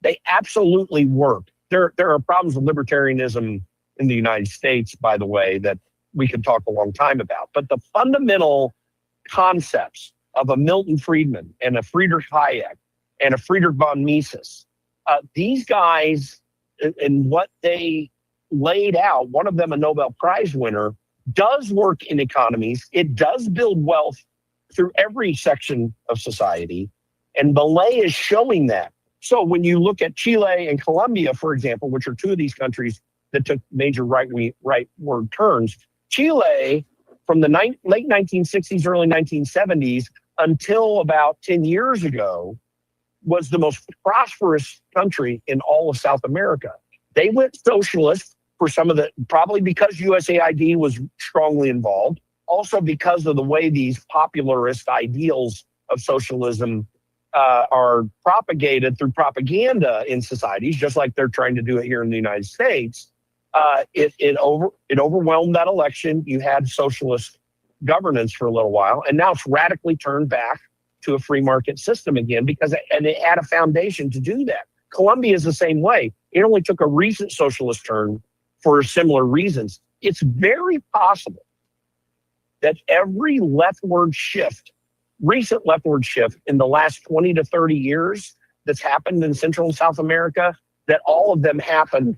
They absolutely work. There are problems with libertarianism in the United States, by the way, that we could talk a long time about. But the fundamental concepts of a Milton Friedman and a Friedrich Hayek and a Friedrich von Mises, these guys and what they laid out, one of them a Nobel Prize winner, does work in economies. It does build wealth through every section of society. And Milei is showing that. So when you look at Chile and Colombia, for example, which are two of these countries that took major rightward turns, Chile, from the late 1960s, early 1970s, until about 10 years ago, was the most prosperous country in all of South America. They went socialist for some of the, probably because USAID was strongly involved, also because of the way these popularist ideals of socialism are propagated through propaganda in societies, just like they're trying to do it here in the United States. It overwhelmed that election. You had socialist governance for a little while, and now it's radically turned back to a free market system again and it had a foundation to do that. Colombia is the same way. It only took a recent socialist turn for similar reasons. It's very possible that every recent leftward shift in the last 20 to 30 years that's happened in Central and South America, that all of them happened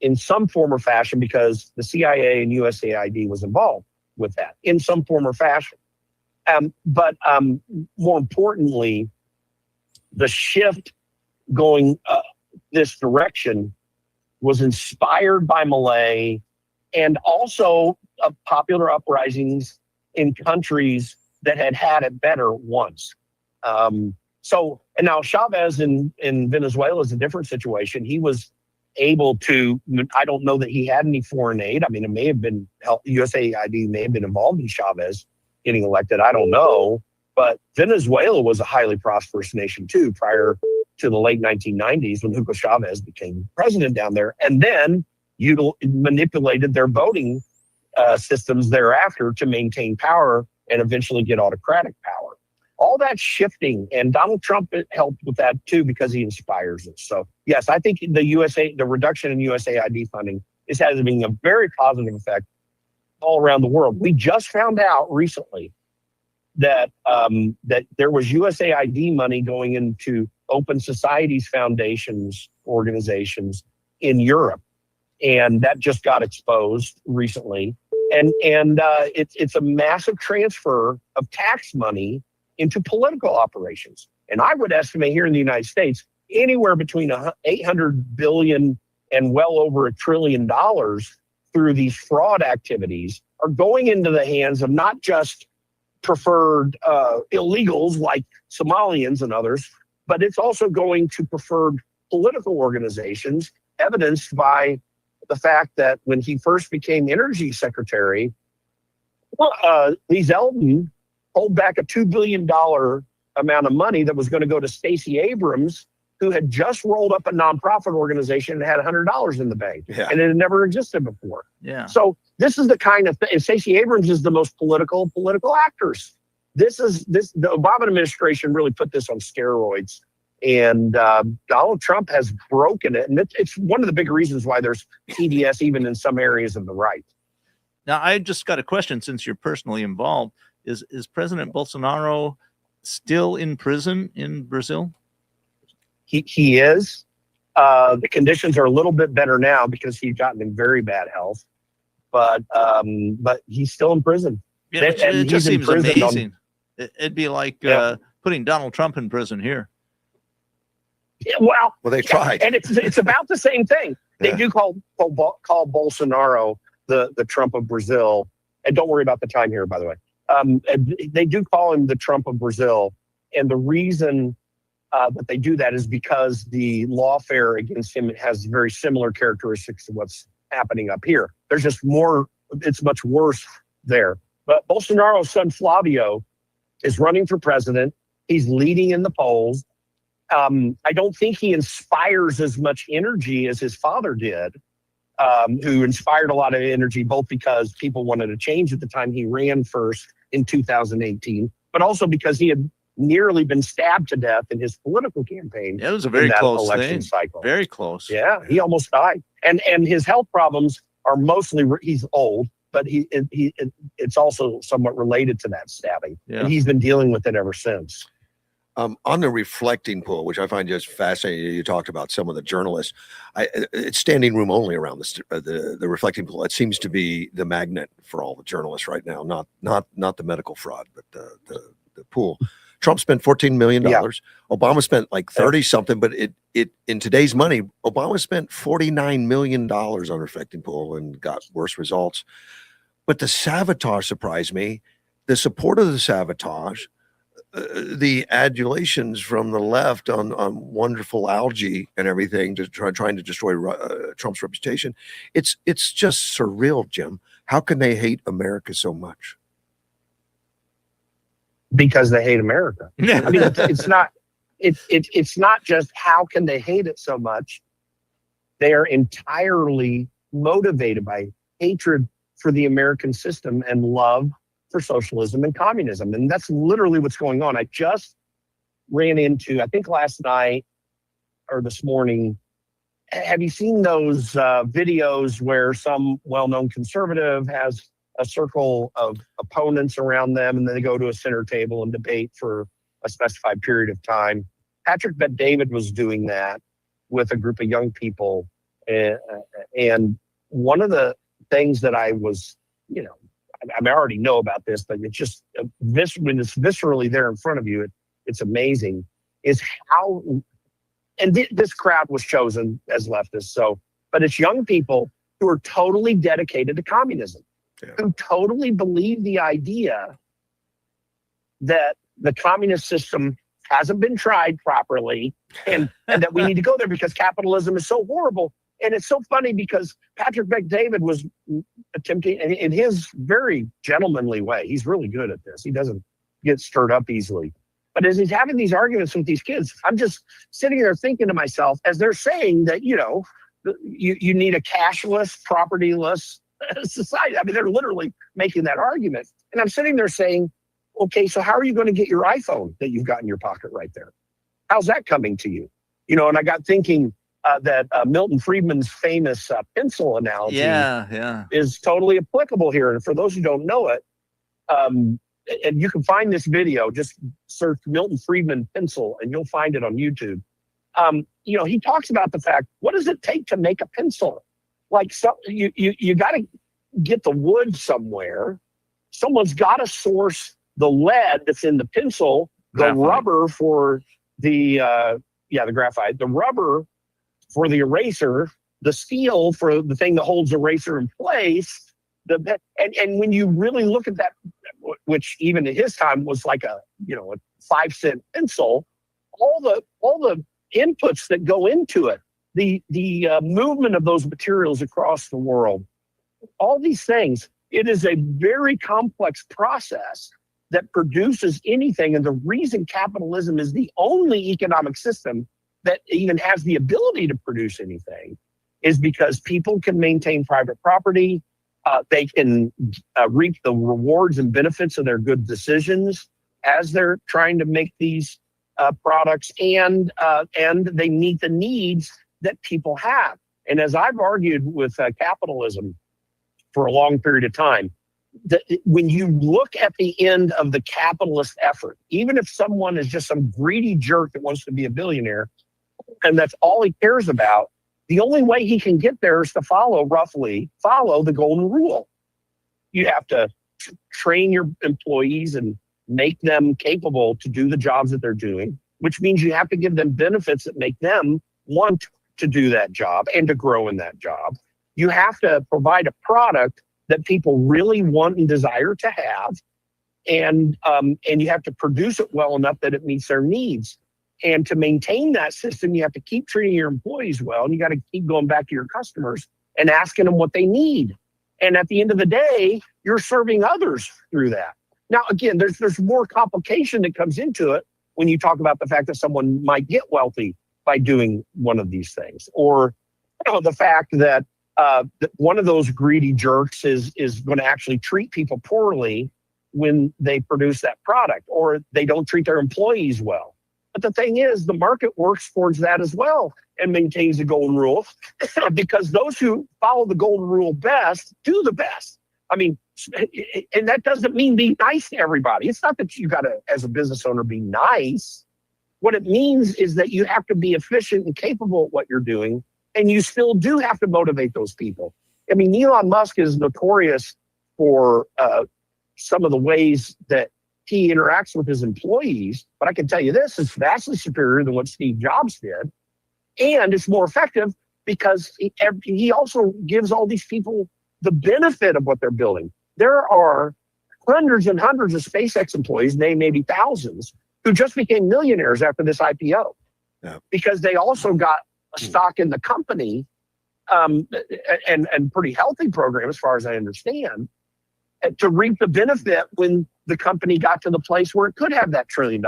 in some form or fashion because the CIA and USAID was involved with that in some form or fashion. But more importantly, the shift going this direction was inspired by Milei and also popular uprisings in countries that had it better once. And now Chavez in Venezuela is a different situation. He was able to, I don't know that he had any foreign aid. I mean, it may have been, USAID may have been involved in Chavez getting elected. I don't know. But Venezuela was a highly prosperous nation too, prior to the late 1990s when Hugo Chavez became president down there. And then manipulated their voting systems thereafter to maintain power and eventually get autocratic power. All that shifting, and Donald Trump helped with that too because he inspires us. So yes, I think the reduction in USAID funding is having a very positive effect all around the world. We just found out recently that that there was USAID money going into Open Societies Foundations organizations in Europe, and that just got exposed recently. And it's a massive transfer of tax money into political operations. And I would estimate here in the United States, anywhere between $800 billion and well over $1 trillion through these fraud activities are going into the hands of not just preferred illegals like Somalians and others, but it's also going to preferred political organizations, evidenced by the fact that when he first became energy secretary, Lee Zeldin pulled back a $2 billion amount of money that was going to go to Stacey Abrams, who had just rolled up a nonprofit organization and had $100 in the bank, Yeah. and it had never existed before. Yeah. So this is the kind of thing. And Stacey Abrams is the most political actors. The Obama administration really put this on steroids, and Donald Trump has broken it. And it's one of the big reasons why there's TDS even in some areas of the right. Now, I just got a question since you're personally involved. Is President Bolsonaro still in prison in Brazil? He is. The conditions are a little bit better now because he's gotten in very bad health, but he's still in prison. Yeah, it And just he's in seems prison on- amazing. It'd be like Yeah. putting Donald Trump in prison here. Yeah, well, Well, they tried. and it's about the same thing. They Yeah. do call Bolsonaro the Trump of Brazil, and don't worry about the time here, by the way. And they do call him the Trump of Brazil, and the reason that they do that is because the lawfare against him has very similar characteristics to what's happening up here. There's just more; it's much worse there. But Bolsonaro's son Flavio is running for president. He's leading in the polls. I don't think he inspires as much energy as his father did, who inspired a lot of energy, both because people wanted a change at the time he ran first in 2018, but also because he had nearly been stabbed to death in his political campaign. Yeah, it was a very in that close election thing. cycle. Very close. Yeah, he almost died, and his health problems are mostly he's old, but it's also somewhat related to that stabbing, Yeah. and he's been dealing with it ever since. On the reflecting pool, which I find just fascinating, you talked about some of the journalists. It's standing room only around the reflecting pool. It seems to be the magnet for all the journalists right now. Not the medical fraud, but the pool. Trump spent $14 million. Yeah. Obama spent like 30 something, but it in today's money, Obama spent $49 million on reflecting pool and got worse results. But the sabotage surprised me. The support of the sabotage. The adulations from the left on wonderful algae and everything to trying to destroy Trump's reputation. It's just surreal, Jim. How can they hate America so much? Because they hate America. I mean, it's not just how can they hate it so much. They are entirely motivated by hatred for the American system and love for socialism and communism. And that's literally what's going on. I just ran into, I think last night or this morning, have you seen those videos where some well-known conservative has a circle of opponents around them and then they go to a center table and debate for a specified period of time? Patrick Bet-David was doing that with a group of young people. And one of the things that I was, I already know about this, but it's just when it's viscerally there in front of you, it's amazing. Is how, and this crowd was chosen as leftists. But it's young people who are totally dedicated to communism, who totally believe the idea that the communist system hasn't been tried properly, and that we need to go there because capitalism is so horrible. And it's so funny because Patrick Bet-David was attempting, in his very gentlemanly way, he's really good at this. He doesn't get stirred up easily. But as he's having these arguments with these kids, I'm just sitting there thinking to myself, as they're saying that, you need a cashless, propertyless society. I mean, they're literally making that argument. And I'm sitting there saying, okay, so how are you going to get your iPhone that you've got in your pocket right there? How's that coming to you? And I got thinking, that Milton Friedman's famous pencil analogy is totally applicable here. And for those who don't know it, and you can find this video, just search Milton Friedman pencil and you'll find it on YouTube. He talks about the fact, what does it take to make a pencil? Like, you got to get the wood somewhere. Someone's got to source the lead that's in the pencil, the rubber for the graphite, the rubber for the eraser, the steel for the thing that holds the eraser in place. And when you really look at that, which even at his time was like a 5-cent pencil, all the inputs that go into it, the movement of those materials across the world, all these things, it is a very complex process. that produces anything. And the reason capitalism is the only economic system that even has the ability to produce anything is because people can maintain private property. They can reap the rewards and benefits of their good decisions as they're trying to make these products, and they meet the needs that people have. And as I've argued with capitalism for a long period of time, that when you look at the end of the capitalist effort, even if someone is just some greedy jerk that wants to be a billionaire, and that's all he cares about, the only way he can get there is to follow the golden rule. You have to train your employees and make them capable to do the jobs that they're doing, which means you have to give them benefits that make them want to do that job and to grow in that job. You have to provide a product that people really want and desire to have, and you have to produce it well enough that it meets their needs. And to maintain that system, you have to keep treating your employees well, and you got to keep going back to your customers and asking them what they need. And at the end of the day, you're serving others through that. Now, again, there's more complication that comes into it when you talk about the fact that someone might get wealthy by doing one of these things, or the fact that one of those greedy jerks is going to actually treat people poorly when they produce that product, or they don't treat their employees well. But the thing is, the market works towards that as well and maintains the golden rule because those who follow the golden rule best do the best. I mean, and that doesn't mean be nice to everybody. It's not that you got to, as a business owner, be nice. What it means is that you have to be efficient and capable at what you're doing, and you still do have to motivate those people. I mean, Elon Musk is notorious for some of the ways that he interacts with his employees, but I can tell you this, it's vastly superior than what Steve Jobs did. And it's more effective because he also gives all these people the benefit of what they're building. There are hundreds and hundreds of SpaceX employees, maybe thousands, who just became millionaires after this IPO because they also got a stock in the company, and pretty healthy program as far as I understand, to reap the benefit when the company got to the place where it could have that $1 trillion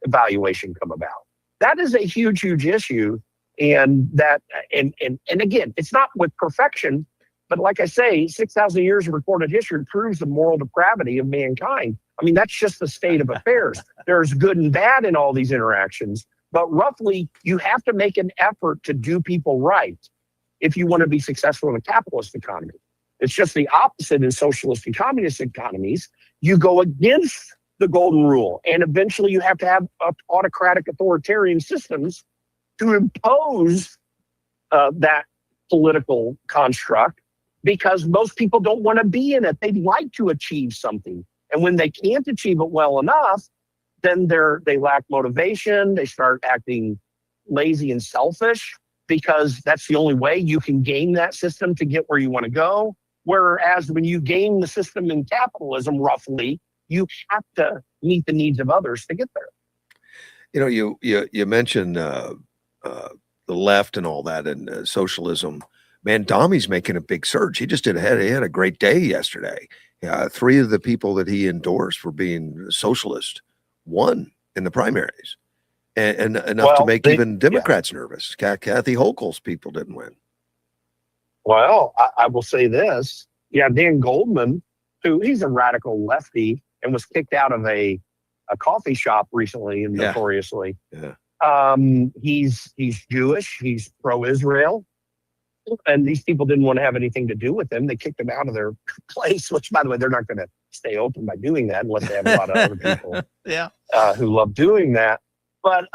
valuation come about. That is a huge, huge issue. And again, it's not with perfection, but like I say, 6,000 years of recorded history proves the moral depravity of mankind. I mean, that's just the state of affairs. There's good and bad in all these interactions, but roughly you have to make an effort to do people right if you want to be successful in a capitalist economy. It's just the opposite in socialist and communist economies. You go against the golden rule, and eventually you have to have autocratic authoritarian systems to impose that political construct, because most people don't want to be in it. They'd like to achieve something. And when they can't achieve it well enough, then they lack motivation. They start acting lazy and selfish because that's the only way you can game that system to get where you want to go. Whereas when you game the system in capitalism, roughly, you have to meet the needs of others to get there. You know, you mentioned the left and all that, and socialism. Man, Domi's making a big surge. He just he had a great day yesterday. 3 of the people that he endorsed for being socialist won in the primaries, and enough to make even Democrats nervous. Kathy Hochul's people didn't win. Well, I will say this. Yeah, Dan Goldman, he's a radical lefty and was kicked out of a coffee shop recently, notoriously. Yeah. He's Jewish. He's pro-Israel. And these people didn't want to have anything to do with him. They kicked him out of their place, which, by the way, they're not going to stay open by doing that unless they have a lot of other people who love doing that. But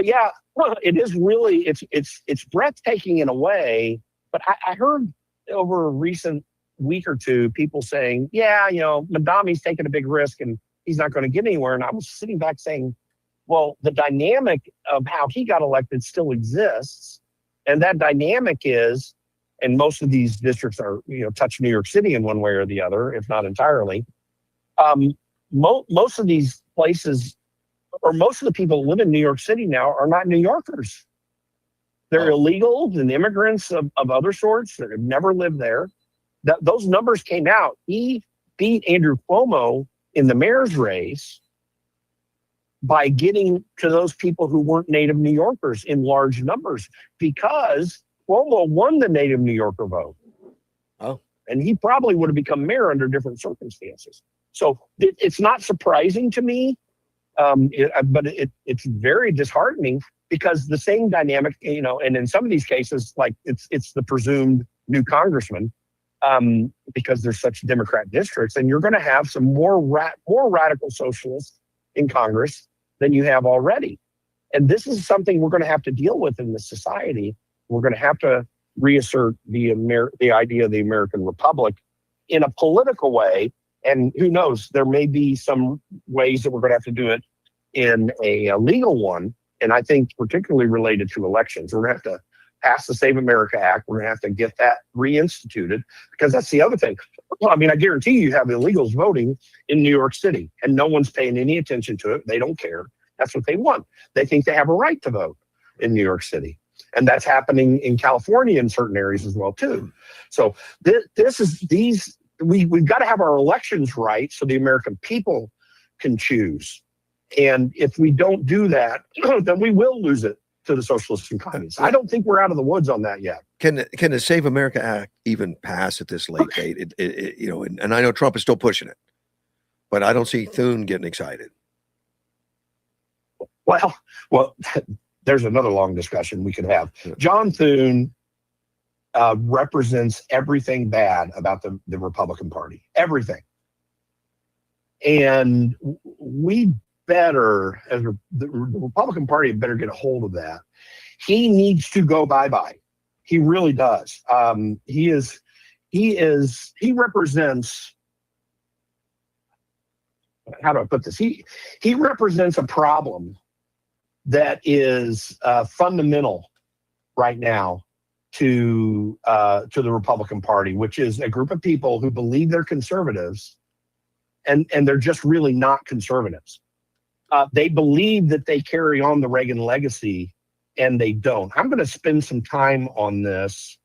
yeah, well, it is really, it's breathtaking in a way. But I heard over a recent week or two, people saying, Madami's taking a big risk and he's not going to get anywhere. And I was sitting back saying, well, the dynamic of how he got elected still exists. And that dynamic is, and most of these districts are, touch New York City in one way or the other, if not entirely. Most of these places, or most of the people who live in New York City now, are not New Yorkers. They're illegals and immigrants of other sorts that have never lived there. Those numbers came out. He beat Andrew Cuomo in the mayor's race by getting to those people who weren't native New Yorkers in large numbers, because Cuomo won the native New Yorker vote. Oh. And he probably would have become mayor under different circumstances. So it's not surprising to me, but it's very disheartening, because the same dynamic, and in some of these cases, like it's the presumed new congressman, because there's such Democrat districts, and you're going to have some more radical socialists in Congress than you have already. And this is something we're going to have to deal with in this society. We're going to have to reassert the idea of the American Republic in a political way. And who knows, there may be some ways that we're going to have to do it in a legal one. And I think particularly related to elections, we're going to have to pass the Save America Act. We're going to have to get that reinstituted, because that's the other thing. Well, I mean, I guarantee you have illegals voting in New York City, and no one's paying any attention to it. They don't care. That's what they want. They think they have a right to vote in New York City. And that's happening in California in certain areas as well, too. So we've got to have our elections right so the American people can choose. And if we don't do that, then we will lose it to the socialists and communists. I don't think we're out of the woods on that yet. Can the Save America Act even pass at this late date? And I know Trump is still pushing it, but I don't see Thune getting excited. Well, there's another long discussion we could have. Yeah. John Thune represents everything bad about the Republican Party, everything. And we better, as the Republican Party, better get a hold of that. He needs to go bye-bye. He really does. He represents, how do I put this? He represents a problem that is fundamental right now to the Republican Party, which is a group of people who believe they're conservatives, and they're just really not conservatives. They believe that they carry on the Reagan legacy, and they don't. I'm going to spend some time on this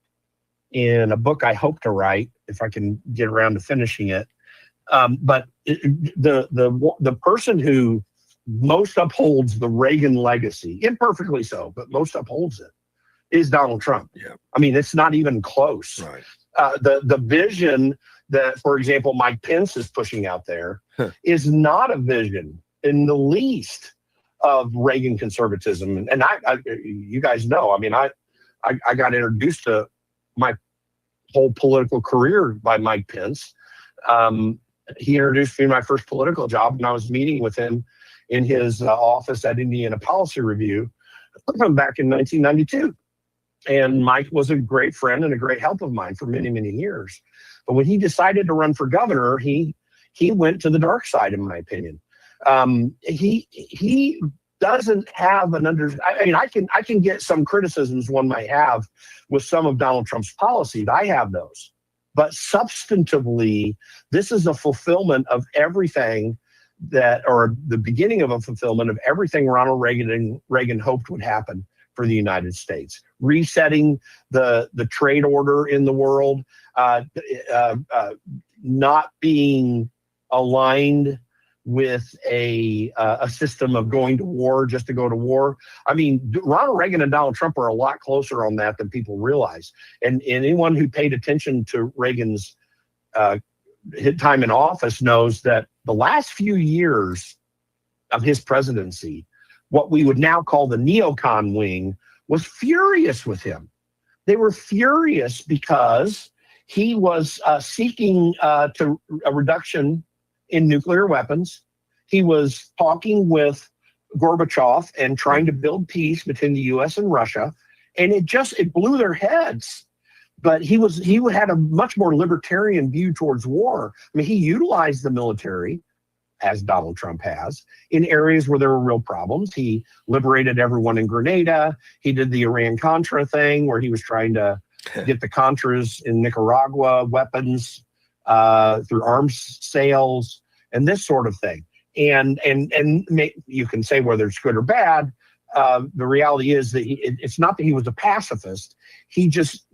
in a book I hope to write, if I can get around to finishing it. But the person who most upholds the Reagan legacy, imperfectly so, but most upholds it, is Donald Trump. Yeah. I mean, it's not even close. Right. The vision that, for example, Mike Pence is pushing out there is not a vision in the least of Reagan conservatism. And I you guys know, I mean, I got introduced to my whole political career by Mike Pence. He introduced me to my first political job, and I was meeting with him in his office at Indiana Policy Review back in 1992. And Mike was a great friend and a great help of mine for many, many years. But when he decided to run for governor, he went to the dark side, in my opinion. He doesn't have I mean, I can get some criticisms one might have with some of Donald Trump's policies. I have those. But substantively, this is a fulfillment of everything or the beginning of a fulfillment of everything Ronald Reagan hoped would happen for the United States. Resetting the trade order in the world, not being aligned with a system of going to war just to go to war. I mean, Ronald Reagan and Donald Trump are a lot closer on that than people realize. And anyone who paid attention to Reagan's time in office knows that the last few years of his presidency, what we would now call the neocon wing, was furious with him. They were furious because he was seeking a reduction in nuclear weapons. He was talking with Gorbachev and trying to build peace between the U.S. and Russia, and it blew their heads. But he had a much more libertarian view towards war. I mean, he utilized the military, as Donald Trump has, in areas where there were real problems. He liberated everyone in Grenada. He did the Iran-Contra thing, where he was trying to get the Contras in Nicaragua weapons through arms sales and this sort of thing. And you can say whether it's good or bad. The reality is that it's not that he was a pacifist. He just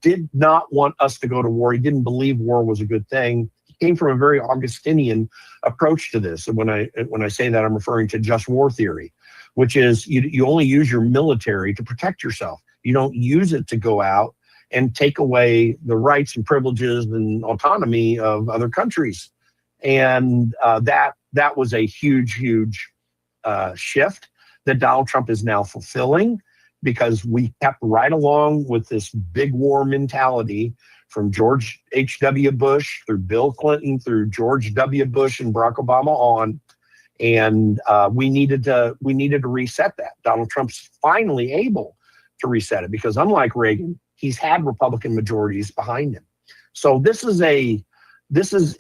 did not want us to go to war. He didn't believe war was a good thing. He came from a very Augustinian approach to this. And when I say that, I'm referring to just war theory, which is you only use your military to protect yourself. You don't use it to go out and take away the rights and privileges and autonomy of other countries. And that was a huge shift that Donald Trump is now fulfilling, because we kept right along with this big war mentality from George H.W. Bush through Bill Clinton through George W. Bush and Barack Obama on. And we needed to reset that. Donald Trump's finally able to reset it, because unlike Reagan, he's had Republican majorities behind him. So this is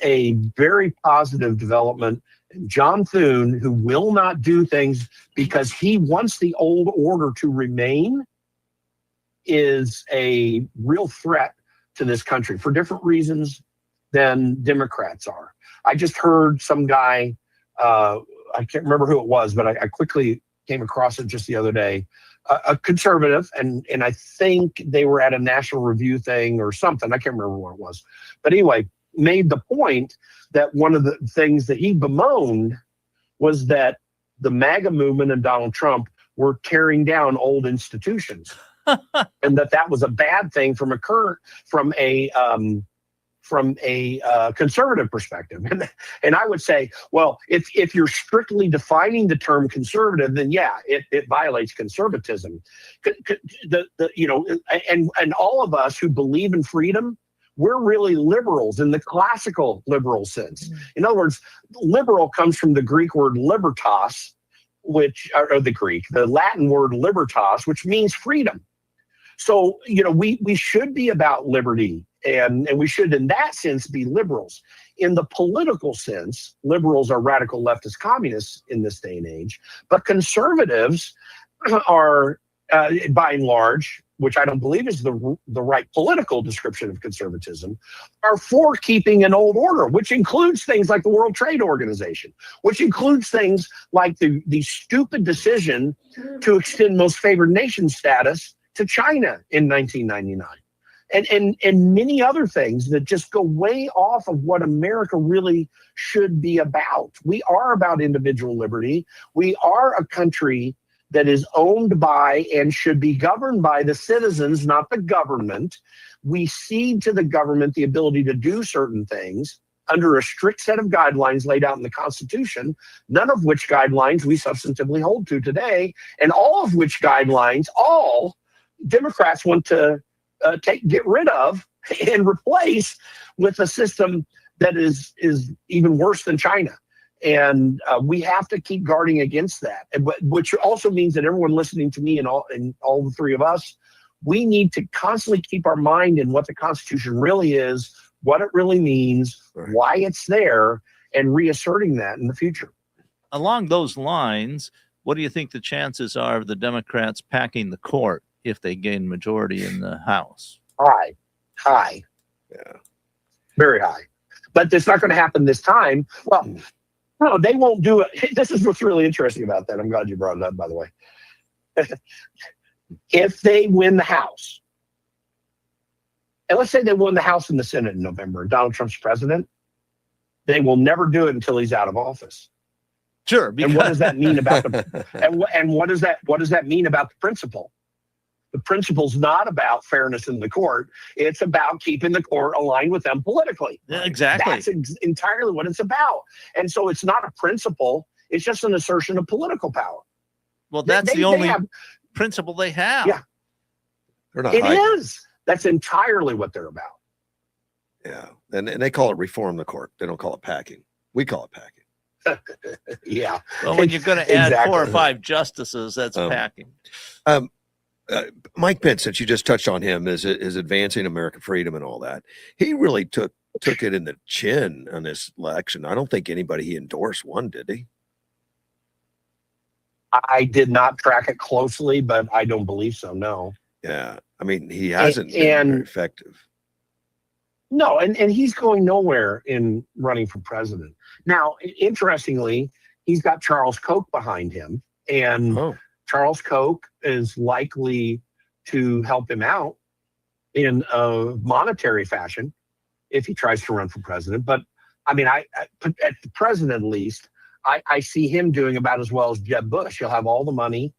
a very positive development. John Thune, who will not do things because he wants the old order to remain, is a real threat to this country for different reasons than Democrats are. I just heard some guy, I can't remember who it was, but I quickly came across it just the other day, a conservative, and I think they were at a National Review thing or something. I can't remember what it was. But anyway, made the point that one of the things that he bemoaned was that the MAGA movement and Donald Trump were tearing down old institutions, and that was a bad thing from a conservative perspective. And I would say, well, if you're strictly defining the term conservative, then yeah, it violates conservatism. And all of us who believe in freedom, we're really liberals in the classical liberal sense. In other words, liberal comes from the Greek word libertas, the Latin word libertas, which means freedom. So, we should be about liberty, and we should, in that sense, be liberals. In the political sense, liberals are radical leftist communists in this day and age, but conservatives are, by and large, which I don't believe is the right political description of conservatism, are for keeping an old order, which includes things like the World Trade Organization, which includes things like the stupid decision to extend most favored nation status to China in 1999. And many other things that just go way off of what America really should be about. We are about individual liberty. We are a country that is owned by and should be governed by the citizens, not the government. We cede to the government the ability to do certain things under a strict set of guidelines laid out in the Constitution, none of which guidelines we substantively hold to today, and all of which guidelines all Democrats want to get rid of and replace with a system that is even worse than China. And we have to keep guarding against that, which also means that everyone listening to me and all the three of us, we need to constantly keep our mind in what the Constitution really is, what it really means, why it's there, and reasserting that in the future. Along those lines, what do you think the chances are of the Democrats packing the court if they gain majority in the House? High. Yeah. Very high. But it's not going to happen this time. Well, no, they won't do it. This is what's really interesting about that. I'm glad you brought it up, by the way. If they win the House, and let's say they won the House and the Senate in November, and Donald Trump's president, they will never do it until he's out of office. Sure. And what does that mean about what does that mean about the principle? The principle's not about fairness in the court. It's about keeping the court aligned with them politically. Yeah, exactly. That's entirely what it's about. And so it's not a principle. It's just an assertion of political power. Well, that's the only principle they have. Yeah. It is. That's entirely what they're about. Yeah. And they call it reform the court. They don't call it packing. We call it packing. Yeah. Well, when you're going to add Exactly. 4 or 5 justices, that's packing. Mike Pence, since you just touched on him, is advancing American freedom and all that. He really took it in the chin on this election. I don't think anybody he endorsed won, did he? I did not track it closely, but I don't believe so. No. Yeah. I mean, he hasn't been very effective. No, and he's going nowhere in running for president. Now, interestingly, he's got Charles Koch behind him, and Charles Koch is likely to help him out in a monetary fashion if he tries to run for president. But I mean, at the president at least, I see him doing about as well as Jeb Bush. He'll have all the money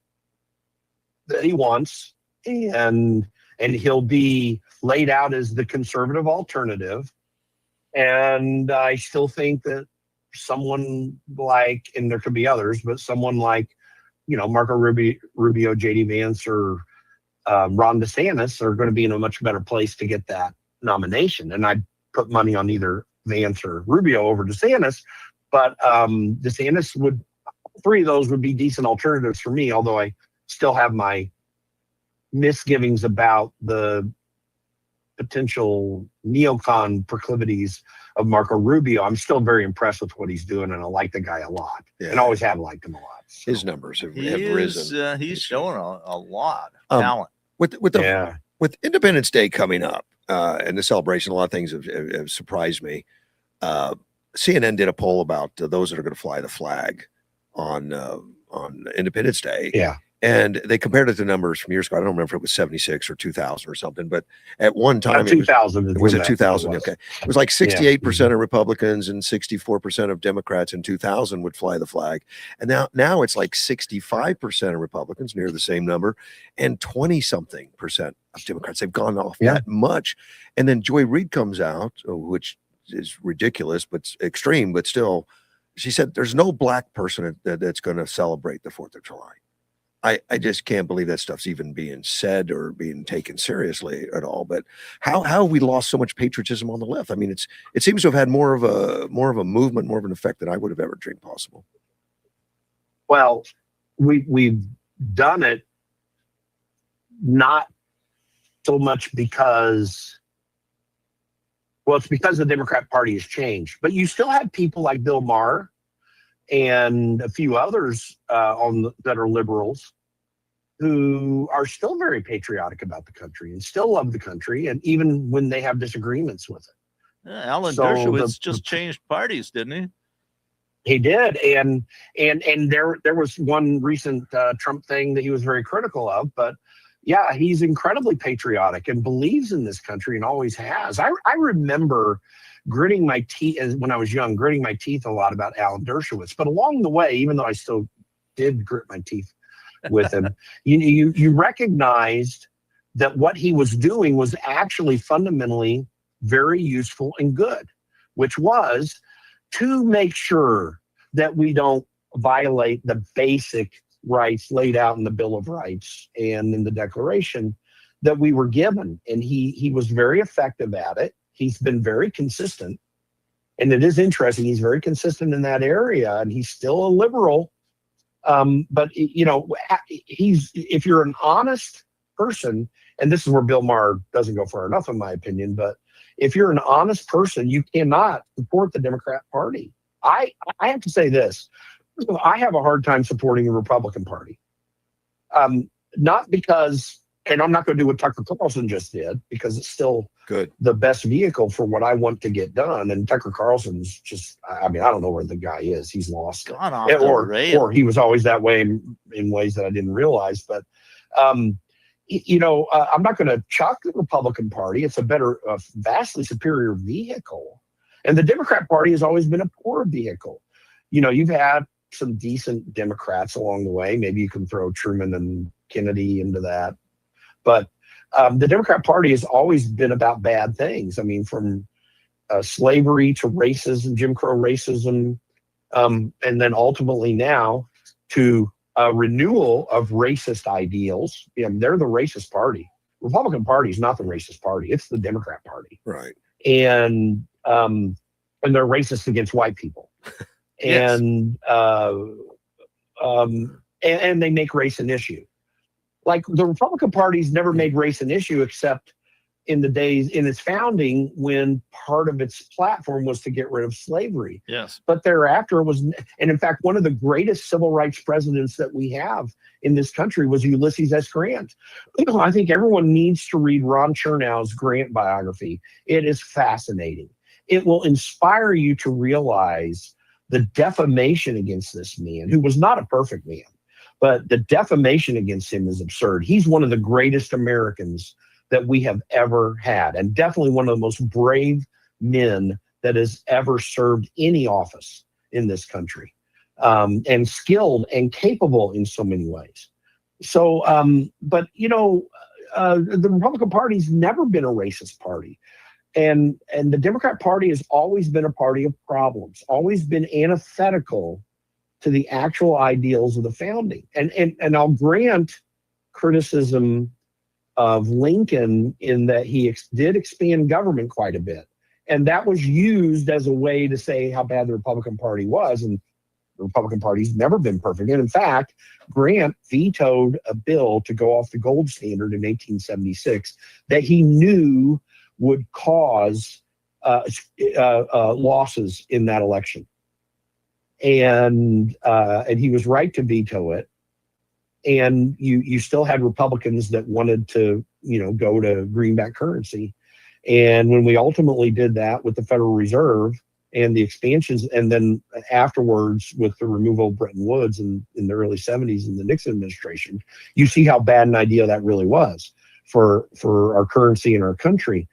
that he wants, and he'll be laid out as the conservative alternative. And I still think that someone like, and there could be others, but someone like, Marco Rubio, J.D. Vance, or Ron DeSantis are going to be in a much better place to get that nomination. And I put money on either Vance or Rubio over DeSantis, but DeSantis three of those would be decent alternatives for me, although I still have my misgivings about the potential neocon proclivities of Marco Rubio. I'm still very impressed with what he's doing, and I like the guy a lot, and always have liked him a lot. So. His numbers have risen. He's showing a lot of talent. With Independence Day coming up and the celebration, a lot of things have surprised me. CNN did a poll about those that are going to fly the flag on Independence Day. Yeah. And they compared it to numbers from years ago. I don't remember if it was 76 or 2000 or something, but at one time 2000 was it 2000? Okay. It was like 68% of Republicans and 64% of Democrats in 2000 would fly the flag. And now it's like 65% of Republicans, near the same number, and 20-something% of Democrats. They've gone off that much. And then Joy Reid comes out, which is ridiculous, but extreme, but still, she said there's no black person that's going to celebrate the 4th of July. I just can't believe that stuff's even being said or being taken seriously at all. But how have we lost so much patriotism on the left? I mean, it seems to have had more of a movement, more of an effect than I would have ever dreamed possible. Well, we've done it not so much because, it's because the Democrat Party has changed. But you still have people like Bill Maher and a few others that are liberals who are still very patriotic about the country and still love the country, and even when they have disagreements with it. Alan Dershowitz just changed parties, didn't he? He did, and there was one recent Trump thing that he was very critical of, but yeah, he's incredibly patriotic and believes in this country and always has. I remember gritting my teeth when I was young, gritting my teeth a lot about Alan Dershowitz. But along the way, even though I still did grit my teeth with him, you recognized that what he was doing was actually fundamentally very useful and good, which was to make sure that we don't violate the basic rights laid out in the Bill of Rights and in the Declaration that we were given. And he was very effective at it. He's been very consistent, and it is interesting. He's very consistent in that area, and he's still a liberal. But if you're an honest person, and this is where Bill Maher doesn't go far enough, in my opinion. But if you're an honest person, you cannot support the Democrat Party. I have to say this: I have a hard time supporting the Republican Party, not because. And I'm not going to do what Tucker Carlson just did, because it's still the best vehicle for what I want to get done. And Tucker Carlson's just, I don't know where the guy is. He's lost. Gone off the rail. Or he was always that way in ways that I didn't realize. But, I'm not going to chuck the Republican Party. It's a vastly superior vehicle. And the Democrat Party has always been a poor vehicle. You've had some decent Democrats along the way. Maybe you can throw Truman and Kennedy into that. But the Democrat Party has always been about bad things. I mean, from slavery to racism, Jim Crow racism, and then ultimately now to renewal of racist ideals. They're the racist party. Republican Party is not the racist party. It's the Democrat Party. Right. And they're racist against white people. Yes. And they make race an issue. Like, the Republican Party's never made race an issue except in its founding, when part of its platform was to get rid of slavery. Yes. But thereafter and in fact, one of the greatest civil rights presidents that we have in this country was Ulysses S. Grant. I think everyone needs to read Ron Chernow's Grant biography. It is fascinating. It will inspire you to realize the defamation against this man, who was not a perfect man. But the defamation against him is absurd. He's one of the greatest Americans that we have ever had, and definitely one of the most brave men that has ever served any office in this country, and skilled and capable in so many ways. So, but the Republican Party's never been a racist party. And the Democrat Party has always been a party of problems, always been antithetical to the actual ideals of the founding. And I'll grant criticism of Lincoln in that he did expand government quite a bit. And that was used as a way to say how bad the Republican Party was. And the Republican Party's never been perfect. And in fact, Grant vetoed a bill to go off the gold standard in 1876 that he knew would cause losses in that election. And he was right to veto it. And you still had Republicans that wanted to, go to greenback currency. And when we ultimately did that with the Federal Reserve and the expansions, and then afterwards with the removal of Bretton Woods in the early 70s in the Nixon administration, you see how bad an idea that really was for our currency and our country.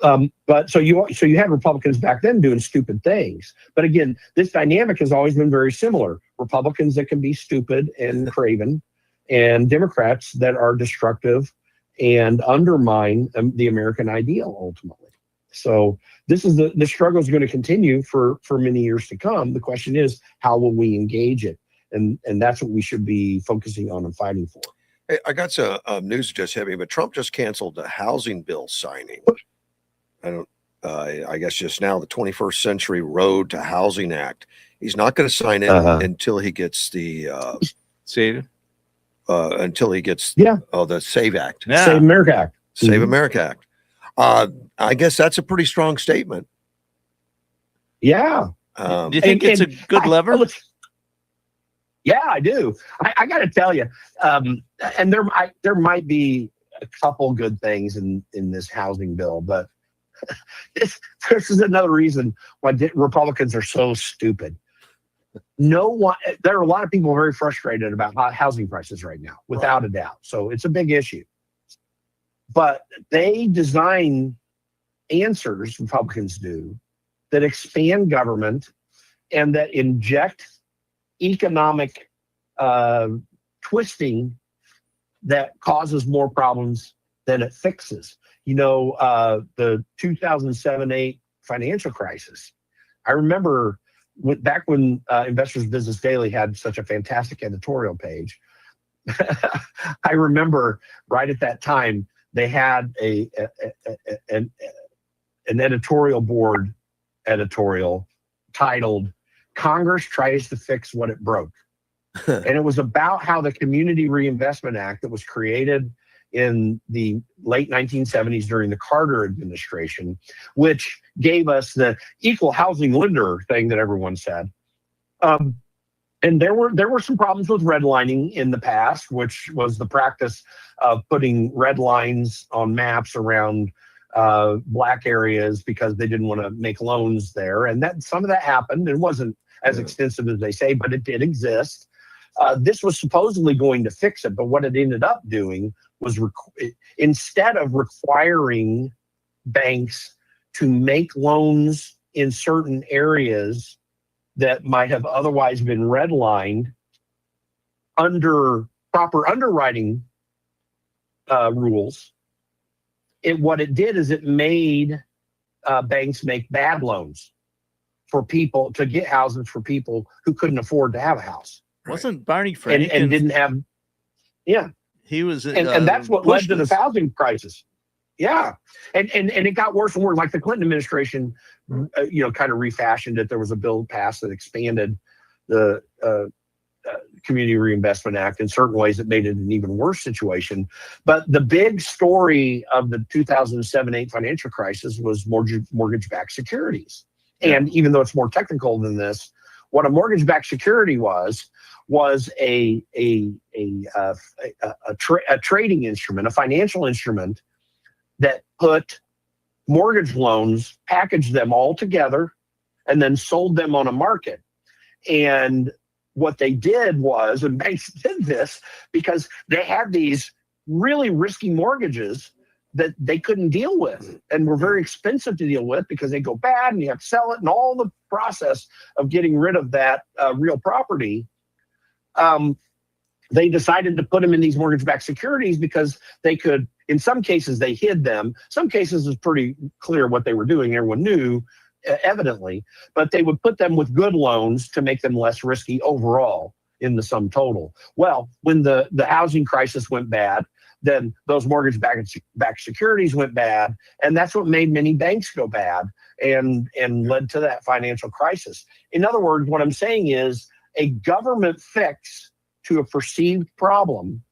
But so you had Republicans back then doing stupid things. But again, this dynamic has always been very similar. Republicans that can be stupid and craven, and Democrats that are destructive and undermine the American ideal ultimately. So this is the struggle is going to continue for many years to come. The question is, how will we engage it? And that's what we should be focusing on and fighting for. Hey, I got some news just hit me, but Trump just canceled the housing bill signing. I guess just now, the 21st Century Road to Housing Act. He's not going to sign it until he gets the Save. the SAVE Act. Yeah. Save America Act. Save America Act. I guess that's a pretty strong statement. Yeah. Do you think it's a good lever? Yeah, I do. I got to tell you, and there might be a couple good things in this housing bill, but this is another reason why Republicans are so stupid. There are a lot of people very frustrated about housing prices right now, without a doubt. So it's a big issue. But they design answers, Republicans do, that expand government and that inject economic twisting that causes more problems than it fixes. The 2007-8 financial crisis. I remember back when Investors Business Daily had such a fantastic editorial page. I remember right at that time they had an editorial board editorial titled "Congress Tries to Fix What It Broke," and it was about how the Community Reinvestment Act that was created in the late 1970s during the Carter administration, which gave us the equal housing lender thing that everyone said. And there were some problems with redlining in the past, which was the practice of putting red lines on maps around black areas because they didn't want to make loans there. And that some of that happened. It wasn't as extensive as they say, but it did exist. This was supposedly going to fix it, but what it ended up doing was instead of requiring banks to make loans in certain areas that might have otherwise been redlined under proper underwriting rules, what it did is it made banks make bad loans for people to get houses for people who couldn't afford to have a house. Wasn't Barney Frank and didn't have? Yeah, he was, and that's what led to the housing crisis. Yeah, and it got worse and worse. Like the Clinton administration, kind of refashioned it. There was a bill passed that expanded the Community Reinvestment Act in certain ways that made it an even worse situation. But the big story of the 2007-8 financial crisis was mortgage-backed securities. And even though it's more technical than this, what a mortgage-backed security was a trading instrument, a financial instrument that put mortgage loans, packaged them all together, and then sold them on a market. And what they did was, and banks did this because they had these really risky mortgages that they couldn't deal with and were very expensive to deal with because they go bad and you have to sell it and all the process of getting rid of that real property. They decided to put them in these mortgage-backed securities because they could, in some cases, they hid them. Some cases it was pretty clear what they were doing. Everyone knew, evidently, but they would put them with good loans to make them less risky overall in the sum total. Well, when the housing crisis went bad, then those mortgage-backed securities went bad, and that's what made many banks go bad and led to that financial crisis. In other words, what I'm saying is a government fix to a perceived problem,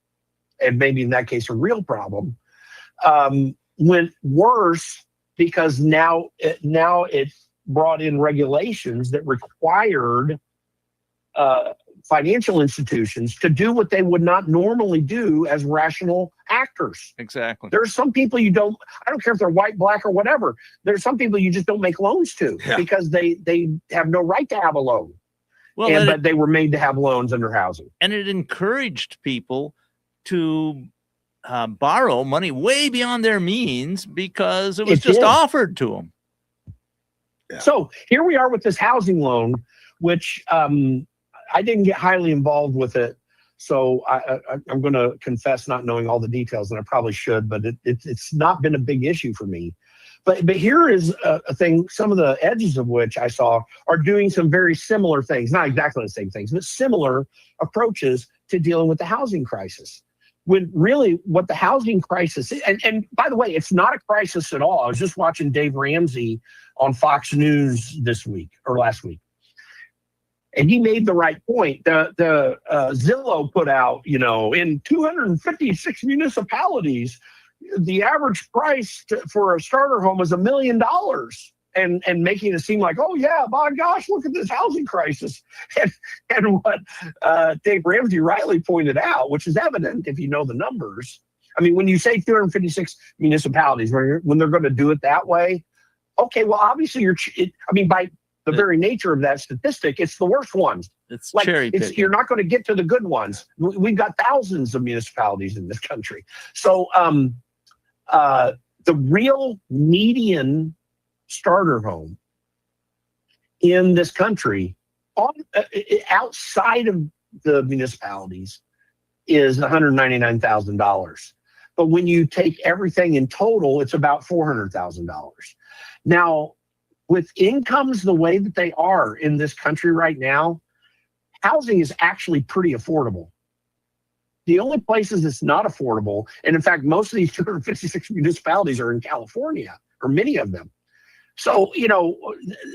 and maybe in that case a real problem, went worse because now it brought in regulations that required financial institutions to do what they would not normally do as rational actors. Exactly. There are some people I don't care if they're white, black, or whatever. There's some people you just don't make loans to because they have no right to have a loan. Well, but they were made to have loans under housing. And it encouraged people to borrow money way beyond their means because it was just offered to them. Yeah. So here we are with this housing loan, which I didn't get highly involved with it. So I'm going to confess not knowing all the details, and I probably should, but it's not been a big issue for me. But here is a thing, some of the edges of which I saw are doing some very similar things, not exactly the same things, but similar approaches to dealing with the housing crisis. When really what the housing crisis is, and by the way, it's not a crisis at all. I was just watching Dave Ramsey on Fox News this week or last week. And he made the right point. The Zillow put out, in 256 municipalities, the average price for a starter home is $1 million, and making it seem like, oh yeah, my gosh, look at this housing crisis. And what Dave Ramsey rightly pointed out, which is evident if you know the numbers. I mean, when you say 256 municipalities, when they're going to do it that way, okay, well, obviously by the very nature of that statistic, it's the worst ones. It's like cherry picking. You're not going to get to the good ones. We've got thousands of municipalities in this country. So the real median starter home in this country outside of the municipalities is $199,000. But when you take everything in total, it's about $400,000. Now, with incomes the way that they are in this country right now, housing is actually pretty affordable. The only places it's not affordable, and in fact, most of these 256 municipalities are in California, or many of them. So,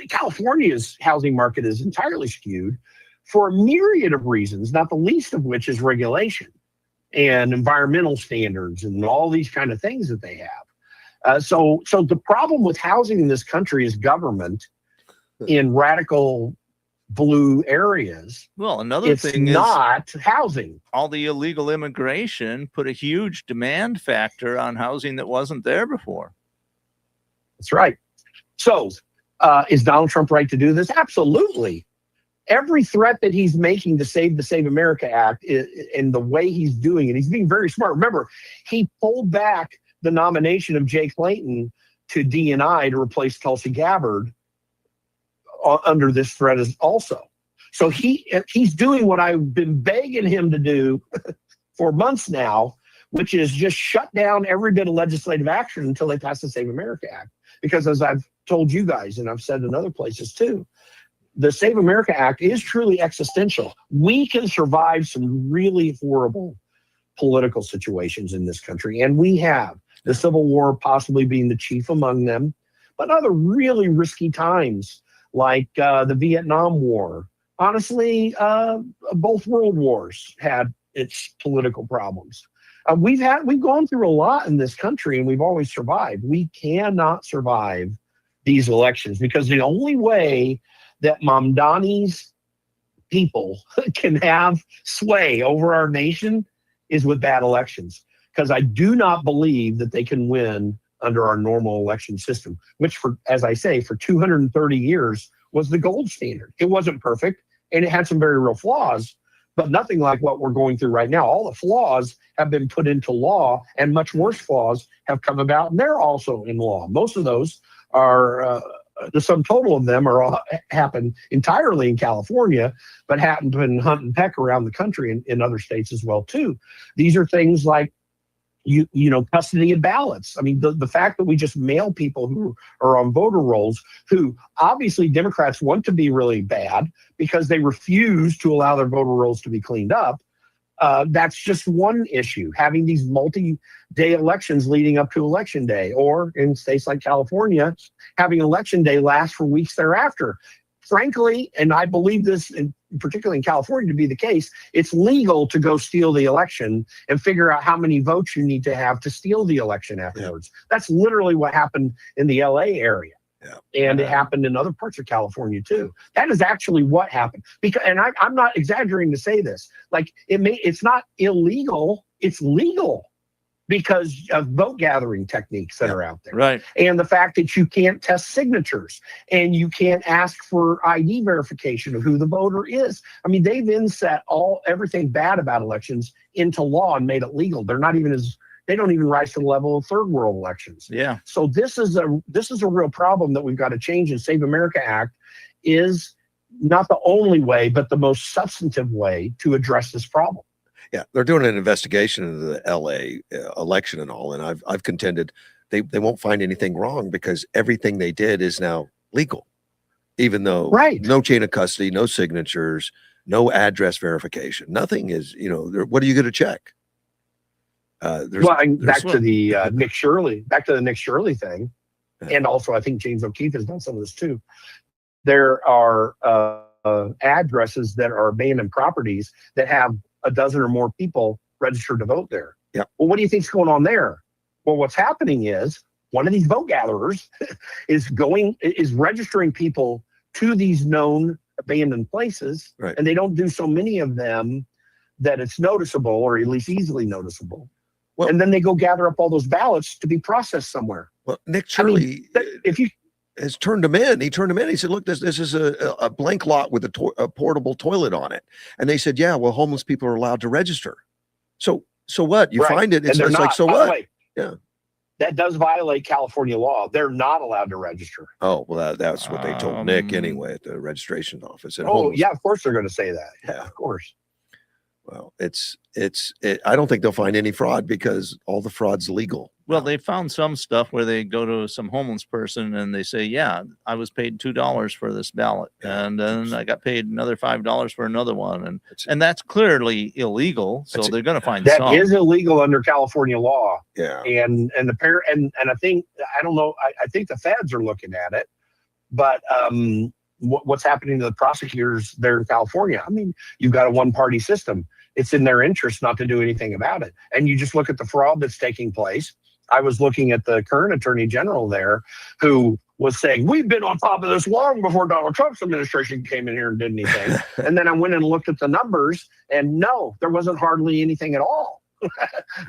California's housing market is entirely skewed for a myriad of reasons, not the least of which is regulation and environmental standards and all these kind of things that they have. So the problem with housing in this country is government in radical blue areas. Well, another thing is not housing. All the illegal immigration put a huge demand factor on housing that wasn't there before. That's right. So is Donald Trump right to do this? Absolutely. Every threat that he's making to save the Save America Act and the way he's doing it, he's being very smart. Remember, he pulled back the nomination of Jay Clayton to D&I to replace Tulsi Gabbard under this threat also. So he's doing what I've been begging him to do for months now, which is just shut down every bit of legislative action until they pass the Save America Act. Because as I've told you guys, and I've said in other places too, the Save America Act is truly existential. We can survive some really horrible political situations in this country, and we have. The Civil War possibly being the chief among them, but other really risky times like the Vietnam War. Honestly, both world wars had its political problems. We've gone through a lot in this country, and we've always survived. We cannot survive these elections because the only way that Mamdani's people can have sway over our nation is with bad elections. Because I do not believe that they can win under our normal election system, which, as I say, for 230 years was the gold standard. It wasn't perfect, and it had some very real flaws, but nothing like what we're going through right now. All the flaws have been put into law, and much worse flaws have come about, and they're also in law. Most of those are, the sum total of them are happen entirely in California, but happen to hunt and peck around the country and in other states as well too. These are things like custody of ballots. I mean, the fact that we just mail people who are on voter rolls, who obviously Democrats want to be really bad because they refuse to allow their voter rolls to be cleaned up. That's just one issue. Having these multi-day elections leading up to Election Day, or in states like California, having Election Day last for weeks thereafter. Frankly, and I believe this, particularly in California, to be the case, it's legal to go steal the election and figure out how many votes you need to have to steal the election afterwards. Yeah. That's literally what happened in the LA area. Yeah. And it happened in other parts of California too. That is actually what happened. And I'm not exaggerating to say this. Like, it's not illegal, it's legal because of vote gathering techniques that are out there. Right. And the fact that you can't test signatures and you can't ask for ID verification of who the voter is. I mean, they've inset everything bad about elections into law and made it legal. They don't even rise to the level of third world elections. Yeah. So this is a real problem that we've got to change. And Save America Act is not the only way, but the most substantive way to address this problem. Yeah, they're doing an investigation into the LA election and all, and I've contended they won't find anything wrong because everything they did is now legal, even though no chain of custody, no signatures, no address verification, nothing is. What are you going to check? Back to the Nick Shirley thing, and also I think James O'Keefe has done some of this too. There are addresses that are abandoned properties that have a dozen or more people registered to vote there. Yeah. Well, what do you think's going on there? Well, what's happening is one of these vote gatherers is registering people to these known abandoned places, right. And they don't do so many of them that it's noticeable, or at least easily noticeable. Well, and then they go gather up all those ballots to be processed somewhere. Well, Nick Shirley, has turned them in. He turned them in. He said, look, this is a blank lot with a portable toilet on it. And they said, yeah, well, homeless people are allowed to register. So what? You find it. It's like, so what? Yeah. That does violate California law. They're not allowed to register. Oh, well, that's what they told Nick anyway at the registration office. Yeah, of course they're going to say that. Yeah, of course. Well, I don't think they'll find any fraud because all the fraud's legal. Well, they found some stuff where they go to some homeless person and they say, yeah, I was paid $2 for this ballot. Yeah. And then I got paid another $5 for another one. And that's clearly illegal. So they're going to find that some. is illegal under California law. Yeah. And I think, I don't know, I think the feds are looking at it, but what's happening to the prosecutors there in California? I mean, you've got a one-party system. It's in their interest not to do anything about it. And you just look at the fraud that's taking place. I was looking at the current attorney general there who was saying, we've been on top of this long before Donald Trump's administration came in here and did anything. And then I went and looked at the numbers, and no, there wasn't hardly anything at all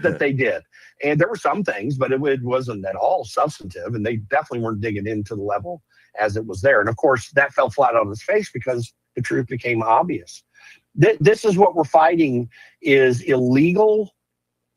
that they did. And there were some things, but it wasn't at all substantive. And they definitely weren't digging into the level as it was there. And of course, that fell flat on its face because the truth became obvious. This is what we're fighting, is illegal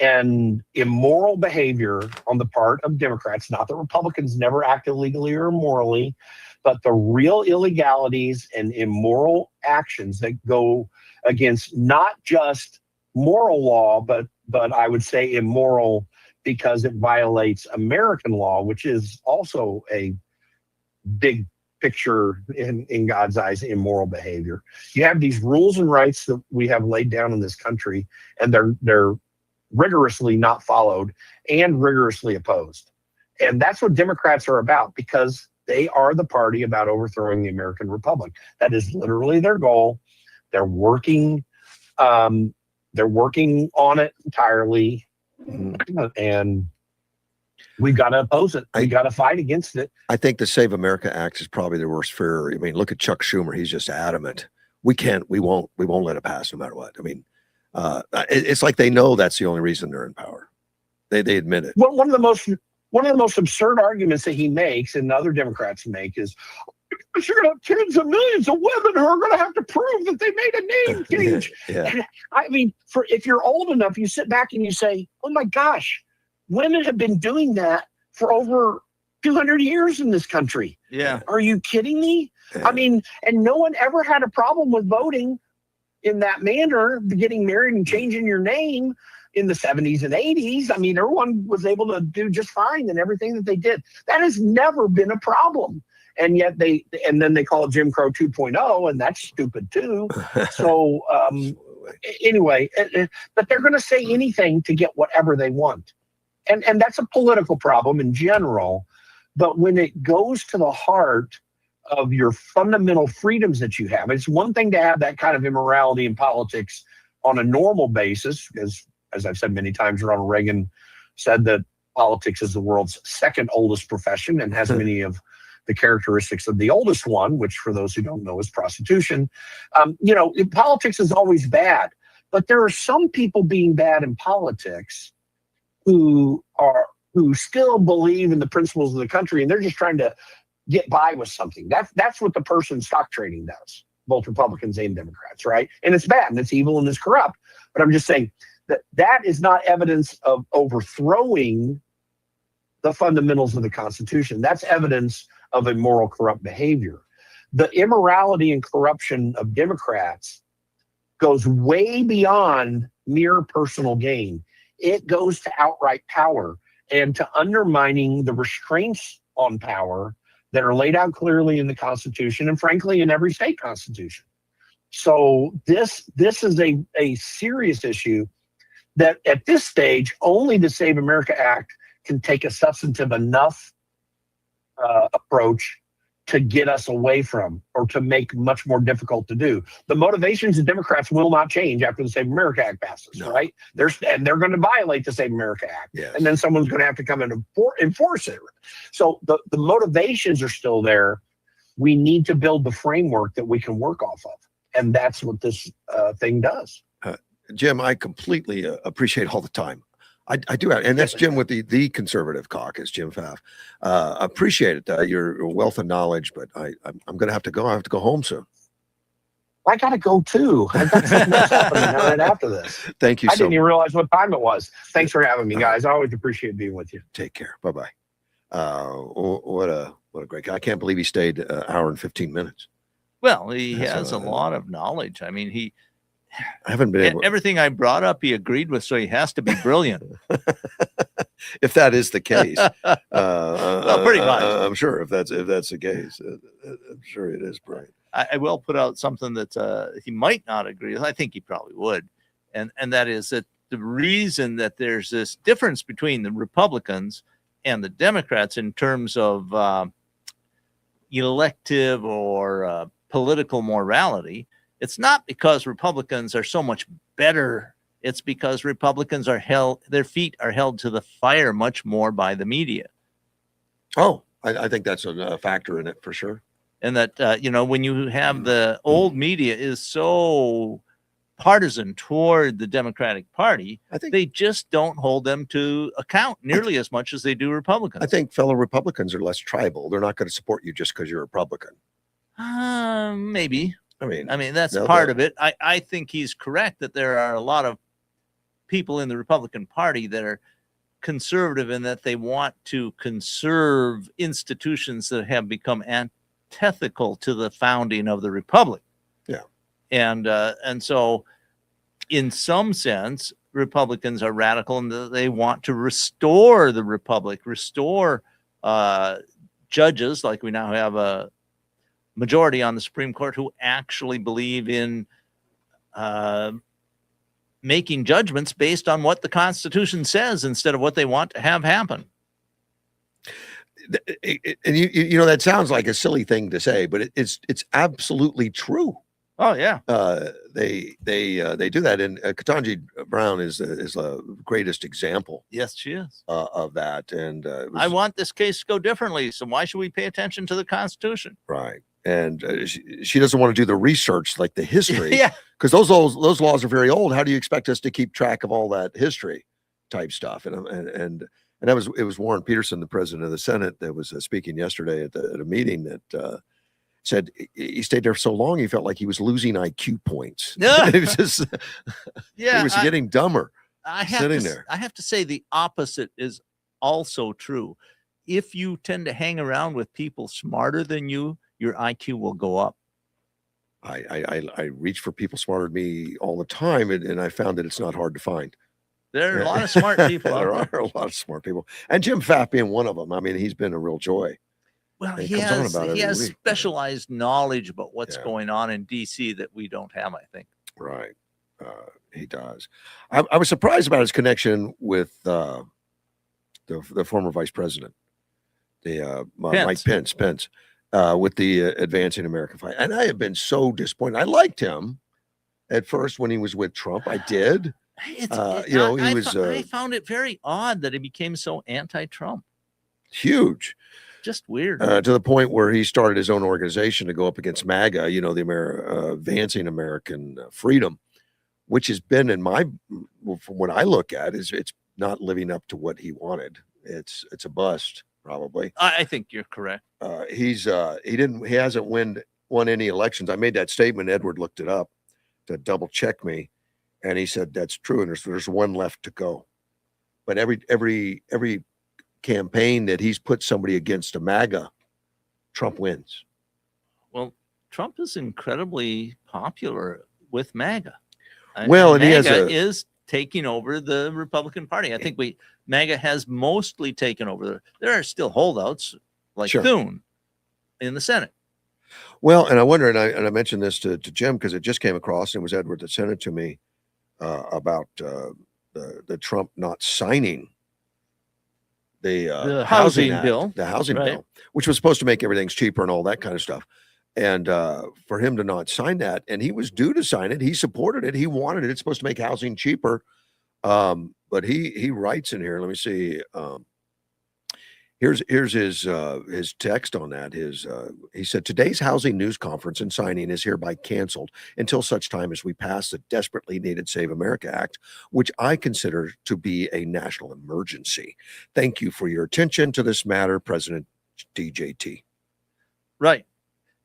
and immoral behavior on the part of Democrats. Not that Republicans never act illegally or immorally, but the real illegalities and immoral actions that go against not just moral law, but I would say immoral because it violates American law, which is also a big picture in God's eyes, immoral behavior. You have these rules and rights that we have laid down in this country, and they're rigorously not followed and rigorously opposed. And that's what Democrats are about, because they are the party about overthrowing the American Republic. That is literally their goal. They're working on it entirely, and we've got to oppose it. We got to fight against it. I think the Save America Act is probably the worst fear. I mean, look at Chuck Schumer. He's just adamant. We won't let it pass no matter what. I mean, it's like they know that's the only reason they're in power. They admit it. Well, one of the most absurd arguments that he makes and other Democrats make is, because you're going to have tens of millions of women who are going to have to prove that they made a name change. Yeah. And I mean, if you're old enough, you sit back and you say, oh my gosh, women have been doing that for over 200 years in this country. Yeah. Are you kidding me? I mean, and no one ever had a problem with voting in that manner, getting married and changing your name in the 70s and 80s. I mean, everyone was able to do just fine in everything that they did. That has never been a problem. And yet then they call it Jim Crow 2.0, and that's stupid too. So anyway, but they're going to say anything to get whatever they want. And that's a political problem in general. But when it goes to the heart of your fundamental freedoms that you have, it's one thing to have that kind of immorality in politics on a normal basis, because as I've said many times, Ronald Reagan said that politics is the world's second oldest profession and has many of the characteristics of the oldest one, which for those who don't know is prostitution. Politics is always bad, but there are some people being bad in politics who still believe in the principles of the country, and they're just trying to get by with something. That's what the person stock trading does, both Republicans and Democrats, right? And it's bad and it's evil and it's corrupt. But I'm just saying that is not evidence of overthrowing the fundamentals of the Constitution. That's evidence of immoral, corrupt behavior. The immorality and corruption of Democrats goes way beyond mere personal gain. It goes to outright power and to undermining the restraints on power that are laid out clearly in the Constitution and frankly in every state constitution. So this is a serious issue that at this stage, only the Save America Act can take a substantive enough approach to get us away from, or to make much more difficult to do. The motivations of Democrats will not change after the Save America Act passes, right? They're going to violate the Save America Act, and then someone's going to have to come and enforce it. So the motivations are still there. We need to build the framework that we can work off of, and that's what this thing does. Jim, I completely appreciate all the time. I do have, and that's Jim with the conservative caucus, Jim Pfaff. Appreciate it, your wealth of knowledge, but I'm going to have to go. I have to go home soon. I got to go too. I got something else happening right after this. Thank you. I didn't even realize what time it was. Thanks for having me, guys. I always appreciate being with you. Take care. Bye bye. What a great guy! I can't believe he stayed an hour and 15 minutes. Well, he has a lot of knowledge. I mean, I haven't been able. Everything I brought up, he agreed with, so he has to be brilliant. If that is the case, well, pretty much. I'm sure if that's the case, I'm sure it is brilliant. I will put out something that he might not agree with. I think he probably would, and that is that the reason that there's this difference between the Republicans and the Democrats in terms of elective or political morality. It's not because Republicans are so much better. It's because Republicans their feet are held to the fire much more by the media. Oh, I think that's a factor in it for sure. And that, when you have the old media is so partisan toward the Democratic Party, I think they just don't hold them to account nearly as much as they do Republicans. I think fellow Republicans are less tribal. They're not going to support you just because you're a Republican. Maybe. I mean, that's part of it. I think he's correct that there are a lot of people in the Republican Party that are conservative in that they want to conserve institutions that have become antithetical to the founding of the Republic. Yeah. And so in some sense, Republicans are radical and they want to restore the Republic, restore judges, like we now have a majority on the Supreme Court who actually believe in making judgments based on what the Constitution says instead of what they want to have happen. And that sounds like a silly thing to say, but it's absolutely true. Oh yeah. They do that, and Ketanji Brown is the greatest example. Yes, she is of that. And I want this case to go differently. So why should we pay attention to the Constitution? Right. And she doesn't want to do the research, like the history, yeah, because those laws are very old. How do you expect us to keep track of all that history type it was Warren Peterson, the president of the Senate, that was speaking yesterday at a meeting that said he stayed there so long he felt like he was losing IQ points. Yeah. It was just Yeah, he was getting dumber. I have sitting to, there. I have to say the opposite is also true. If you tend to hang around with people smarter than you, your IQ will go up. I reach for people smarter than me all the time, and I found that it's not hard to find. There are a lot of smart people out There there. are a lot of smart people, and Jim Pfaff being one of them. I mean, he's been a real joy. Well, He he comes on has about he every has week. specialized knowledge about what's Yeah. going on in DC that we don't have, I think. Right. He does. I was surprised about his connection with the former vice president, Mike Pence, with the advancing American fight. And I have been so disappointed. I liked him at first when he was with Trump. I did. I found it very odd that he became so anti-Trump. Huge. Just weird. To the point where he started his own organization to go up against MAGA, the Advancing American Freedom, which has been from what I look at, it's not living up to what he wanted. It's a bust, probably. I think you're correct. He hasn't won any elections. I made that statement. Edward looked it up to double check me, and he said that's true. And there's one left to go. But every campaign that he's put somebody against a MAGA, Trump wins. Well, Trump is incredibly popular with MAGA. Well, and MAGA he is taking over the Republican Party. I think MAGA has mostly taken over. There are still holdouts like Sure. Thune in the Senate. Well, and I wonder, and I mentioned this to Jim because it just came across, and it was Edward that sent it to me about the Trump not signing the housing Act, bill, the housing right. bill, which was supposed to make everything cheaper and all that kind of stuff. And for him to not sign that, and he was due to sign it, he supported it, he wanted it. It's supposed to make housing cheaper. But he writes in here. Let me see. Here's his text on that. He said today's housing news conference and signing is hereby canceled until such time as we pass the desperately needed Save America Act, which I consider to be a national emergency. Thank you for your attention to this matter, President DJT. Right.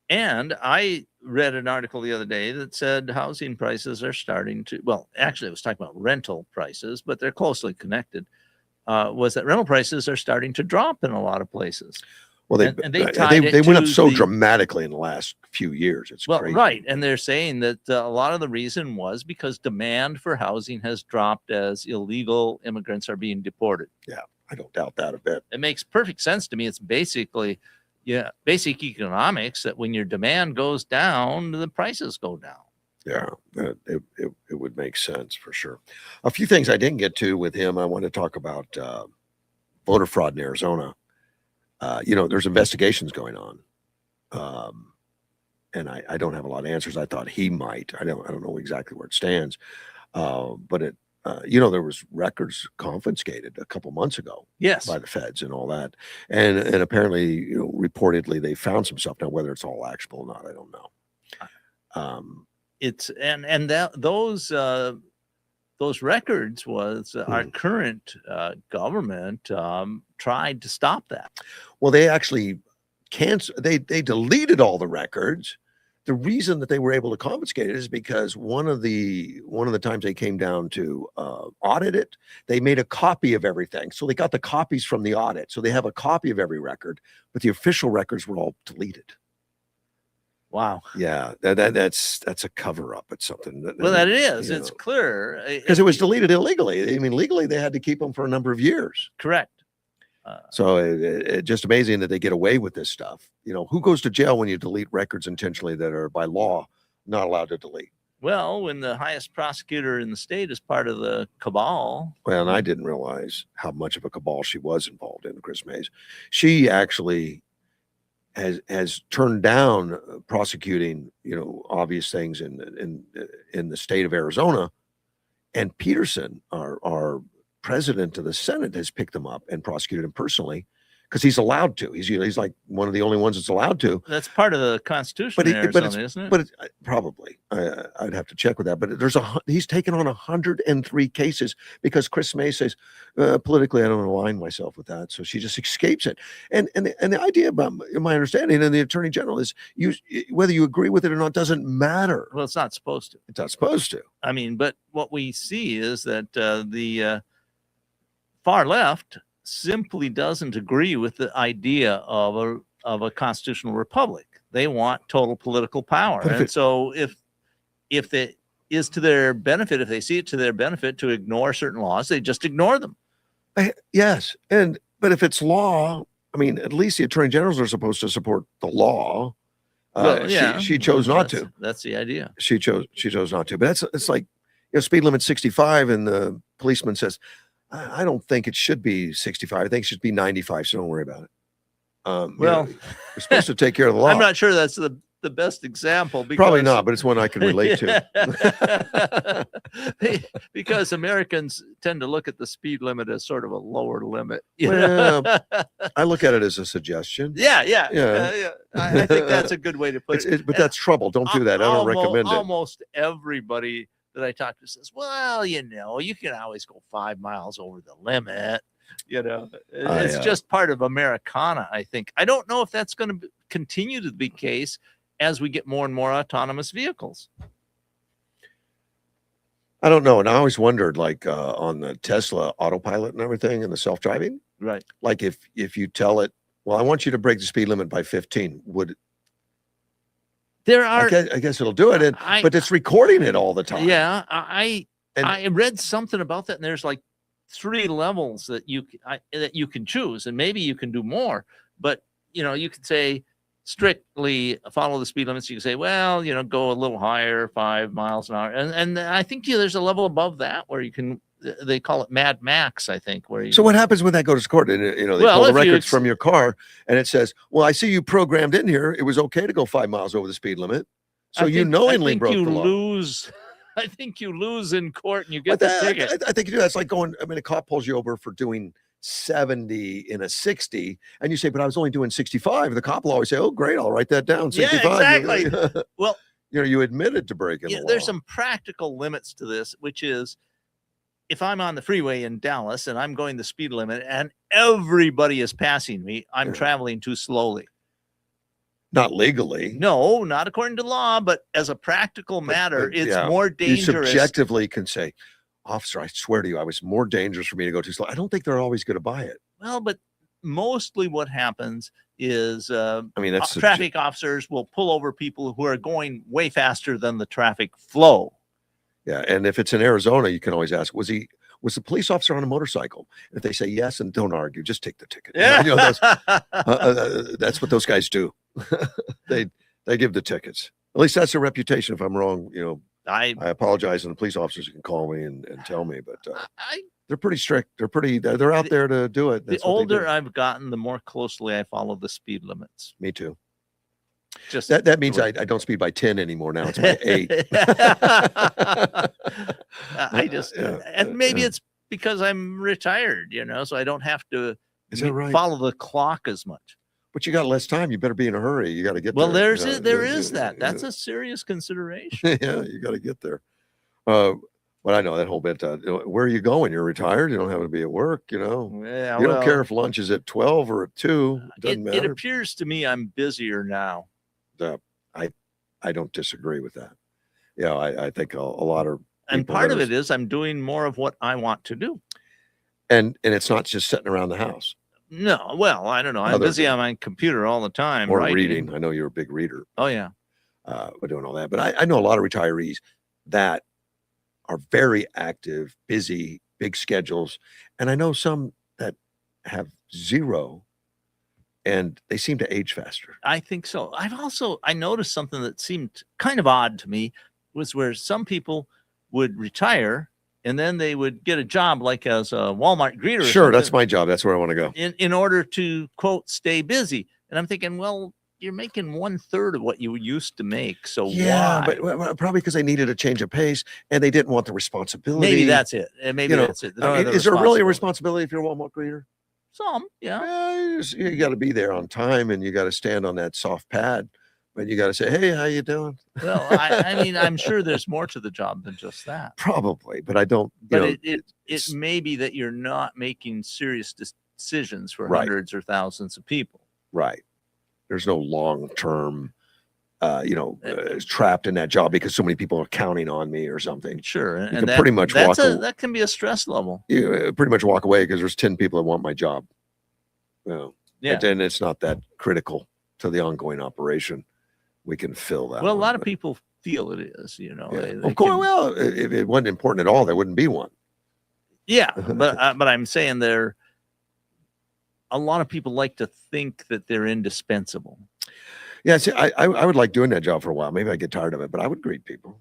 And I read an article the other day that said housing prices are starting to, well, actually it was talking about rental prices, but they're closely connected. Was that rental prices are starting to drop in a lot of places. Well, they went up so dramatically in the last few years. It's crazy. Right. And they're saying that a lot of the reason was because demand for housing has dropped as illegal immigrants are being deported. Yeah, I don't doubt that a bit. It makes perfect sense to me. It's basically, basic economics that when your demand goes down, the prices go down. Yeah, it would make sense for sure. A few things I didn't get to with him. I want to talk about voter fraud in Arizona. There's investigations going on, and I don't have a lot of answers. I thought he might. I don't know exactly where it stands, but there was records confiscated a couple months ago. Yes, by the feds and all that, and apparently, reportedly they found some stuff. Now, whether it's all actionable or not, I don't know. It's those records was our current government tried to stop that. Well, they actually they deleted all the records. The reason that they were able to confiscate it is because one of the times they came down to audit it, they made a copy of everything. So they got the copies from the audit. So they have a copy of every record, but the official records were all deleted. Wow. Yeah, that's a cover up. It's something. That it is. It's clear because it was deleted illegally. I mean, legally they had to keep them for a number of years. Correct. So it's just amazing that they get away with this stuff. Who goes to jail when you delete records intentionally that are by law not allowed to delete? Well, when the highest prosecutor in the state is part of the cabal. Well, and I didn't realize how much of a cabal she was involved in, Chris Mays. She actually has turned down prosecuting, obvious things in the state of Arizona, and Peterson, our president of the Senate, has picked them up and prosecuted him personally because he's allowed to. He's like one of the only ones that's allowed to. That's part of the Constitution in Arizona, isn't it? But it's probably I'd have to check with that. But he's taken on 103 cases because Chris May says politically I don't align myself with that, so she just escapes it. And the idea about my understanding and the Attorney General is whether you agree with it or not doesn't matter. Well, it's not supposed to. It's not supposed to. I mean, but what we see is that the far left simply doesn't agree with the idea of a constitutional republic. They want total political power. And so if it is to their benefit, if they see it to their benefit to ignore certain laws, they just ignore them. Yes. But if it's law, I mean, at least the attorney generals are supposed to support the law. Well, yeah, she chose not to. That's the idea. She chose not to. But it's like, speed limit 65, and the policeman says, I don't think it should be 65. I think it should be 95. So don't worry about it. We're supposed to take care of the law. I'm not sure that's the best example. Probably not, but it's one I can relate to. Because Americans tend to look at the speed limit as sort of a lower limit. Well, I look at it as a suggestion. Yeah. I think that's a good way to put it. But that's trouble. Don't do that. I don't recommend it. Almost everybody that I talk to says, well, you can always go 5 miles over the limit. It's just part of Americana, I think. I don't know if that's going to continue to be the case as we get more and more autonomous vehicles. I don't know. And I always wondered, like on the Tesla autopilot and everything and the self-driving, right? Like if you tell it, well, I want you to break the speed limit by 15, would there are, I guess it'll do it, but it's recording it all the time. Yeah, I read something about that, and there's like 3 levels that you can choose, and maybe you can do more. But you can say strictly follow the speed limits. You can say, well, go a little higher, 5 miles an hour, and I think there's a level above that where you can. They call it Mad Max, I think. So what happens when that goes to court? And they pull the records from your car, and it says, "Well, I see you programmed in here. It was okay to go 5 miles over the speed limit, so you knowingly broke the law." I think you lose in court, and you get the ticket. I think you do. That's like going. I mean, a cop pulls you over for doing 70 in a 60, and you say, "But I was only doing 65." The cop will always say, "Oh, great, I'll write that down." 65. Yeah, exactly. Well, you admitted to breaking the law. There's some practical limits to this, which is, if I'm on the freeway in Dallas and I'm going the speed limit and everybody is passing me, I'm traveling too slowly. Not legally. No, not according to law, but as a practical matter, it's more dangerous. You subjectively can say, officer, I swear to you, I was more dangerous for me to go too slow. I don't think they're always going to buy it. Well, but mostly what happens is that's traffic officers will pull over people who are going way faster than the traffic flow. Yeah, and if it's in Arizona, you can always ask, was the police officer on a motorcycle? If they say yes, and don't argue, just take the ticket. Yeah. That's what those guys do. They give the tickets. At least that's their reputation. If I'm wrong, I apologize, and the police officers can call me and tell me. But they're pretty strict. They're out there to do it. That's the older I've gotten, the more closely I follow the speed limits. Me too. Just that means I don't speed by 10 anymore. Now it's by 8. And maybe it's because I'm retired, so I don't have to follow the clock as much. But you got less time. You better be in a hurry. You got to get there. Well, there is that. That's a serious consideration. Yeah, you got to get there. But I know that whole bit. Where are you going? You're retired. You don't have to be at work. Yeah, you don't care if lunch is at 12 or at 2. It doesn't matter. It appears to me I'm busier now. I don't disagree with that. Yeah, I think a lot of and part of it is I'm doing more of what I want to do. And it's not just sitting around the house. No, well, I don't know. I'm busy on my computer all the time. Or reading. I know you're a big reader. Oh, yeah. We're doing all that. But I know a lot of retirees that are very active, busy, big schedules. And I know some that have 0, and they seem to age faster. I think so. I noticed something that seemed kind of odd to me, was where some people would retire and then they would get a job like as a Walmart greeter. Sure, that's my job. That's where I want to go. In order to, quote, stay busy. And I'm thinking, well, you're making 1/3 of what you used to make. So yeah, why? But probably because they needed a change of pace and they didn't want the responsibility. Maybe that's it. Maybe that's it. Is there really a responsibility if you're a Walmart greeter? Some, yeah. You got to be there on time, and you got to stand on that soft pad, but you got to say, "Hey, how you doing?" Well, I mean, I'm sure there's more to the job than just that. Probably, but I don't. But know, it it's- may be that you're not making serious decisions for Right. hundreds or thousands of people. right. There's no long term, trapped in that job because so many people are counting on me or something. Sure, You and can that, pretty much that's walk. that can be a stress level. You pretty much walk away because there's 10 people that want my job. Yeah. And it's not that critical to the ongoing operation. We can fill that. Well, a one, lot of but- people feel it is. Yeah. They Of course. can- Well, if it wasn't important at all, there wouldn't be one. Yeah, but I'm saying a lot of people like to think that they're indispensable. Yeah. See, I would like doing that job for a while. Maybe I get tired of it, but I would greet people.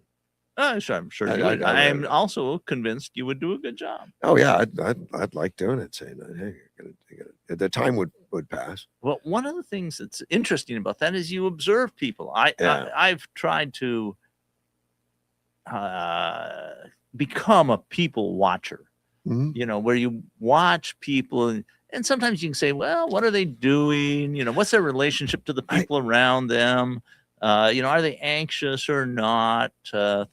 Sure, I'm sure. I- I'm also convinced you would do a good job. Oh yeah, I'd like doing it. Saying, hey, the time would pass. Well, one of the things that's interesting about that is you observe people. Yeah. I've tried to become a people watcher. Mhm. Where you watch people, and sometimes you can say, well, what are they doing? What's their relationship to the people around them? Are they anxious or not?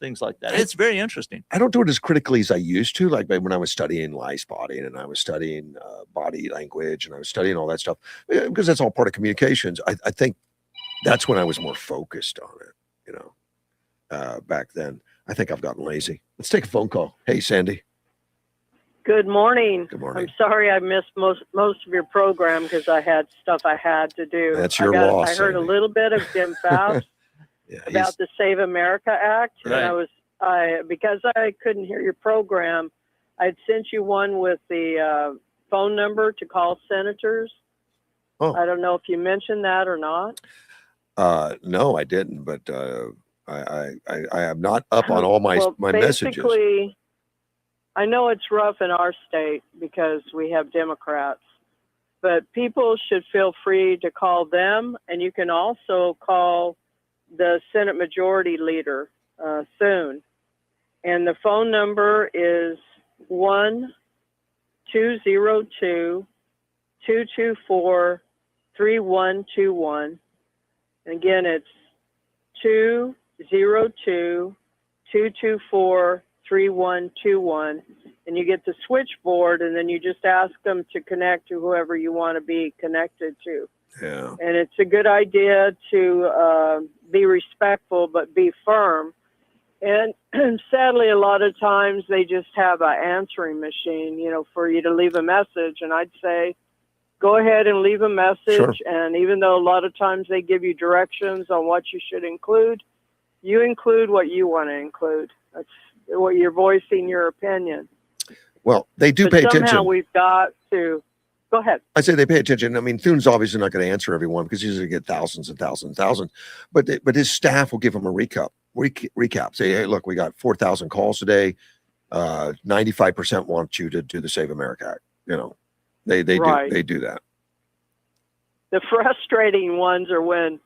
Things like that. It's very interesting. I don't do it as critically as I used to. Like when I was studying lie spotting and I was studying body language and I was studying all that stuff because that's all part of communications. I think that's when I was more focused on it. Back then. I think I've gotten lazy. Let's take a phone call. Hey, Sandy. Good morning. Good morning. I'm sorry I missed most of your program because I had stuff I had to do. That's your loss, I heard Sandy. a little bit of Jim Faust Yeah, about the Save America Act, Right. and because I couldn't hear your program, I'd sent you one with the phone number to call senators. Oh. I don't know if you mentioned that or not. no, I didn't, but I am not up on all my messages. Basically, I know it's rough in our state because we have Democrats, but people should feel free to call them, and you can also call the Senate Majority Leader soon. And the phone number is 1-202-224-3121. And again, it's 202-224-3121, and you get the switchboard, and then you just ask them to connect to whoever you want to be connected to. Yeah. And it's a good idea to be respectful but be firm. And sadly, a lot of times they just have an answering machine, for you to leave a message. And I'd say, go ahead and leave a message. Sure. And even though a lot of times they give you directions on what you should include, you include what you want to include. That's what you're voicing your opinion. Well, they do But pay somehow attention. we've got to go ahead. I say they pay attention. I mean, Thune's obviously not going to answer everyone because he's going to get thousands and thousands and thousands. But his staff will give him a recap. Say, hey, look, we got 4,000 calls today. 95% want you to do the Save America Act. They Right. do that. The frustrating ones are when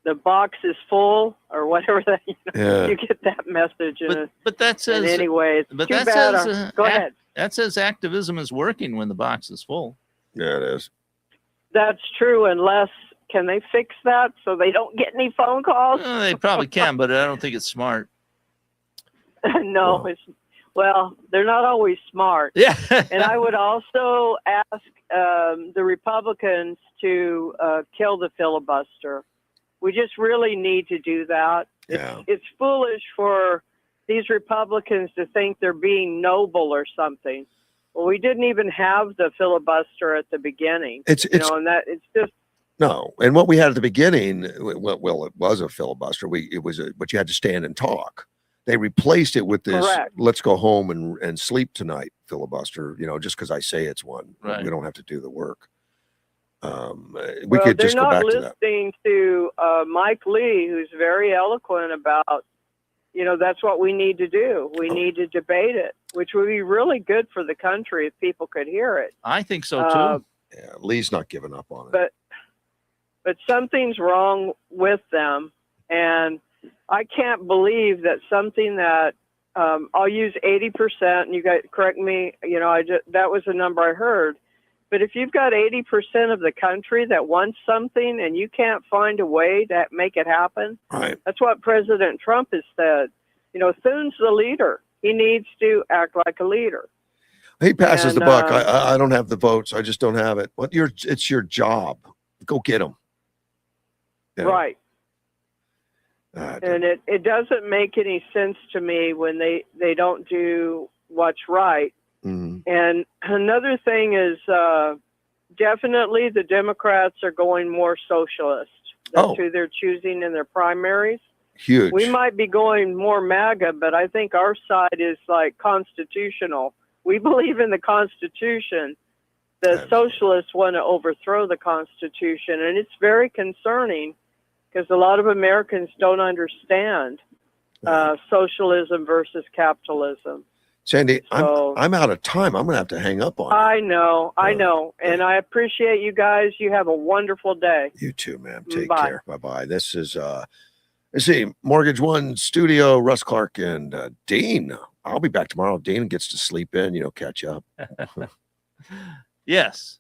the box is full or whatever that Yeah. you get that message. But that says. And anyway, it's but too that bad. says. Go ahead. That says activism is working when the box is full. Yeah, it is. That's true, unless can they fix that so they don't get any phone calls? Well, they probably can, but I don't think it's smart. No, they're not always smart. Yeah. And I would also ask the Republicans to kill the filibuster. We just really need to do that. Yeah. It's foolish for these Republicans to think they're being noble or something. Well, we didn't even have the filibuster at the beginning. It's and that it's just no. And what we had at the beginning, well, it was a filibuster. But you had to stand and talk. They replaced it with this Correct. let's go home and sleep tonight filibuster, just because I say it's one. Right. We don't have to do the work. We well, could they're just go not back to that. listening to Mike Lee, who's very eloquent about, that's what we need to do. We need to debate it, which would be really good for the country if people could hear it. I think so too. Yeah, Lee's not giving up on it. But something's wrong with them, and I can't believe that something that I'll use 80%, and you guys correct me. That was the number I heard. But if you've got 80% of the country that wants something and you can't find a way to make it happen, Right. that's what President Trump has said. You know, Thune's the leader. He needs to act like a leader. He passes the And, buck. I don't have the votes. I just don't have it. It's your job. Go get them. Right. And it doesn't make any sense to me when they don't do what's right. Mhm. And another thing is definitely the Democrats are going more socialist. That's who they're choosing in their primaries. Huge. We might be going more MAGA, but I think our side is like constitutional. We believe in the Constitution. The socialists want to overthrow the Constitution, and it's very concerning because a lot of Americans don't understand socialism versus capitalism. Sandy, So, I'm out of time. I'm gonna have to hang up on you. I know, and I appreciate you guys. You have a wonderful day. You too, ma'am. Take Bye. care. Bye-bye. This is let's see, Mortgage One Studio, Russ Clark and Dean. I'll be back tomorrow. Dean gets to sleep in, catch up. Yes.